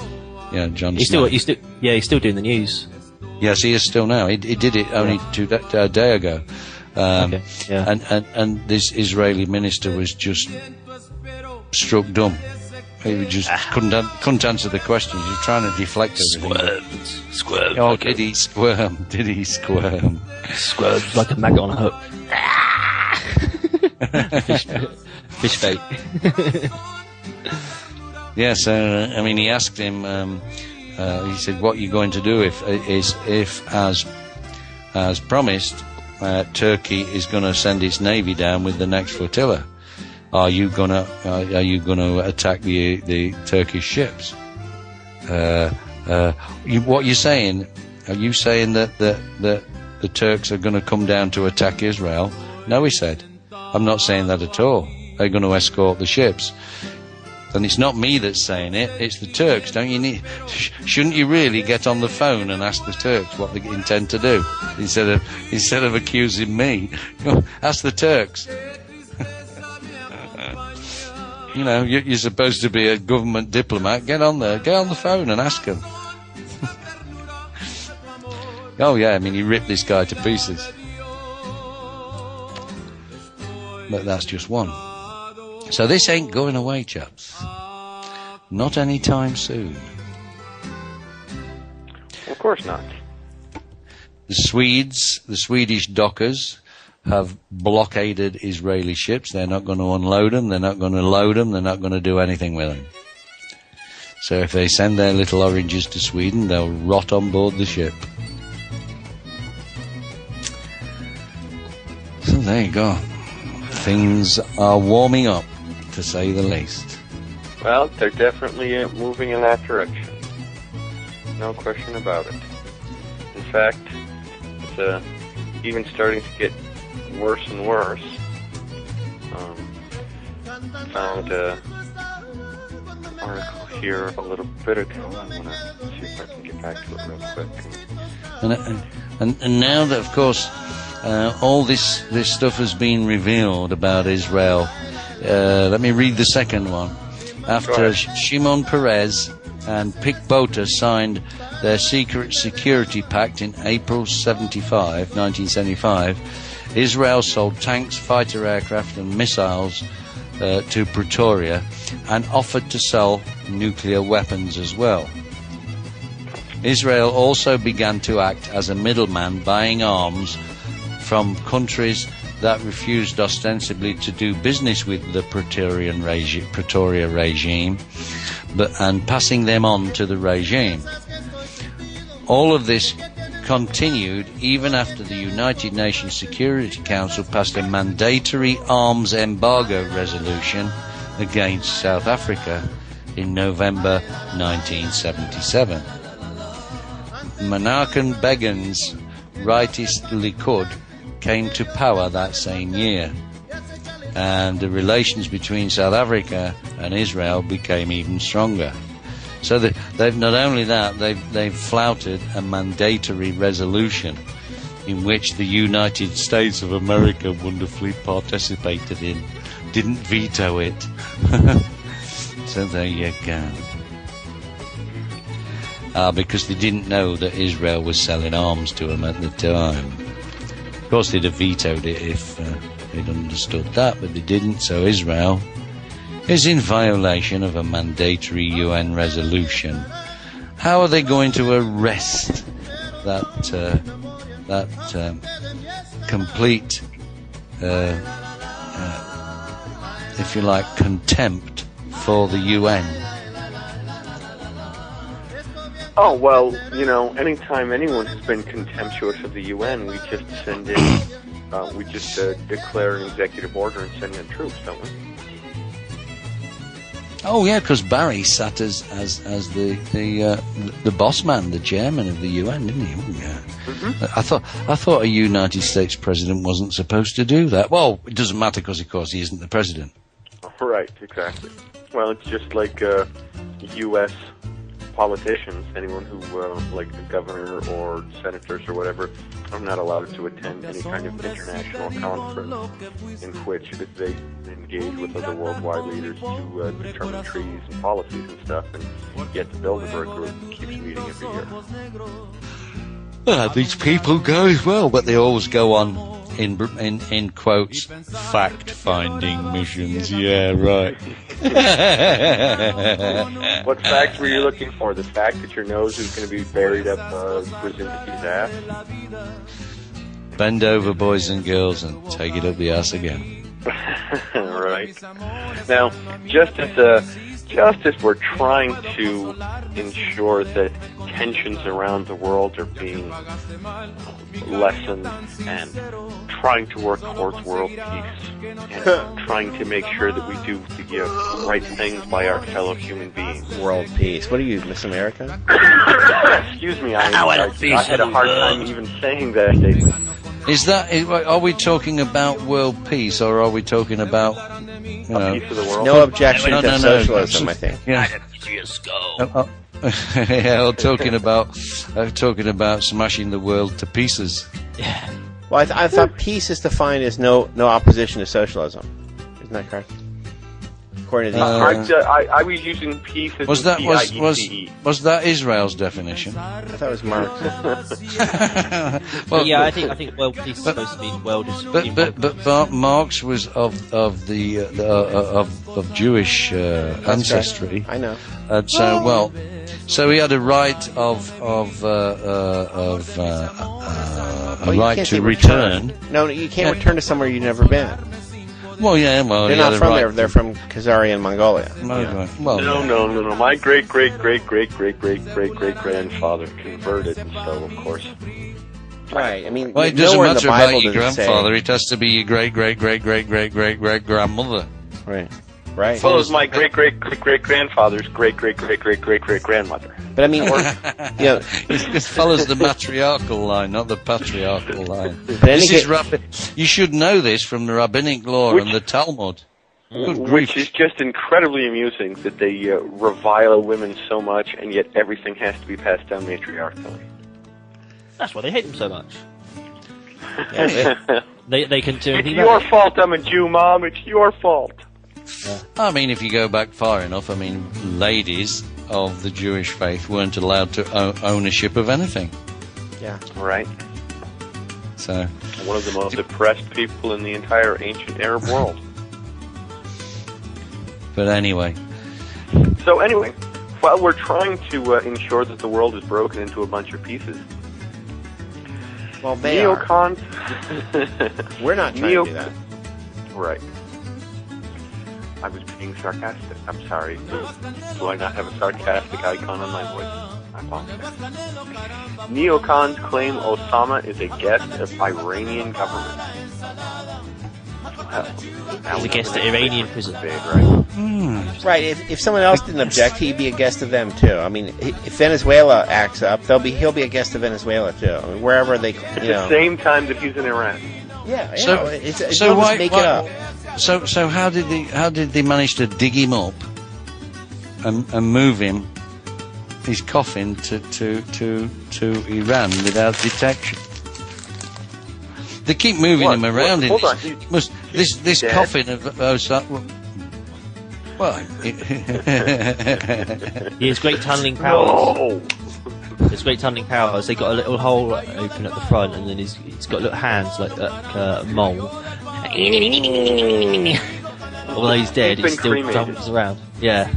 Yeah, Jon Snow. He's still doing the news. Yes, he is still now. He did it only a day ago. Okay. Yeah. And this Israeli minister was just struck dumb. He just couldn't answer the questions. He was trying to deflect everything. Squirmed. Oh, did he squirm? Did he squirm? Squirmed like a maggot on a hook. Fish bait. Yes, I mean, he asked him. He said, "What are you going to do if as promised, Turkey is going to send its navy down with the next flotilla? Are you gonna attack the Turkish ships? What you're saying? Are you saying that the Turks are going to come down to attack Israel?" No, he said. I'm not saying that at all. They're going to escort the ships. And it's not me that's saying it, it's the Turks. Shouldn't you really get on the phone and ask the Turks what they intend to do instead of accusing me? Ask the Turks. You're supposed to be a government diplomat. Get on there, get on the phone and ask them. Oh yeah, I mean, he ripped this guy to pieces. But that's just one. So this ain't going away, chaps. Not anytime soon. Of course not. The Swedish dockers have blockaded Israeli ships. They're not going to unload them. They're not going to load them. They're not going to do anything with them. So if they send their little oranges to Sweden, they'll rot on board the ship. So there you go. Things are warming up, to say the least. Well, they're definitely moving in that direction. No question about it. In fact, it's even starting to get worse and worse. Found an article here a little bit ago. I want to see if I can get back to it real quick. And now that, of course, all this stuff has been revealed about Israel, let me read the second one. After Shimon Peres and Pick-Bota signed their secret security pact in April 1975, Israel sold tanks, fighter aircraft and missiles to Pretoria and offered to sell nuclear weapons as well. Israel also began to act as a middleman, buying arms from countries that refused ostensibly to do business with the Pretoria regime, and passing them on to the regime. All of this continued even after the United Nations Security Council passed a mandatory arms embargo resolution against South Africa in November 1977. Menachem Begin's rightist Likud came to power that same year, and the relations between South Africa and Israel became even stronger. So they've not only that, they've flouted a mandatory resolution in which the United States of America wonderfully participated in, didn't veto it. So there you go. Because they didn't know that Israel was selling arms to them at the time. Of course, they'd have vetoed it if they'd understood that, but they didn't. So Israel is in violation of a mandatory UN resolution. How are they going to arrest that complete, if you like, contempt for the UN? Oh, well, anytime anyone has been contemptuous of the UN, we just send in, declare an executive order and send in troops, don't we? Oh yeah, because Barry sat as the boss man, the chairman of the UN, didn't he? Oh, yeah. Mm-hmm. I thought a United States president wasn't supposed to do that. Well, it doesn't matter because, of course, he isn't the president. Right, exactly. Well, it's just like U.S. politicians, anyone who, like the governor or senators or whatever, are not allowed to attend any kind of international conference in which they engage with other worldwide leaders to determine treaties and policies and stuff, and yet the Bilderberg Group keeps meeting every year. Well, these people go as well, but they always go on, in quotes, fact-finding missions. Yeah, right. What facts were you looking for? The fact that your nose is going to be buried up Brzezinski's ass? Bend over, boys and girls, and take it up the ass again. Right. Now, just as we're trying to ensure that tensions around the world are being lessened and trying to work towards world peace and trying to make sure that we do the right things by our fellow human beings. World peace. What are you, Miss America? Excuse me, I had a hard time even saying that statement. Are we talking about world peace, or are we talking about peace of the world? No objection to socialism, I think. Yeah. Yeah, talking about smashing the world to pieces. Yeah. Well, I thought peace is defined as no opposition to socialism. Isn't that correct? According to the I was using peace as was that Israel's definition? I thought it was Marx. Well, yeah, I think world peace is supposed to mean world is. But Marx was of Jewish ancestry. Right. I know. And so, well, So he had a right right to return. No, you can't return to somewhere you've never been. Well, yeah, well, they're not from there. They're from Khazarian Mongolia. Yeah. Well, no. My great grandfather converted, and so of course. Right. I mean, well, it doesn't nowhere in matter the Bible about your does it grandfather. It has to be your great grandmother. Right. Right. Well, it was my great grandfather's great grandmother. But I mean, This follows the matriarchal line, not the patriarchal line. This is you should know this from the rabbinic law and the Talmud. Which is just incredibly amusing that they revile women so much, and yet everything has to be passed down matriarchally. That's why they hate them so much. They can do anything. It's your fault I'm a Jew, Mom. It's your fault. Yeah. I mean, if you go back far enough, I mean, ladies of the Jewish faith weren't allowed to ownership of anything. Yeah. Right. So one of the most oppressed people in the entire ancient Arab world. But anyway. So anyway, while we're trying to ensure that the world is broken into a bunch of pieces, well, they neocons. We're not trying to do that. Right. I was being sarcastic. I'm sorry. Do I not have a sarcastic icon on my voice? I apologize. Neocons claim Osama is a guest of Iranian government. He's a guest at Iranian prison. Right. Right. If someone else didn't object, he'd be a guest of them too. I mean, if Venezuela acts up, he'll be a guest of Venezuela too. I mean, wherever they, At the same time that he's in Iran. Yeah. So why make it up? So how did they manage to dig him up and move him, his coffin, to Iran without detection? They keep moving him around. Hold on. This coffin of Osama. Well, he has great tunneling powers. No. There's great tunneling powers. They got a little hole open at the front, and then he's got little hands like a mole. Although he's dead, he still jumps around. Yeah.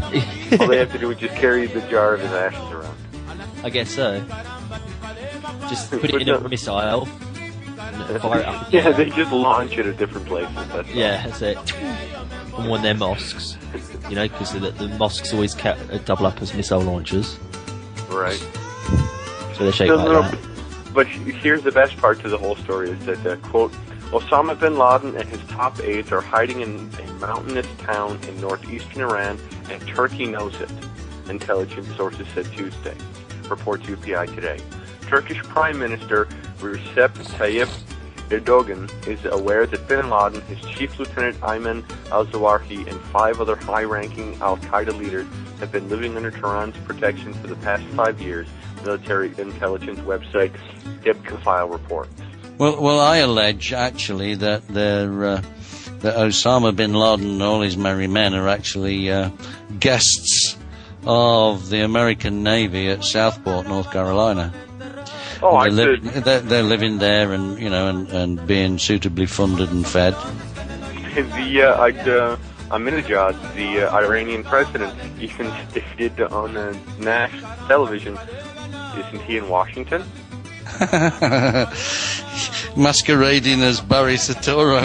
All they have to do is just carry the jar of his ashes around. I guess so. Just put it in a missile. Fire it up. Yeah, they just launch it at different places. That's it. From one of their mosques, because the mosques always double up as missile launchers. Right. So they're shaped like that. But here's the best part to the whole story: is that quote, Osama bin Laden and his top aides are hiding in a mountainous town in northeastern Iran, and Turkey knows it. Intelligence sources said Tuesday. Reports UPI today. Turkish Prime Minister Recep Tayyip Erdogan is aware that bin Laden, his chief lieutenant Ayman al-Zawahiri, and 5 other high-ranking al-Qaeda leaders have been living under Tehran's protection for the past 5 years, military intelligence website Debka reports. Well, I allege, actually, that that Osama bin Laden and all his merry men are actually guests of the American Navy at Southport, North Carolina. Oh, they're living there, and and being suitably funded and fed. Ahmadinejad, the Iranian president, even stated on national television, isn't he in Washington? Masquerading as Barry Soetoro.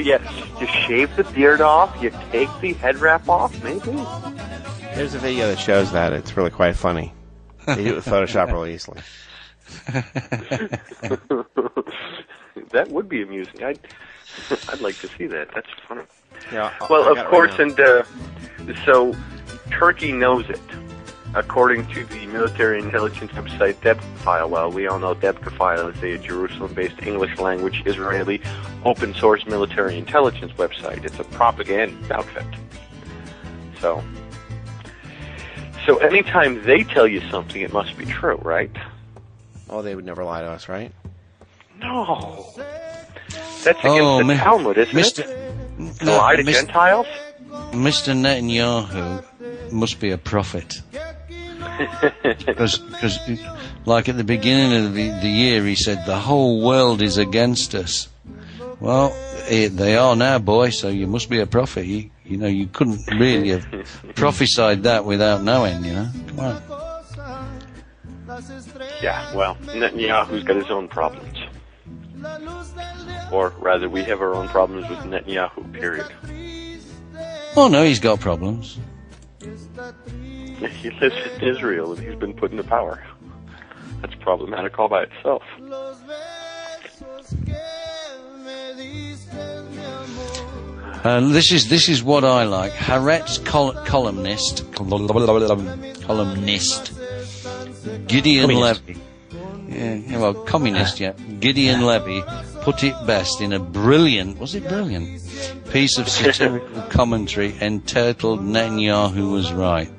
Yeah, you shave the beard off, you take the head wrap off, maybe. There's a video that shows that. It's really quite funny. They do it with Photoshop really easily. That would be amusing. I'd like to see that. That's funny. Yeah, well, of course, and so Turkey knows it. According to the military intelligence website Debka, well, we all know Debka is a Jerusalem-based English-language Israeli open-source military intelligence website. It's a propaganda outfit. So anytime they tell you something, it must be true, right? Oh, they would never lie to us, right? No. That's against the Talmud, isn't it? To lie to Gentiles? Mr. Netanyahu must be a prophet. Because, like at the beginning of the year, he said, the whole world is against us. Well, they are now, boy, so you must be a prophet. You You know, you couldn't really have prophesied that without knowing, you know. Come on. Yeah, well, Netanyahu's got his own problems. Or rather, we have our own problems with Netanyahu, period. Oh, no, he's got problems. He lives in Israel and he's been put into power. That's problematic all by itself. This is what I like. Haaretz columnist Gideon Levy. Yeah, well, communist, yeah. Gideon Levy put it best in a brilliant piece of satirical commentary entitled "Netanyahu Was Right."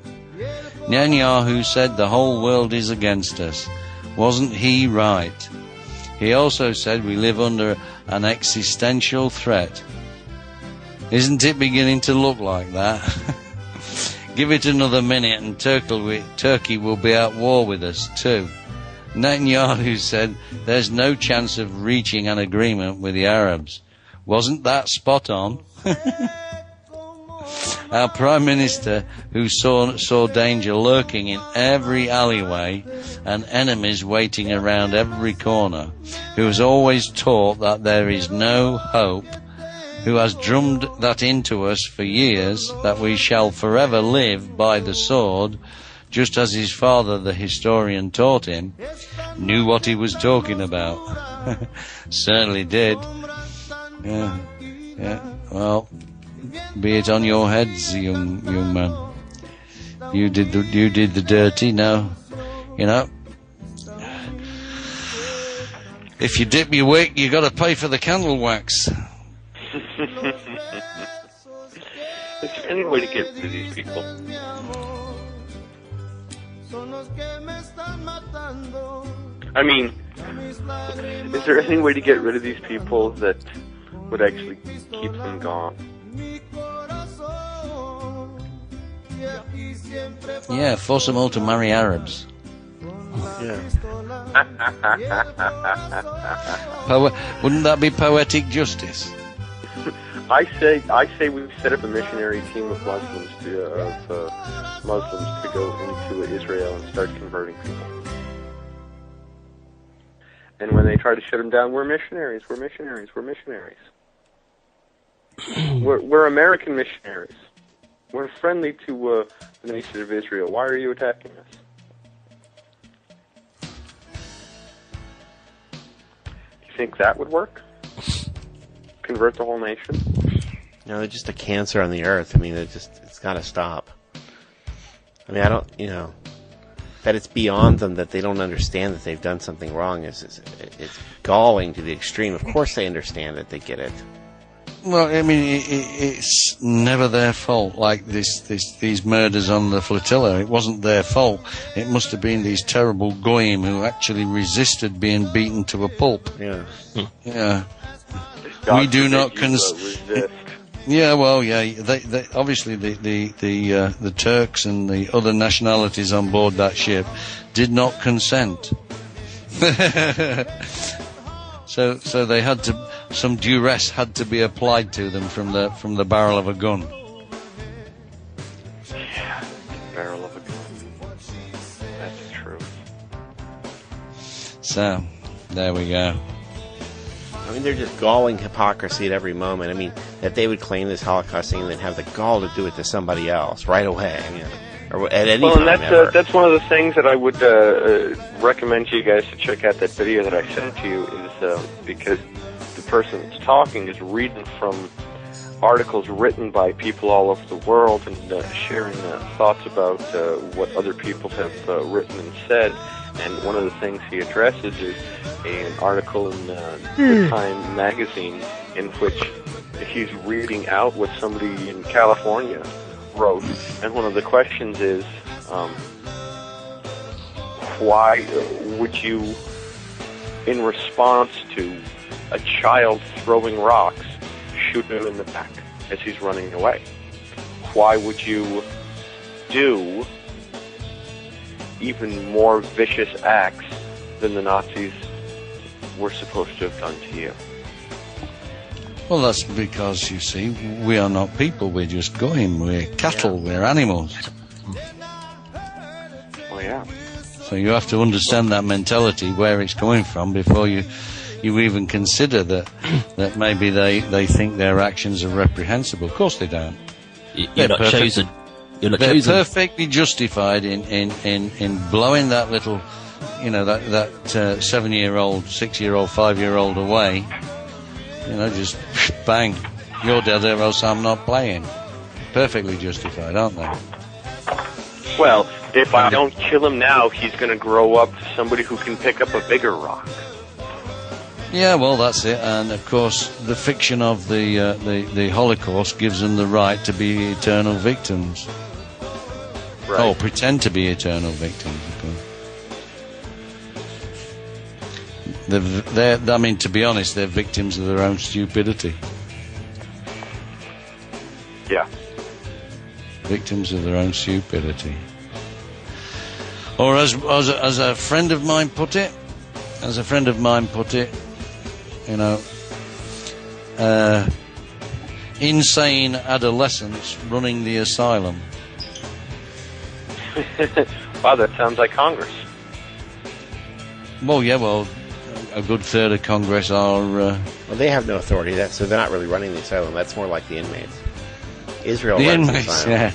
Netanyahu said the whole world is against us. Wasn't he right? He also said we live under an existential threat. Isn't it beginning to look like that? Give it another minute and Turkey will be at war with us too. Netanyahu said there's no chance of reaching an agreement with the Arabs. Wasn't that spot on? Our Prime Minister, who saw danger lurking in every alleyway and enemies waiting around every corner, who has always taught that there is no hope, who has drummed that into us for years, that we shall forever live by the sword, just as his father, the historian, taught him, knew what he was talking about. Certainly did. Yeah. Well, be it on your heads, young man. You did the dirty. Now, you know. If you dip your wick, you got to pay for the candle wax. Is there any way to get rid of these people? I mean, is there any way to get rid of these people that would actually keep them gone? Yeah, force them all to marry Arabs. Yeah. Wouldn't that be poetic justice? I say we set up a missionary team of Muslims to go into Israel and start converting people. And when they try to shut them down, we're missionaries. We're American missionaries. We're friendly to the nation of Israel. Why are you attacking us? Do you think that would work? Convert the whole nation? No, they're just a cancer on the earth. I mean, it's got to stop. I mean, that it's beyond them that they don't understand that they've done something wrong. It's galling to the extreme. Of course they understand it. They get it. Well, I mean, it's never their fault. Like these murders on the flotilla, it wasn't their fault. It must have been these terrible goyim who actually resisted being beaten to a pulp. Yeah. Yeah. We do not Yeah, well, yeah. They obviously the Turks and the other nationalities on board that ship did not consent. So they had to. Some duress had to be applied to them from the barrel of a gun. Yeah, barrel of a gun. That's true. So, there we go. I mean, they're just galling hypocrisy at every moment. I mean, that they would claim this Holocaust thing and then have the gall to do it to somebody else right away. I mean, or at any time ever. That's one of the things that I would recommend to you guys to check out that video that I sent to you is because the person that's talking is reading from articles written by people all over the world and sharing thoughts about what other people have written and said. And one of the things he addresses is an article in the Time magazine in which he's reading out what somebody in California wrote. And one of the questions is, why would you, in response to a child throwing rocks, shoot him in the back as he's running away? Why would you do even more vicious acts than the Nazis were supposed to have done to you? Well, that's because, you see, we are not people. We're just goyim. We're cattle. We're animals. Well, yeah. So you have to understand that mentality, where it's coming from, before you even consider that maybe they think their actions are reprehensible. Of course they don't. You're not chosen. You're not They're chosen. perfectly justified in blowing that little, that 7-year-old, 6-year-old, 5-year-old away. Just bang, you're dead, or else I'm not playing. Perfectly justified, aren't they? Well, if I don't kill him now, he's going to grow up to somebody who can pick up a bigger rock. Yeah, well, that's it. And of course, the fiction of the Holocaust gives them the right to be eternal victims. Right. Oh, pretend to be eternal victims. I mean, to be honest, they're victims of their own stupidity. Yeah. Victims of their own stupidity. Or as a friend of mine put it, insane adolescents running the asylum. Wow, that sounds like Congress. Well, yeah, a good third of Congress are... Well, they have no authority, so they're not really running the asylum. That's more like the inmates. Israel the runs inmates, the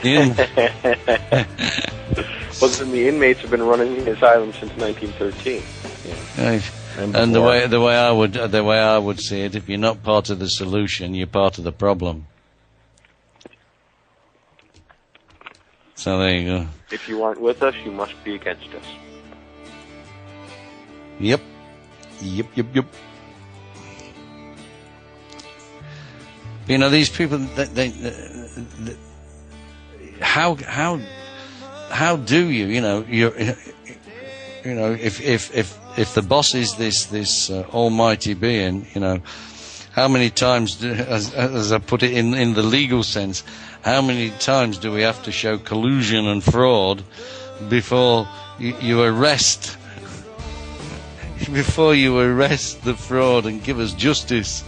asylum. yeah. Well, then the inmates have been running the asylum since 1913. Yeah. And the way I would see it, if you're not part of the solution, you're part of the problem. So there you go. If you aren't with us, you must be against us. Yep. These people, they how do you, if the boss is this almighty being, how many times, as I put it in the legal sense, how many times do we have to show collusion and fraud before you arrest the fraud and give us justice?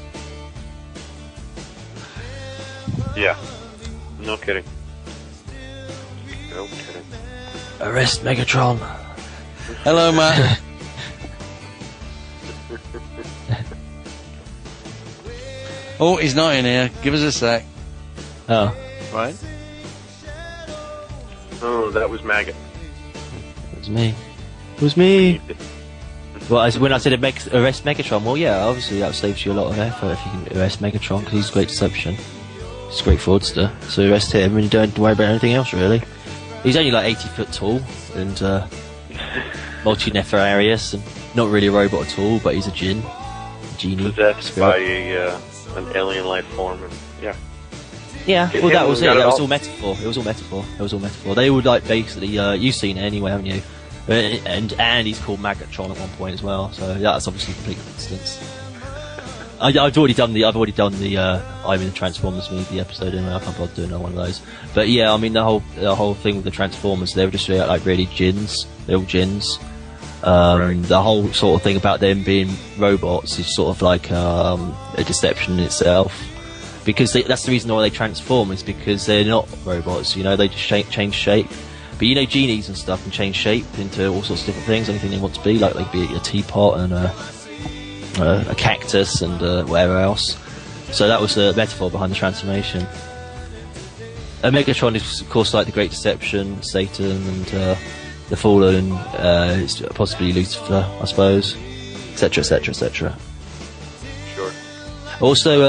Yeah. No kidding. No kidding. Arrest Megatron. Hello, Matt. Oh, he's not in here. Give us a sec. Oh. Right? Oh, that was Maggot. It was me. Well, when I said arrest Megatron, well, yeah, obviously that saves you a lot of effort if you can arrest Megatron, because he's a great deception. He's a great fraudster. So arrest him and you don't worry about anything else, really. He's only like 80 foot tall and multi-nefarious and not really a robot at all, but he's a genie. Possessed by an alien life form. And, yeah. Yeah, well, that was it. That was all metaphor. It was all metaphor. They would like basically. You've seen it anyway, haven't you? And he's called Maggotron at one point as well. So that's obviously a complete coincidence. I've already done the I'm in the Transformers movie episode, and I can't bother doing another one of those. But yeah, I mean the whole thing with the Transformers, they were just like really djinns. They're all djinns. Right. The whole sort of thing about them being robots is sort of like a deception in itself. Because that's the reason why they transform, is because they're not robots, they just change shape. But genies and stuff can change shape into all sorts of different things, anything they want to be, like they be a teapot and a cactus and whatever else. So that was the metaphor behind the transformation. Megatron is, of course, like the Great Deception, Satan, and the Fallen, possibly Lucifer, I suppose, etc., etc., etc. Sure. Also,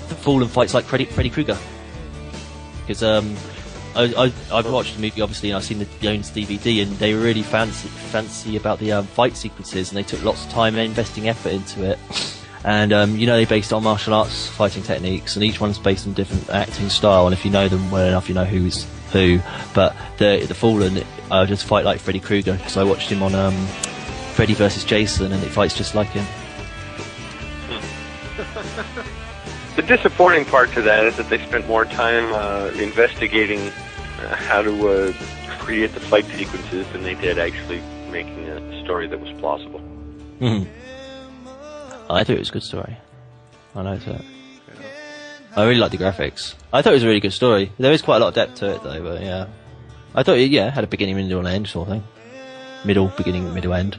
the Fallen fights like Freddy Krueger, because I've watched the movie obviously, and I've seen the Jones DVD, and they were really fancy about the fight sequences, and they took lots of time and investing effort into it. And they based it on martial arts fighting techniques, and each one's based on different acting style. And if you know them well enough, you know who's who. But the Fallen just fight like Freddy Krueger, because I watched him on Freddy vs Jason, and it fights just like him. The disappointing part to that is that they spent more time investigating how to create the fight sequences than they did actually making a story that was plausible. Mm-hmm. I thought it was a good story. I liked it. I really liked the graphics. I thought it was a really good story. There is quite a lot of depth to it, though. But yeah, I thought it had a beginning, middle, and end sort of thing. Middle, beginning, middle, end.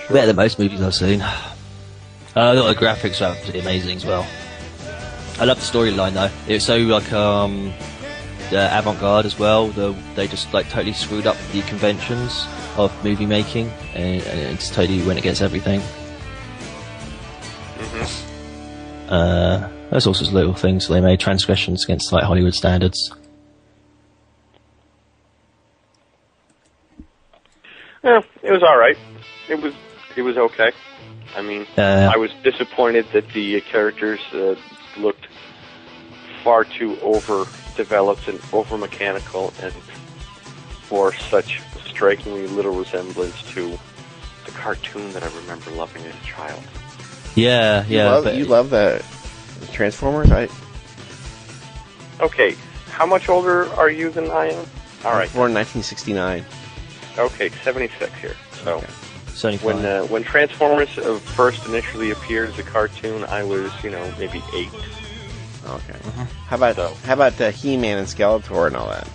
Better than most movies I've seen. I thought the graphics were absolutely amazing as well. I love the storyline though. It's so like avant-garde as well. They just like totally screwed up the conventions of movie making, and it's totally went against everything. There's all sorts of little things they made, transgressions against like Hollywood standards. Yeah, it was all right. It was okay. I mean, I was disappointed that the characters looked far too overdeveloped and over-mechanical and bore such strikingly little resemblance to the cartoon that I remember loving as a child. Yeah. You love the Transformers? Okay, how much older are you than I am? All right. Born in 1969. Okay, 76 here. So. Okay. When Transformers first initially appeared as a cartoon, I was, maybe 8. Okay. How about He-Man and Skeletor and all that?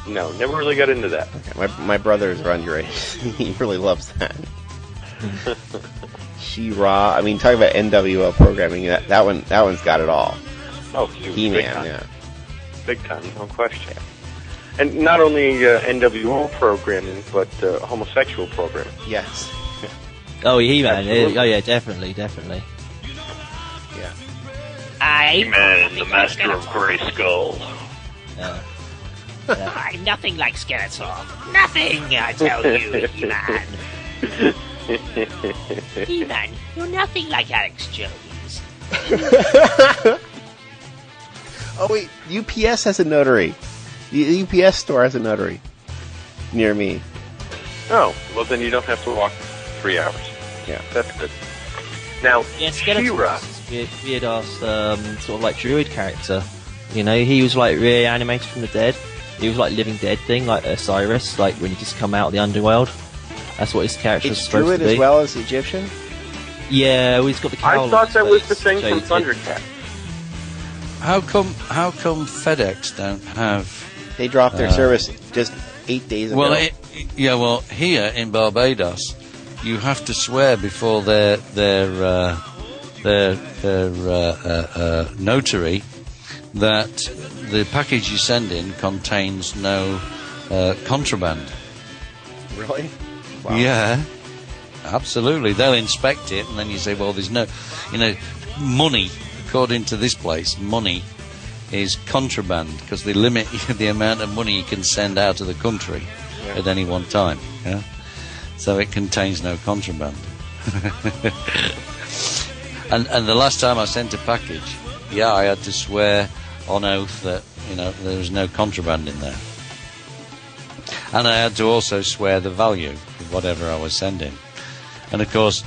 No, never really got into that. Okay. My brother is around your age. He really loves that. She-Ra. I mean, talking about NWO programming, that one's got it all. Oh, He-Man, big time, no question. And not only NWO programming, but homosexual programming. Yes. Oh, He-Man. Oh, yeah, definitely. Yeah. He-Man, the master of Grayskull. I'm nothing like Skeletor. Nothing, I tell you, He-Man. He-Man, you're nothing like Alex Jones. Oh, wait. UPS has a notary. The UPS store has a notary near me. Oh, well then you don't have to walk 3 hours. Yeah. That's good. Now, She-Ra. Weird ass, sort of like druid character. He was like reanimated from the dead. He was like living dead thing, like Osiris, like when he just come out of the underworld. That's what his character was supposed to be. Druid as well as Egyptian? Yeah, well, he's got the cowl. I thought that was the thing from Thundercat. How come FedEx don't have? They dropped their service just 8 days ago. Well, here in Barbados, you have to swear before their notary that the package you send in contains no contraband. Really? Wow. Yeah, absolutely. They'll inspect it, and then you say, well, there's no, money. According to this place, money is contraband because they limit the amount of money you can send out of the country at any one time. Yeah? So it contains no contraband. and the last time I sent a package, I had to swear on oath that there was no contraband in there, and I had to also swear the value of whatever I was sending. And of course,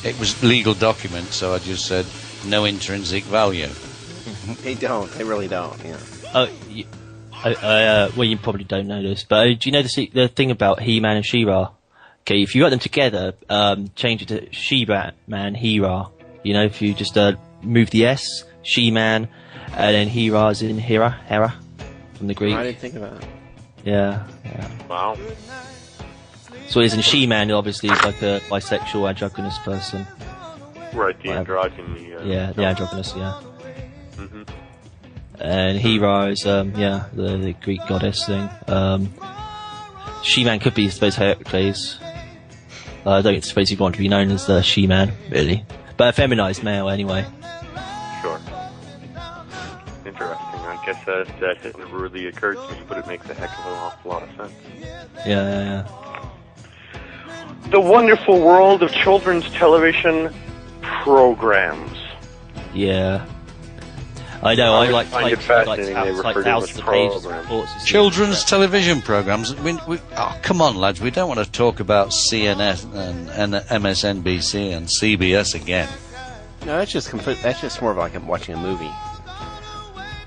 it was legal document, so I just said, no intrinsic value. They don't. They really don't. Yeah. Well, you probably don't know this, but do you know the thing about He-Man and She-Ra? Okay, if you got them together, change it to She-Man, He-Ra. If you just move the S, She-Man, and then He-Ra's in Hera from the Greek. I didn't think of that. Yeah. Wow. So isn't She-Man obviously is like a bisexual androgynous person. Right, the androgyny. The androgynous, yeah. Mm-hmm. And Hera is, the Greek goddess thing. She-Man could be, I suppose, Heracles. I don't suppose he'd want to be known as the She-Man, really. But a feminized male, anyway. Sure. Interesting. I guess that has never really occurred to me, but it makes a heck of an awful lot of sense. Yeah. The wonderful world of children's television programs. Yeah. I know, I find it fascinating they refer to them as programs. Children's television programs. Come on, lads. We don't want to talk about CNN and MSNBC and CBS again. No, that's just more of like I'm watching a movie.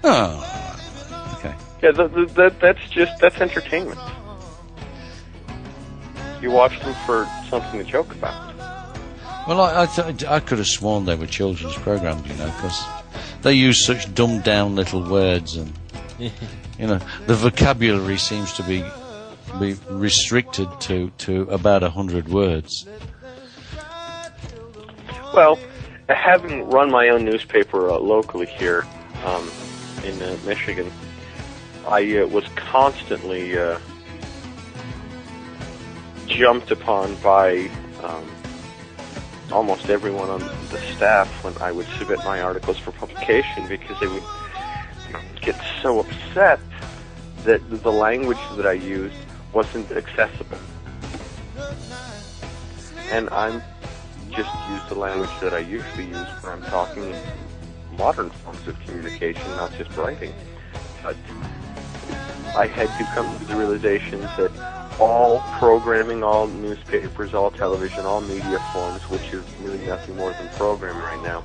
Oh, okay. Yeah, that's entertainment. You watch them for something to joke about. Well, I could have sworn they were children's programs, because they use such dumbed down little words, and the vocabulary seems to be restricted to about 100 words. Well, having run my own newspaper locally here in Michigan, I was constantly jumped upon by almost everyone on the staff when I would submit my articles for publication, because they would get so upset that the language that I used wasn't accessible. And I'm just use the language that I usually use when I'm talking modern forms of communication, not just writing. But I had to come to the realization that all programming, all newspapers, all television, all media forms, which is really nothing more than programming right now,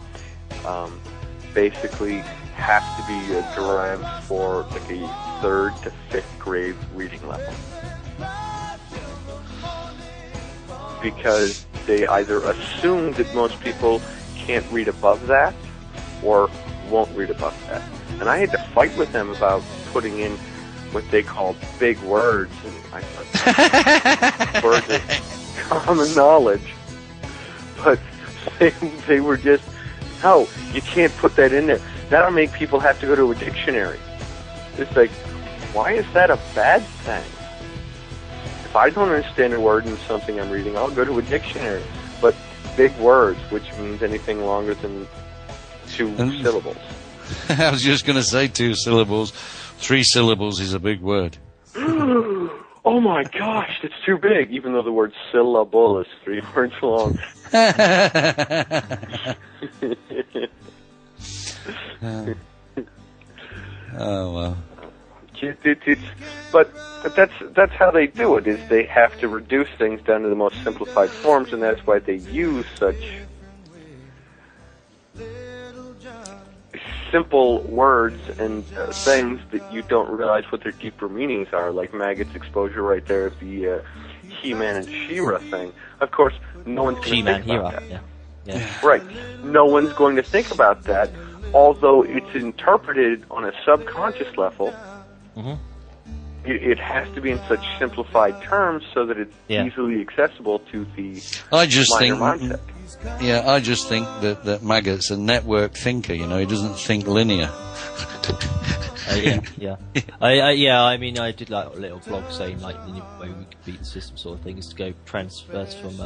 basically have to be derived for like a 3rd to 5th grade reading level. Because they either assume that most people can't read above that or won't read above that. And I had to fight with them about putting in what they call big words, and I thought words of common knowledge. But they were just, no, you can't put that in there. That'll make people have to go to a dictionary. It's like, why is that a bad thing? If I don't understand a word in something I'm reading, I'll go to a dictionary. But big words, which means anything longer than 2 syllables. I was just going to say 2 syllables. 3 syllables is a big word. Oh my gosh, that's too big, even though the word syllable is 3 words long. Oh, well. But that's how they do it, is they have to reduce things down to the most simplified forms, and that's why they use such simple words and things that you don't realize what their deeper meanings are, like Maggot's exposure right there of the He-Man and She-Ra thing. Of course, no one's going to think about that. Yeah. Right. No one's going to think about that, although it's interpreted on a subconscious level. Mm-hmm. It has to be in such simplified terms so that it's easily accessible to the minor mindset. Yeah, I just think that Maggot's a network thinker, he doesn't think linear. I mean, I did like a little blog saying like the way we could beat the system sort of thing is to go transverse from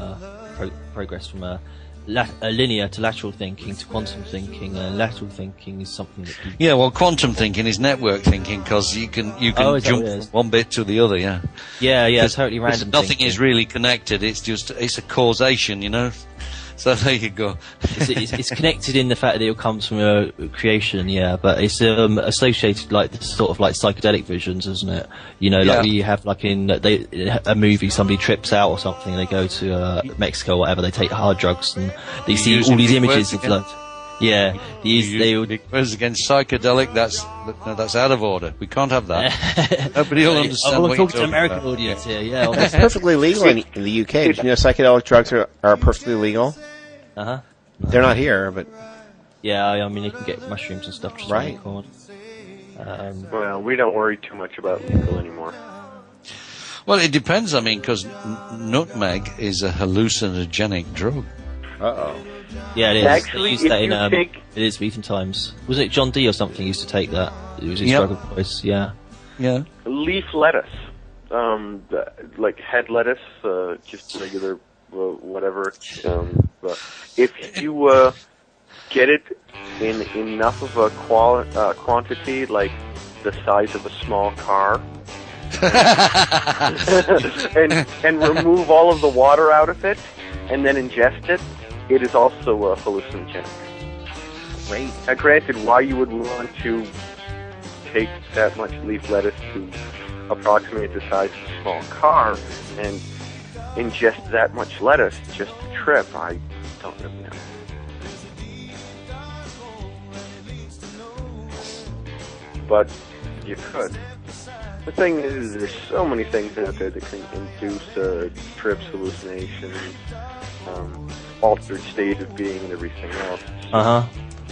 progress from linear to lateral thinking to quantum thinking, and lateral thinking is something that people... Yeah, well, quantum thinking is network thinking, because you can jump from one bit to the other, yeah. Yeah, totally random. Nothing thinking. is really connected, it's a causation, So there you go. It's connected in the fact that it comes from a creation, but it's associated like the sort of like psychedelic visions, isn't it? Like you have like in a movie, somebody trips out or something, they go to Mexico or whatever, they take hard drugs and they see all these images of like, they would words against psychedelic. That's out of order. We can't have that. Nobody will understand what you're talking to American about. audience here. Yeah, it's perfectly legal in the UK. Did you know psychedelic drugs are perfectly legal? Uh-huh. They're not here, but... Yeah, I mean, you can get mushrooms and stuff just right. Well, we don't worry too much about legal anymore. Well, it depends, because nutmeg is a hallucinogenic drug. Uh-oh. Yeah, it is. Actually, it is recent times. Was it John Dee or something used to take that? It was his drug of choice, yeah. Yeah. Leaf lettuce. Like head lettuce, just regular... whatever. If you get it in enough of a quantity, like the size of a small car, and remove all of the water out of it, and then ingest it, it is also hallucinogenic. Great. Now, granted, why you would want to take that much leaf lettuce to approximate the size of a small car and ingest that much lettuce just to trip, I don't really know. But you could. The thing is, there's so many things out there that can induce trips, hallucinations. altered state of being and everything else.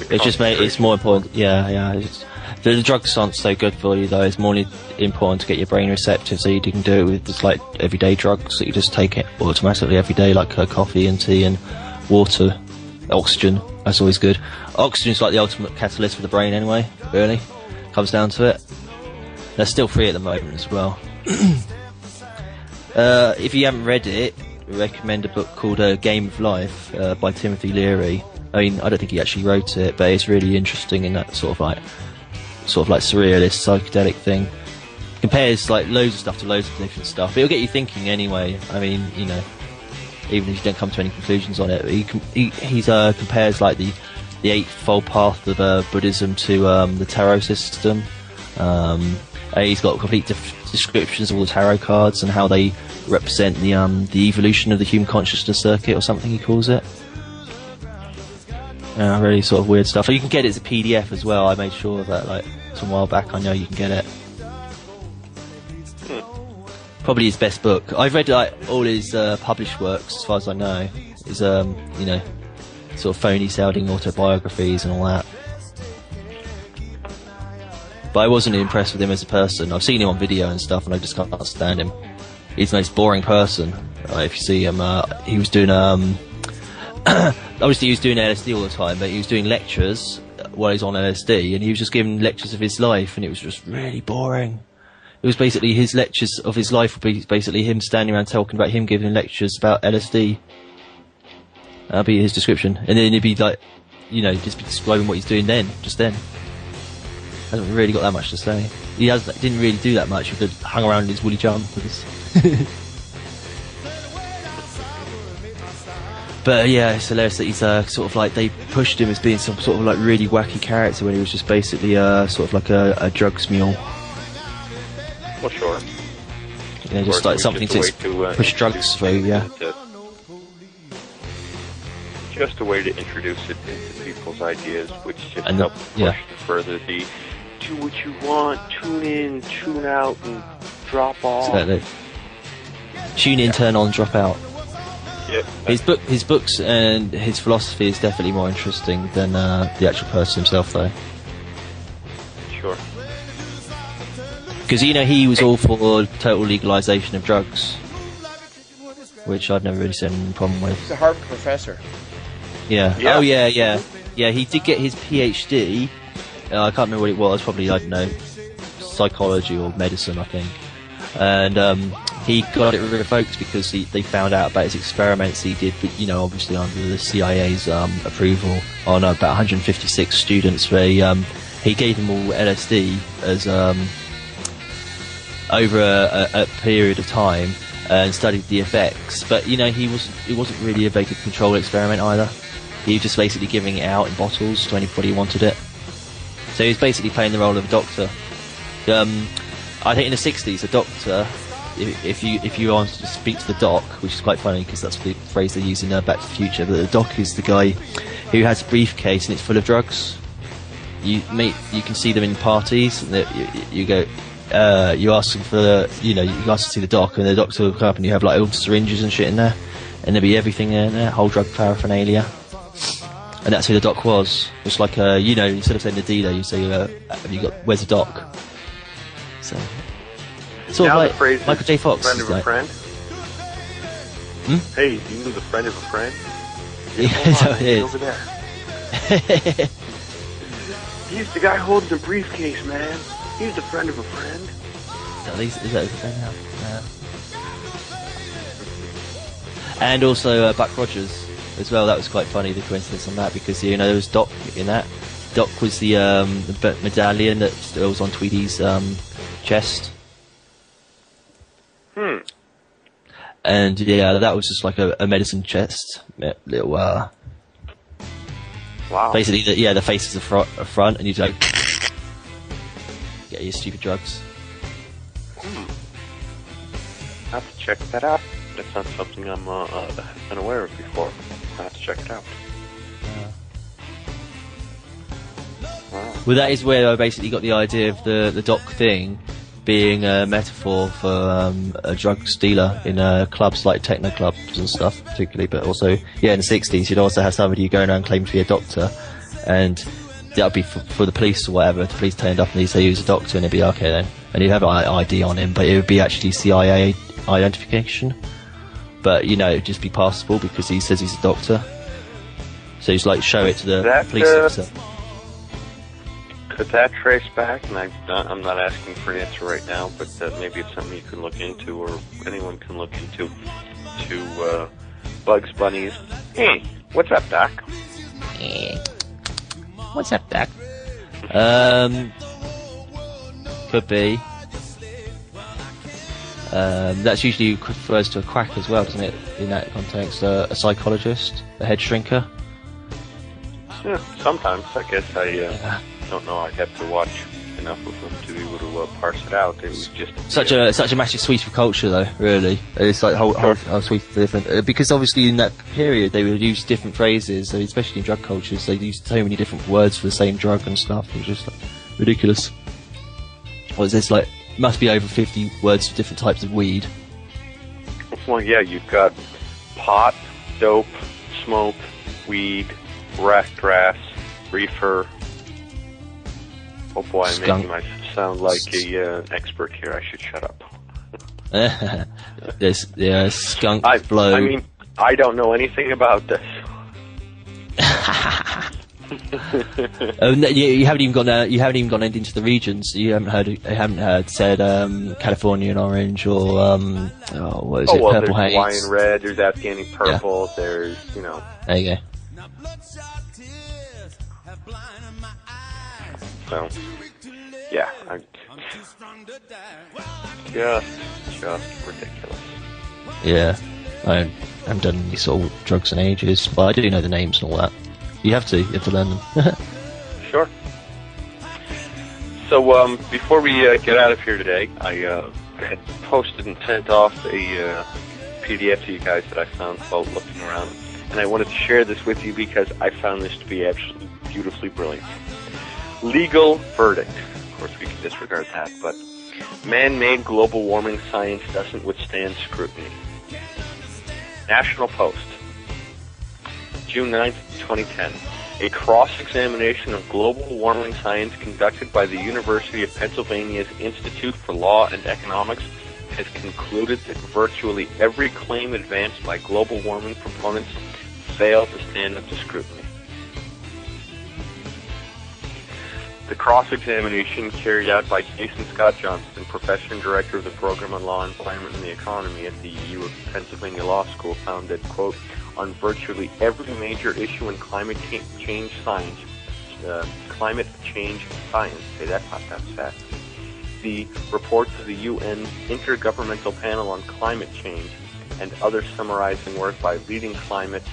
It's just it's more important. Yeah. The drugs aren't so good for you though. It's more important to get your brain receptive, so you can do it with just like everyday drugs that you just take it automatically every day, like coffee and tea and water, oxygen. That's always good. Oxygen's like the ultimate catalyst for the brain anyway. Really, comes down to it. They're still free at the moment as well. If you haven't read it, I recommend a book called Game of Life by Timothy Leary. I mean, I don't think he actually wrote it, but it's really interesting in that sort of like surrealist, psychedelic thing. Compares like loads of stuff to loads of different stuff. But it'll get you thinking anyway. I mean, you know, even if you don't come to any conclusions on it, but he compares like the eightfold path of Buddhism to the tarot system. He's got complete descriptions of all the tarot cards and how they represent the evolution of the human consciousness circuit or something he calls it. Really sort of weird stuff. You can get it as a PDF as well. I made sure of that like some while back. I know you can get it. Probably his best book. I've read like all his published works as far as I know. His you know, sort of phony sounding autobiographies and all that. But I wasn't impressed with him as a person. I've seen him on video and stuff, and I just can't stand him. He's the most boring person. If you see him, he was doing obviously he was doing LSD all the time, but he was doing lectures while he's on LSD, and he was just giving lectures of his life, and it was just really boring. It was basically his lectures of his life would be basically him standing around talking about him giving lectures about LSD. That'd be his description, and then he'd be like, you know, just be describing what he's doing just then. Hasn't really got that much to say. He didn't really do that much. He could hung around in his woolly jumpers. But yeah, it's hilarious that he's sort of like they pushed him as being some sort of like really wacky character when he was just basically sort of like a drugs mule. Well, sure. You know, just like something to push drugs through, yeah. Just a way to introduce it into people's ideas, which just helps push further the do what you want, tune in, tune out, and drop off. Exactly. Tune in, turn on, drop out. Yep. His books and his philosophy is definitely more interesting than the actual person himself, though. Sure. Because, you know, he was all for total legalization of drugs, which I've never really seen any problem with. He's a Harvard professor. Yeah. Oh, yeah. Yeah, he did get his PhD. I can't remember what it was. Probably, I don't know, psychology or medicine, I think. And he got it revoked because they found out about his experiments he did, but, you know, obviously under the CIA's approval on about 156 students, where he gave them all LSD as over a period of time and studied the effects. But, you know, it wasn't really a very good control experiment either. He was just basically giving it out in bottles to anybody who wanted it. So he was basically playing the role of a doctor. I think in the 60s, a doctor, if you wanted to speak to the doc, which is quite funny because that's the phrase they use in Back to the Future, but the doc is the guy who has a briefcase and it's full of drugs. You can see them in parties, and you go, you ask them for, you ask to see the doc, and the doctor will come up and you have like old syringes and shit in there, and there'll be everything in there, whole drug paraphernalia. And that's who the doc was. It's like, instead of saying the dealer, you say, where's the doc? So, sort now of the phrase like Michael J. Fox. Friend of a like, friend. Hey, do you know the friend of a friend? Yeah, so it is. Over there. He's the guy holding the briefcase, man. He's the friend of a friend. Is that his friend now? And also Buck Rogers as well. That was quite funny, the coincidence on that, because there was Doc in that. Doc was the medallion that was on Tweedy's chest. And yeah, that was just like a medicine chest, little wow. Basically, the face is the front, and you like get your stupid drugs. I have to check that out. That's not something I'm unaware of before. I have to check it out. Wow. Well, that is where I basically got the idea of the doc thing, being a metaphor for a drug dealer in clubs like techno clubs and stuff, particularly. But also, yeah, in the 60s, you'd also have somebody going around claiming to be a doctor, and that would be for the police or whatever. If the police turned up and he'd say he was a doctor, and it'd be okay then, and he'd have an ID on him, but it would be actually CIA identification. But it'd just be passable because he says he's a doctor. So he's like, show it to the police officer. Could that trace back? And I'm not asking for an answer right now, but maybe it's something you can look into, or anyone can look into, to Bugs Bunny's, "Hey, what's up, Doc?" What's up, Doc? Could be. That's usually refers to a quack as well, doesn't it? In that context, a psychologist, a head shrinker. Yeah, sometimes. I guess I don't know. I'd have to watch enough of them to be able to parse it out. It was just such a massive sweep of culture, though. Really, it's like whole sweep of different. Because obviously in that period they would use different phrases, so especially in drug cultures, they used so many different words for the same drug and stuff. It was just like, ridiculous. What is this like? Must be over 50 words for different types of weed. Well, yeah, you've got pot, dope, smoke, weed, rat grass, reefer. Oh boy, I'm making myself sound like an expert here. I should shut up. Skunk I blow. mean, I don't know anything about this. You haven't even gone into the regions. You haven't heard said California and orange, or what is it? Well, Purple there's haze. Hawaiian red. There's Afghani purple. Yeah. There's There you go. So, yeah, just ridiculous. Yeah, I haven't done any sort of drugs in ages, but I do know the names and all that. You have to learn them. Sure. So, before we get out of here today, I had posted and sent off a PDF to you guys that I found while looking around, and I wanted to share this with you because I found this to be absolutely beautifully brilliant. Legal verdict. Of course, we can disregard that, but man-made global warming science doesn't withstand scrutiny. National Post, June 9th, 2010. A cross-examination of global warming science conducted by the University of Pennsylvania's Institute for Law and Economics has concluded that virtually every claim advanced by global warming proponents failed to stand up to scrutiny. The cross-examination carried out by Jason Scott Johnston, professor and director of the Program on Law, Environment, and the Economy at the U of Pennsylvania Law School, found that, quote, on virtually every major issue in climate change science, say that fast, the reports of the UN Intergovernmental Panel on Climate Change and other summarizing work by leading climate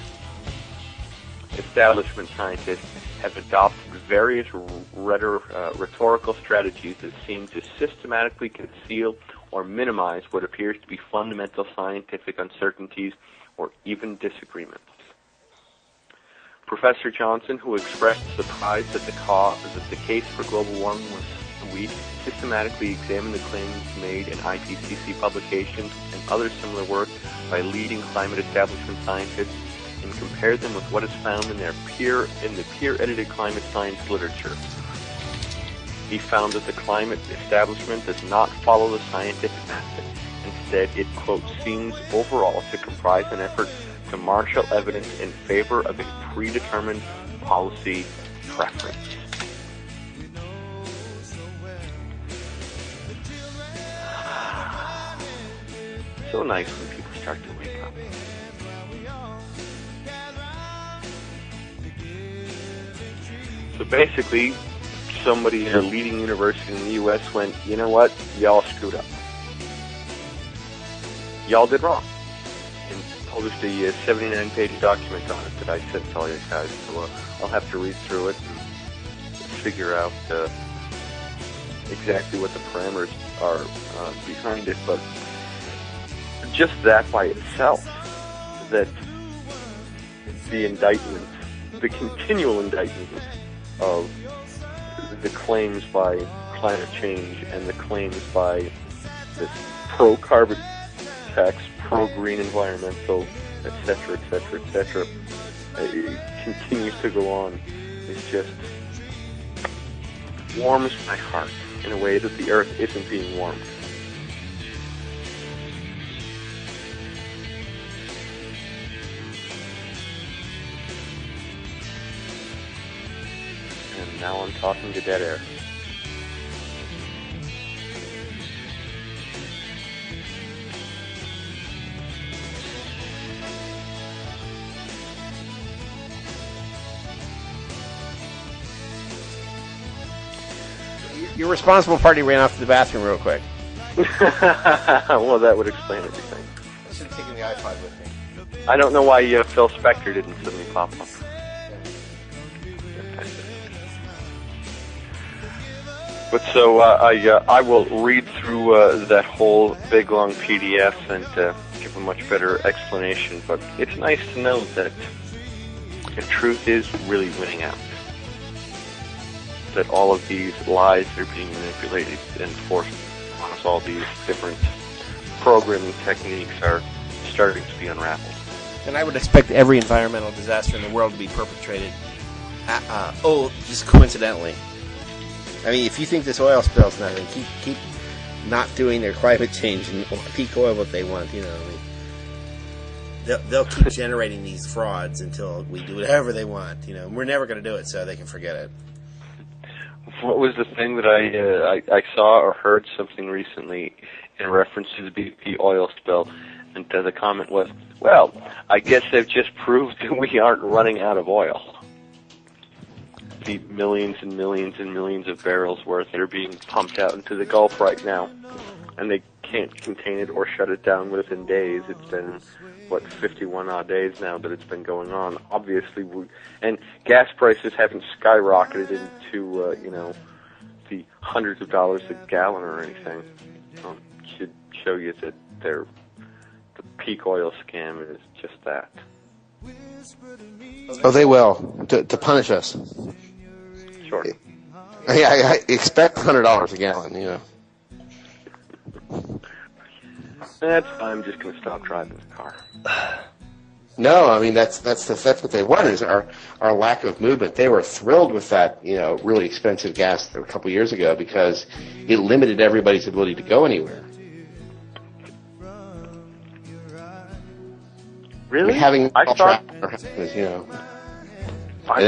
establishment scientists have adopted various rhetorical strategies that seem to systematically conceal or minimize what appears to be fundamental scientific uncertainties or even disagreements. Professor Johnson, who expressed surprise that the case for global warming was weak, systematically examined the claims made in IPCC publications and other similar work by leading climate establishment scientists and compared them with what is found in the peer-edited climate science literature. He found that the climate establishment does not follow the scientific method. Instead, it, quote, seems overall to comprise an effort to marshal evidence in favor of a predetermined policy preference. So nice when people start to wake up. So basically, somebody at a leading university in the U.S. went, you know what, y'all screwed up. Y'all did wrong. And published a 79-page document on it that I sent to all you guys. So I'll have to read through it and figure out exactly what the parameters are behind it. But just that by itself, that the indictment, the continual indictment of the claims by climate change and the claims by this pro-carbon tax, pro-green environmental, etc., etc., etc., it continues to go on. It just warms my heart in a way that the earth isn't being warmed. And now I'm talking to dead air. Your responsible party ran off to the bathroom real quick. Well, that would explain everything. I should have taken the iPod with me. I don't know why Phil Spector didn't suddenly pop up. But so I will read through that whole big long PDF and give a much better explanation. But it's nice to know that the truth is really winning out. That all of these lies are being manipulated and forced on us. All these different programming techniques are starting to be unraveled. And I would expect every environmental disaster in the world to be perpetrated, just coincidentally. I mean, if you think this oil spill's nothing, keep not doing their climate change and peak oil what they want. You know, I mean, they'll keep generating these frauds until we do whatever they want. You know, and we're never going to do it, so they can forget it. What was the thing that I saw or heard something recently in reference to the BP oil spill? And the comment was, well, I guess they've just proved that we aren't running out of oil. The millions and millions and millions of barrels worth that are being pumped out into the Gulf right now. And they can't contain it or shut it down within days. It's been, 51 odd days now that it's been going on. Obviously, and gas prices haven't skyrocketed into, the hundreds of dollars a gallon or anything. Should show you that the peak oil scam is just that. Oh, they will, to punish us. Sure. I expect $100 a gallon, you know. That's fine. I'm just going to stop driving the car. No, I mean that's what they want is our lack of movement. They were thrilled with that, really expensive gas a couple years ago because it limited everybody's ability to go anywhere. Really? I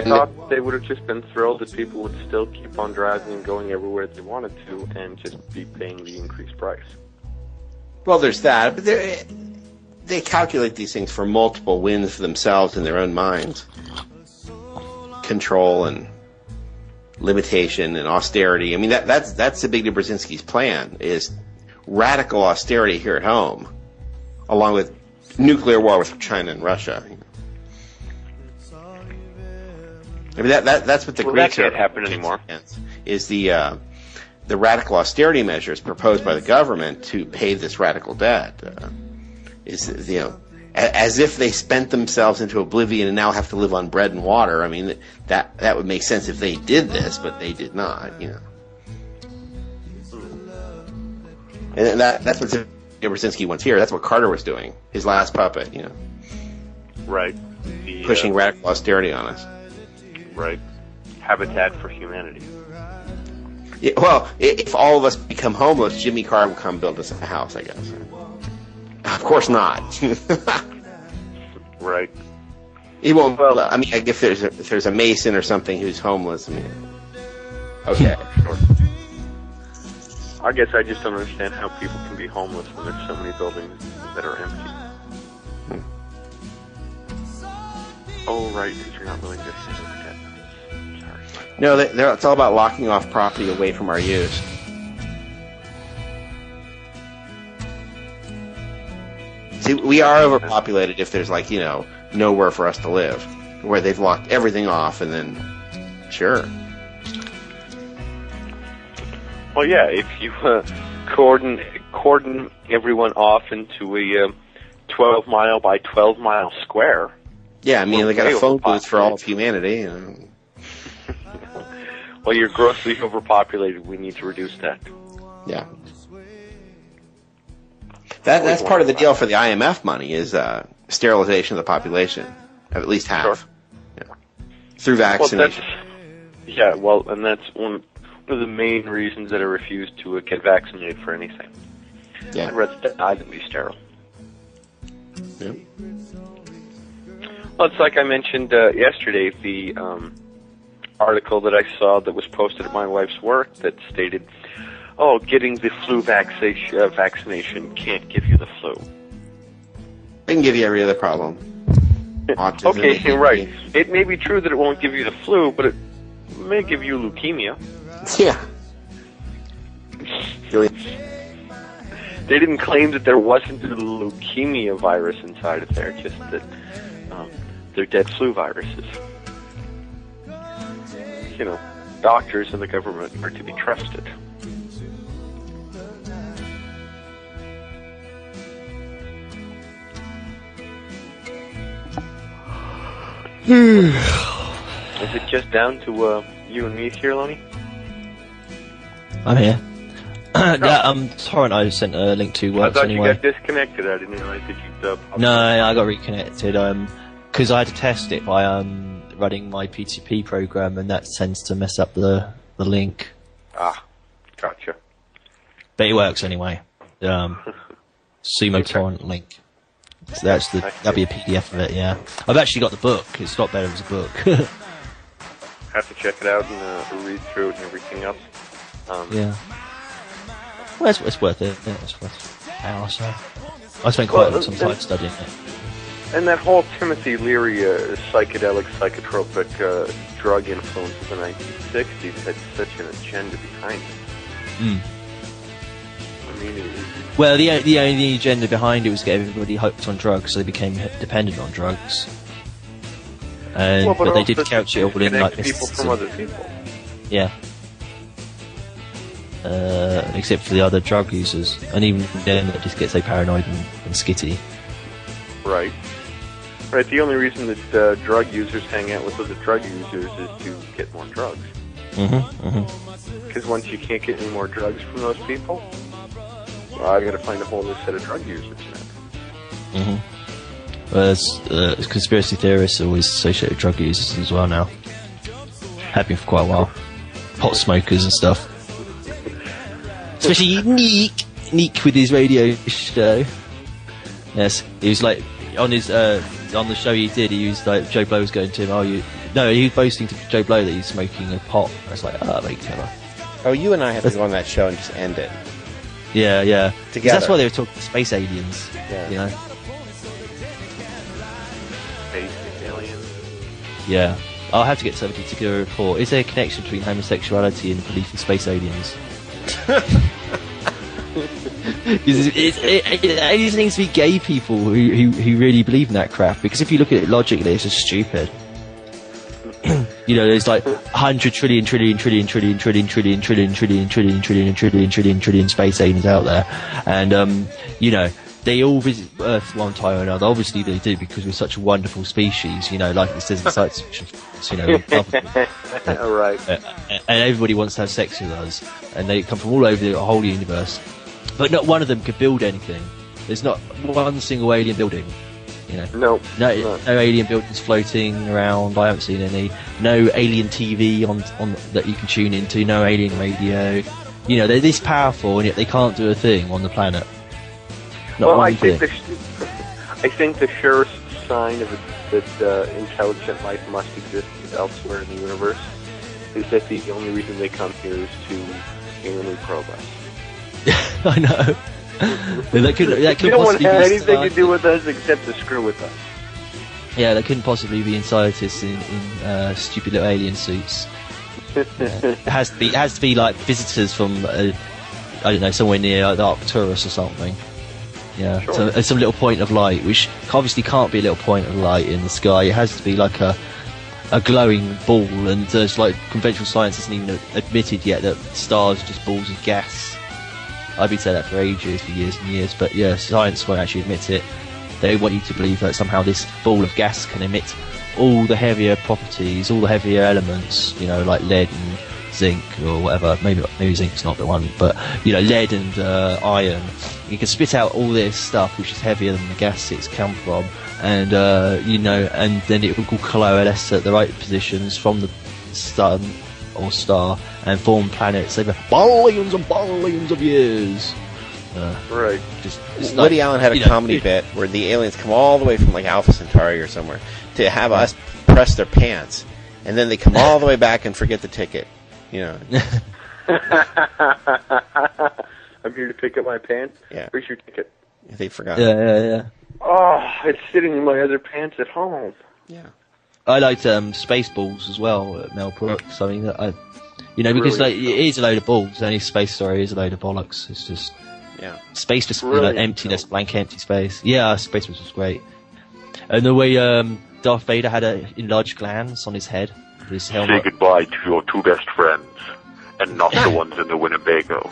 thought they would have just been thrilled that people would still keep on driving and going everywhere they wanted to and just be paying the increased price. Well, there's that, but they calculate these things for multiple wins for themselves in their own minds. Control and limitation and austerity. I mean, that's Zbigniew Brzezinski's plan, is radical austerity here at home, along with nuclear war with China and Russia. I mean, that's what the Greeks that can't happen anymore. Is the radical austerity measures proposed by the government to pay this radical debt. As if they spent themselves into oblivion and now have to live on bread and water. I mean, that would make sense if they did this, but they did not, And that's what Brzezinski wants here. That's what Carter was doing. His last puppet, Right. Pushing radical austerity on us. Right. Habitat for Humanity. Yeah, well, if all of us become homeless, Jimmy Carter will come build us a house, I guess. Of course not. Right. He won't. Well, I mean, if there's a Mason or something who's homeless, I mean, okay, sure. I guess I just don't understand how people can be homeless when there's so many buildings that are empty. Oh, right, because you're not willing to sit with debt. Sorry. No, it's all about locking off property away from our use. See, we are overpopulated if there's nowhere for us to live, where they've locked everything off, and then, sure. Well, yeah, if you cordon everyone off into a 12-mile by 12-mile square. Yeah, I mean, they got a phone booth for all of humanity. well, you're grossly overpopulated. We need to reduce that. Yeah. That's part of the deal for the IMF money is sterilization of the population, of at least half. Sure. Yeah. Through vaccination. And that's one of the main reasons that I refuse to get vaccinated for anything. Yeah. I'd rather die than be sterile. Yeah. Well, it's like I mentioned yesterday, the article that I saw that was posted at my wife's work that stated, "Oh, getting the flu vaccination can't give you the flu." It can give you every other problem. Autism, Okay, right. It may be true that it won't give you the flu, but it may give you leukemia. Yeah. They didn't claim that there wasn't a leukemia virus inside of there, just that they're dead flu viruses. You know, doctors and the government are to be trusted. Is it just down to you and me here, Lonnie? I'm here. Yeah, Torrent I sent a link to I works thought anyway. you got disconnected. I didn't realize that you... No, I got reconnected. Because I had to test it by running my PTP program, and that tends to mess up the link. Ah, gotcha. But it works anyway. Sumo torrent link. So that'll be a PDF of it. Yeah, I've actually got the book. It's a lot better as a book. Have to check it out and read through it and everything else. Yeah. Well, it's worth it. Yeah, it's worth an hour or so. I spent quite some time studying it. And that whole Timothy Leary psychedelic, psychotropic drug influence of the 1960s had such an agenda behind it. Mm. I mean, Well, the only agenda behind it was to get everybody hooked on drugs, so they became dependent on drugs. And but they did couch it all in like people from other people. Yeah. Except for the other drug users, and even then, it just gets so paranoid and skitty. Right. Right. The only reason that drug users hang out with other drug users is to get more drugs. Because once you can't get any more drugs from those people, well, I got to find a whole new set of drug users now. Well, conspiracy theorists are always associated with drug users as well now. Have been for quite a while. Pot smokers and stuff. Especially Neek with his radio show. Yes, he was like on his on the show he did. He was like Joe Blow was going to him. He was boasting to Joe Blow that he's smoking a pot. I was like, very clever. Oh, you and I have to go on that show and just end it. Yeah. Together. That's why they were talking space aliens. Yeah. You know. Space aliens. Yeah. I'll have to get somebody to give a report. Is there a connection between homosexuality and belief in space aliens? It just needs to be gay people who really believe in that crap, because if you look at it logically, it's just stupid. You know, there's like 100 trillion space aliens out there, and you know, they all visit Earth one time or another. Obviously they do, because we're such a wonderful species, you know, like it says in science fiction, you know, right. And everybody wants to have sex with us, and they come from all over the whole universe, but not one of them could build anything. There's not one single alien building, you know. No alien buildings floating around. I haven't seen any. No alien TV on that you can tune into. No alien radio. You know, they're this powerful, and yet they can't do a thing on the planet. Not one thing. I think the surest sign of it, that intelligent life must exist elsewhere in the universe is that the only reason they come here is to anally probe us. I know. That could they don't want to have anything inside. to do with us except to screw with us. Yeah, they couldn't possibly be in scientists in stupid little alien suits. It has to be like visitors from I don't know, somewhere near the Arcturus or something. Yeah, sure. So some little point of light, which obviously can't be a little point of light in the sky. It has to be like a glowing ball, and it's like conventional science hasn't even admitted yet that stars are just balls of gas. I've been saying that for ages, for years and years, but yeah, science won't actually admit it. They want you to believe that somehow this ball of gas can emit all the heavier properties, all the heavier elements, you know, like lead and zinc or whatever. Maybe zinc's not the one, but lead and iron. You can spit out all this stuff which is heavier than the gas it's come from, and and then it will coalesce at the right positions from the sun or star and form planets over billions and billions of years. Right. Woody Allen had a comedy bit where the aliens come all the way from like Alpha Centauri or somewhere to have us press their pants, and then they come all the way back and forget the ticket. I'm here to pick up my pants. Yeah. Where's your ticket? They forgot. Yeah. Oh, it's sitting in my other pants at home. Yeah. I liked Spaceballs as well, Mel Brooks. I mean, because it is a load of balls. Any space story is a load of bollocks. It's just space, just emptiness, blank, empty space. Yeah, Spaceballs was great. And the way Darth Vader had enlarged glands on his head, his helmet. Say goodbye to your two best friends, and not the ones in the Winnebago.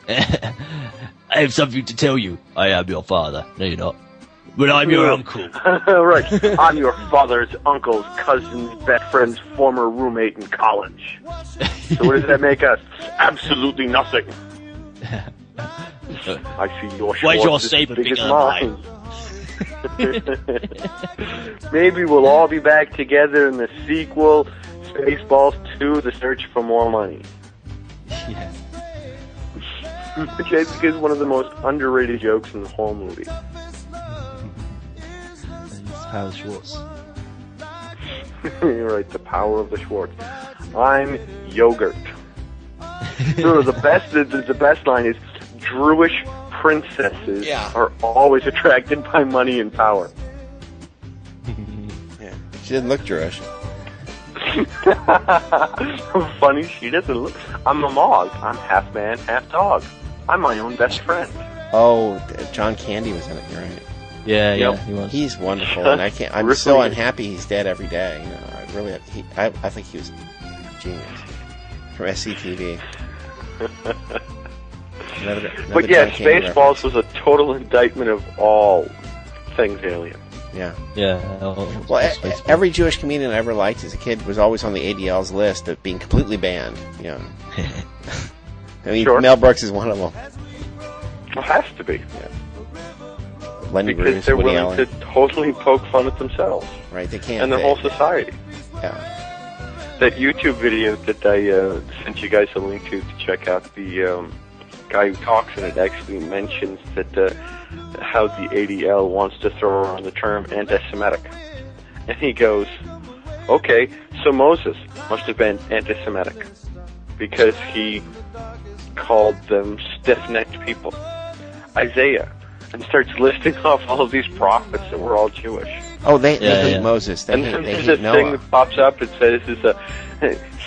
I have something to tell you. I am your father. No, you're not. But I'm your uncle. Right. I'm your father's uncle's cousin's best friend's former roommate in college. So what does that make us? Absolutely nothing. I see your Schwartz Why's your is saber as big as bigger than mine. Maybe we'll all be back together in the sequel, Spaceballs 2, The Search for More Money. Yeah. Which I think is one of the most underrated jokes in the whole movie. Power of Schwartz. You're right, the power of the Schwartz. I'm yogurt. No, the best line is, Jewish princesses are always attracted by money and power. Yeah, she didn't look Jewish. Funny, she doesn't look. I'm a Mog. I'm half man, half dog. I'm my own best friend. Oh, John Candy was in it. You're right. Yeah, he was. He's wonderful, and I'm so unhappy he's dead every day. I think he was genius from SCTV. But yeah, Spaceballs was a total indictment of all things alien. Yeah. Well, every Jewish comedian I ever liked as a kid was always on the ADL's list of being completely banned. I mean, Sure. Mel Brooks is one of them. It has to be. Yeah. Lenny Because Bruce, they're Woody willing Allen. to totally poke fun at themselves. Right, they can't. And the whole society. Yeah. That YouTube video that I sent you guys a link to check out, the guy who talks in it actually mentions that how the ADL wants to throw around the term anti-Semitic. And he goes, okay, so Moses must have been anti-Semitic because he called them stiff-necked people. Isaiah, and starts listing off all of these prophets that were all Jewish. Oh, they hate Moses. They And hate, then they there's hate this Noah. thing that pops up that says,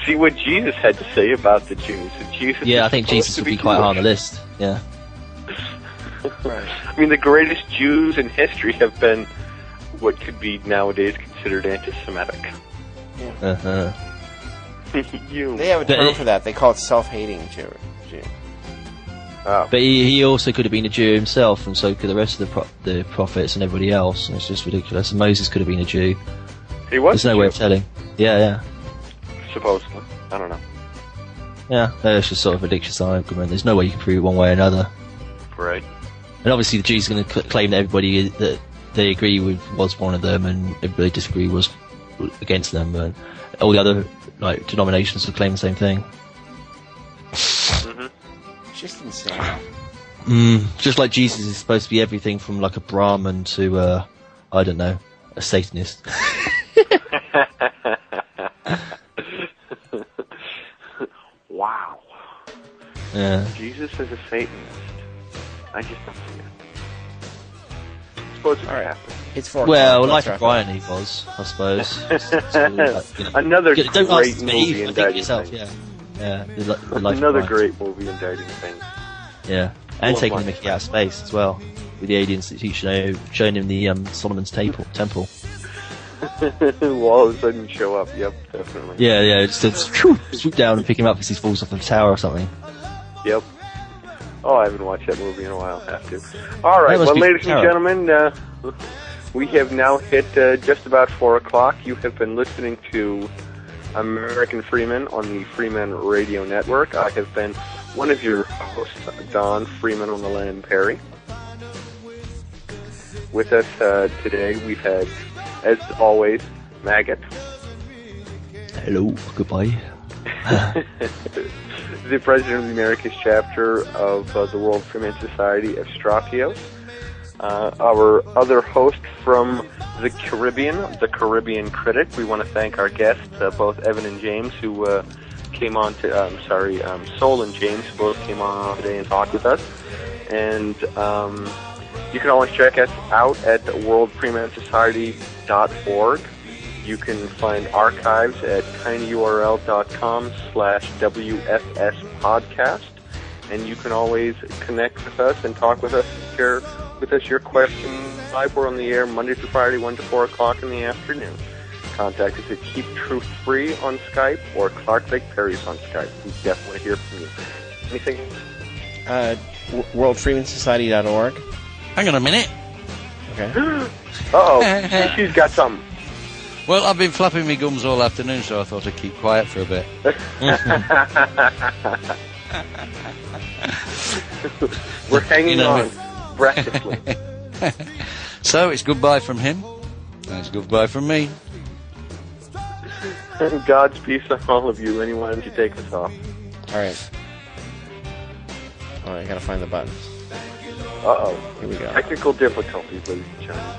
see what Jesus had to say about the Jews. And Jesus I is think supposed Jesus to would be quite high on the Jewish. list. Yeah. I mean, the greatest Jews in history have been what could be nowadays considered anti-Semitic. Uh-huh. They have a term for that. They call it self-hating Jew. Oh. But he also could have been a Jew himself, and so could the rest of the prophets and everybody else. And it's just ridiculous. And Moses could have been a Jew. He was. There's no way of telling. Yeah. Supposedly. I don't know. Yeah, it's just sort of a ridiculous argument. There's no way you can prove it one way or another. Right. And obviously the Jews are going to claim that everybody that they agree with was one of them, and everybody disagree was against them. And all the other denominations will claim the same thing. Mm-hmm. It's just insane. Just like Jesus is supposed to be everything from like a Brahmin to I don't know, a Satanist. Wow. Yeah. Jesus is a Satanist. I just don't see it. I suppose it could happen. It's for Well, Life of Brian he was, I suppose. Another Don't great ask movie me, I think indicting yourself, things. yeah. The Life of Another Brian. great movie indicting things. Yeah. And Love taking the Life of Mickey out of space as well. With the aliens that showing him the Solomon's Temple. Will all of a sudden show up. Yep, definitely. Yeah, just swoop down and pick him up because he falls off the tower or something. Yep. Oh, I haven't watched that movie in a while. Have to. All right, That must well, be ladies and terrible. gentlemen, we have now hit just about 4 o'clock. You have been listening to I'm American Freeman on the Freeman Radio Network. I have been one of your hosts, Don Freeman on the Land Perry. With us today, we've had, as always, Maggot. Hello, goodbye. The president of the Americas chapter of the World Freeman Society of Stratios. Our other host from the Caribbean Critic. We want to thank our guests, both Evan and James, who came on to, Sol and James, who both came on today and talked with us. And you can always check us out at worldfreemansociety.org. You can find archives at tinyurl.com/WFS podcast. And you can always connect with us and talk with us, share with us your questions live. We're on the air Monday through Friday, 1 to 4 o'clock in the afternoon. Contact us at Keep Truth Free on Skype or Clark Lake Perry's on Skype. We definitely want to hear from you. Anything? WorldFreemanSociety.org. Hang on a minute. Okay. Uh-oh. She's got something. Well, I've been flapping my gums all afternoon, so I thought I'd keep quiet for a bit. We're hanging on breathlessly. So it's goodbye from him, and it's goodbye from me. God's peace on all of you. Anyone to take us off? All right. I gotta find the buttons. Uh-oh. Here we go. Technical difficulties, ladies and gentlemen.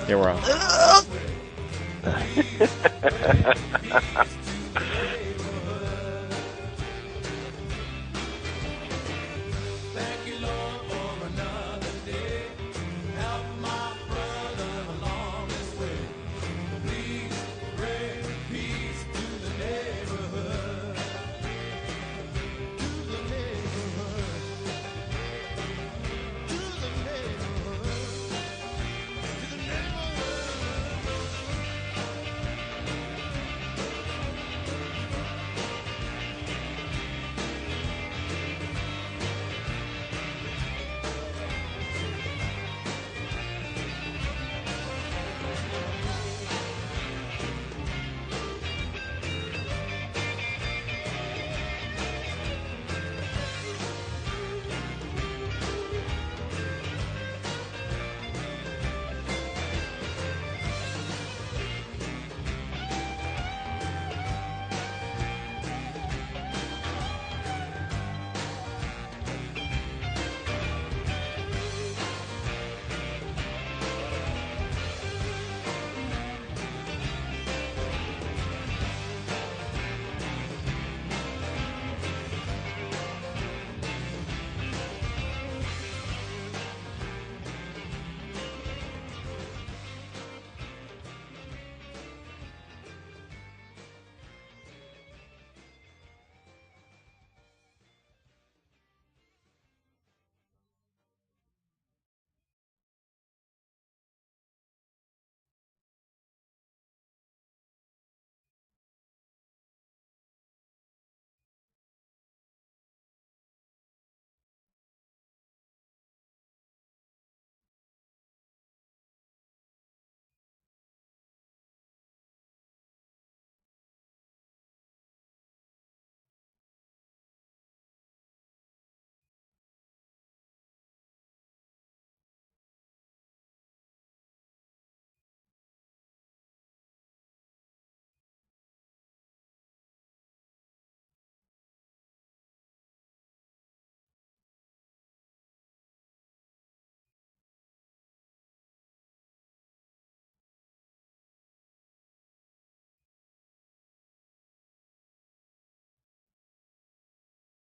Here we're on.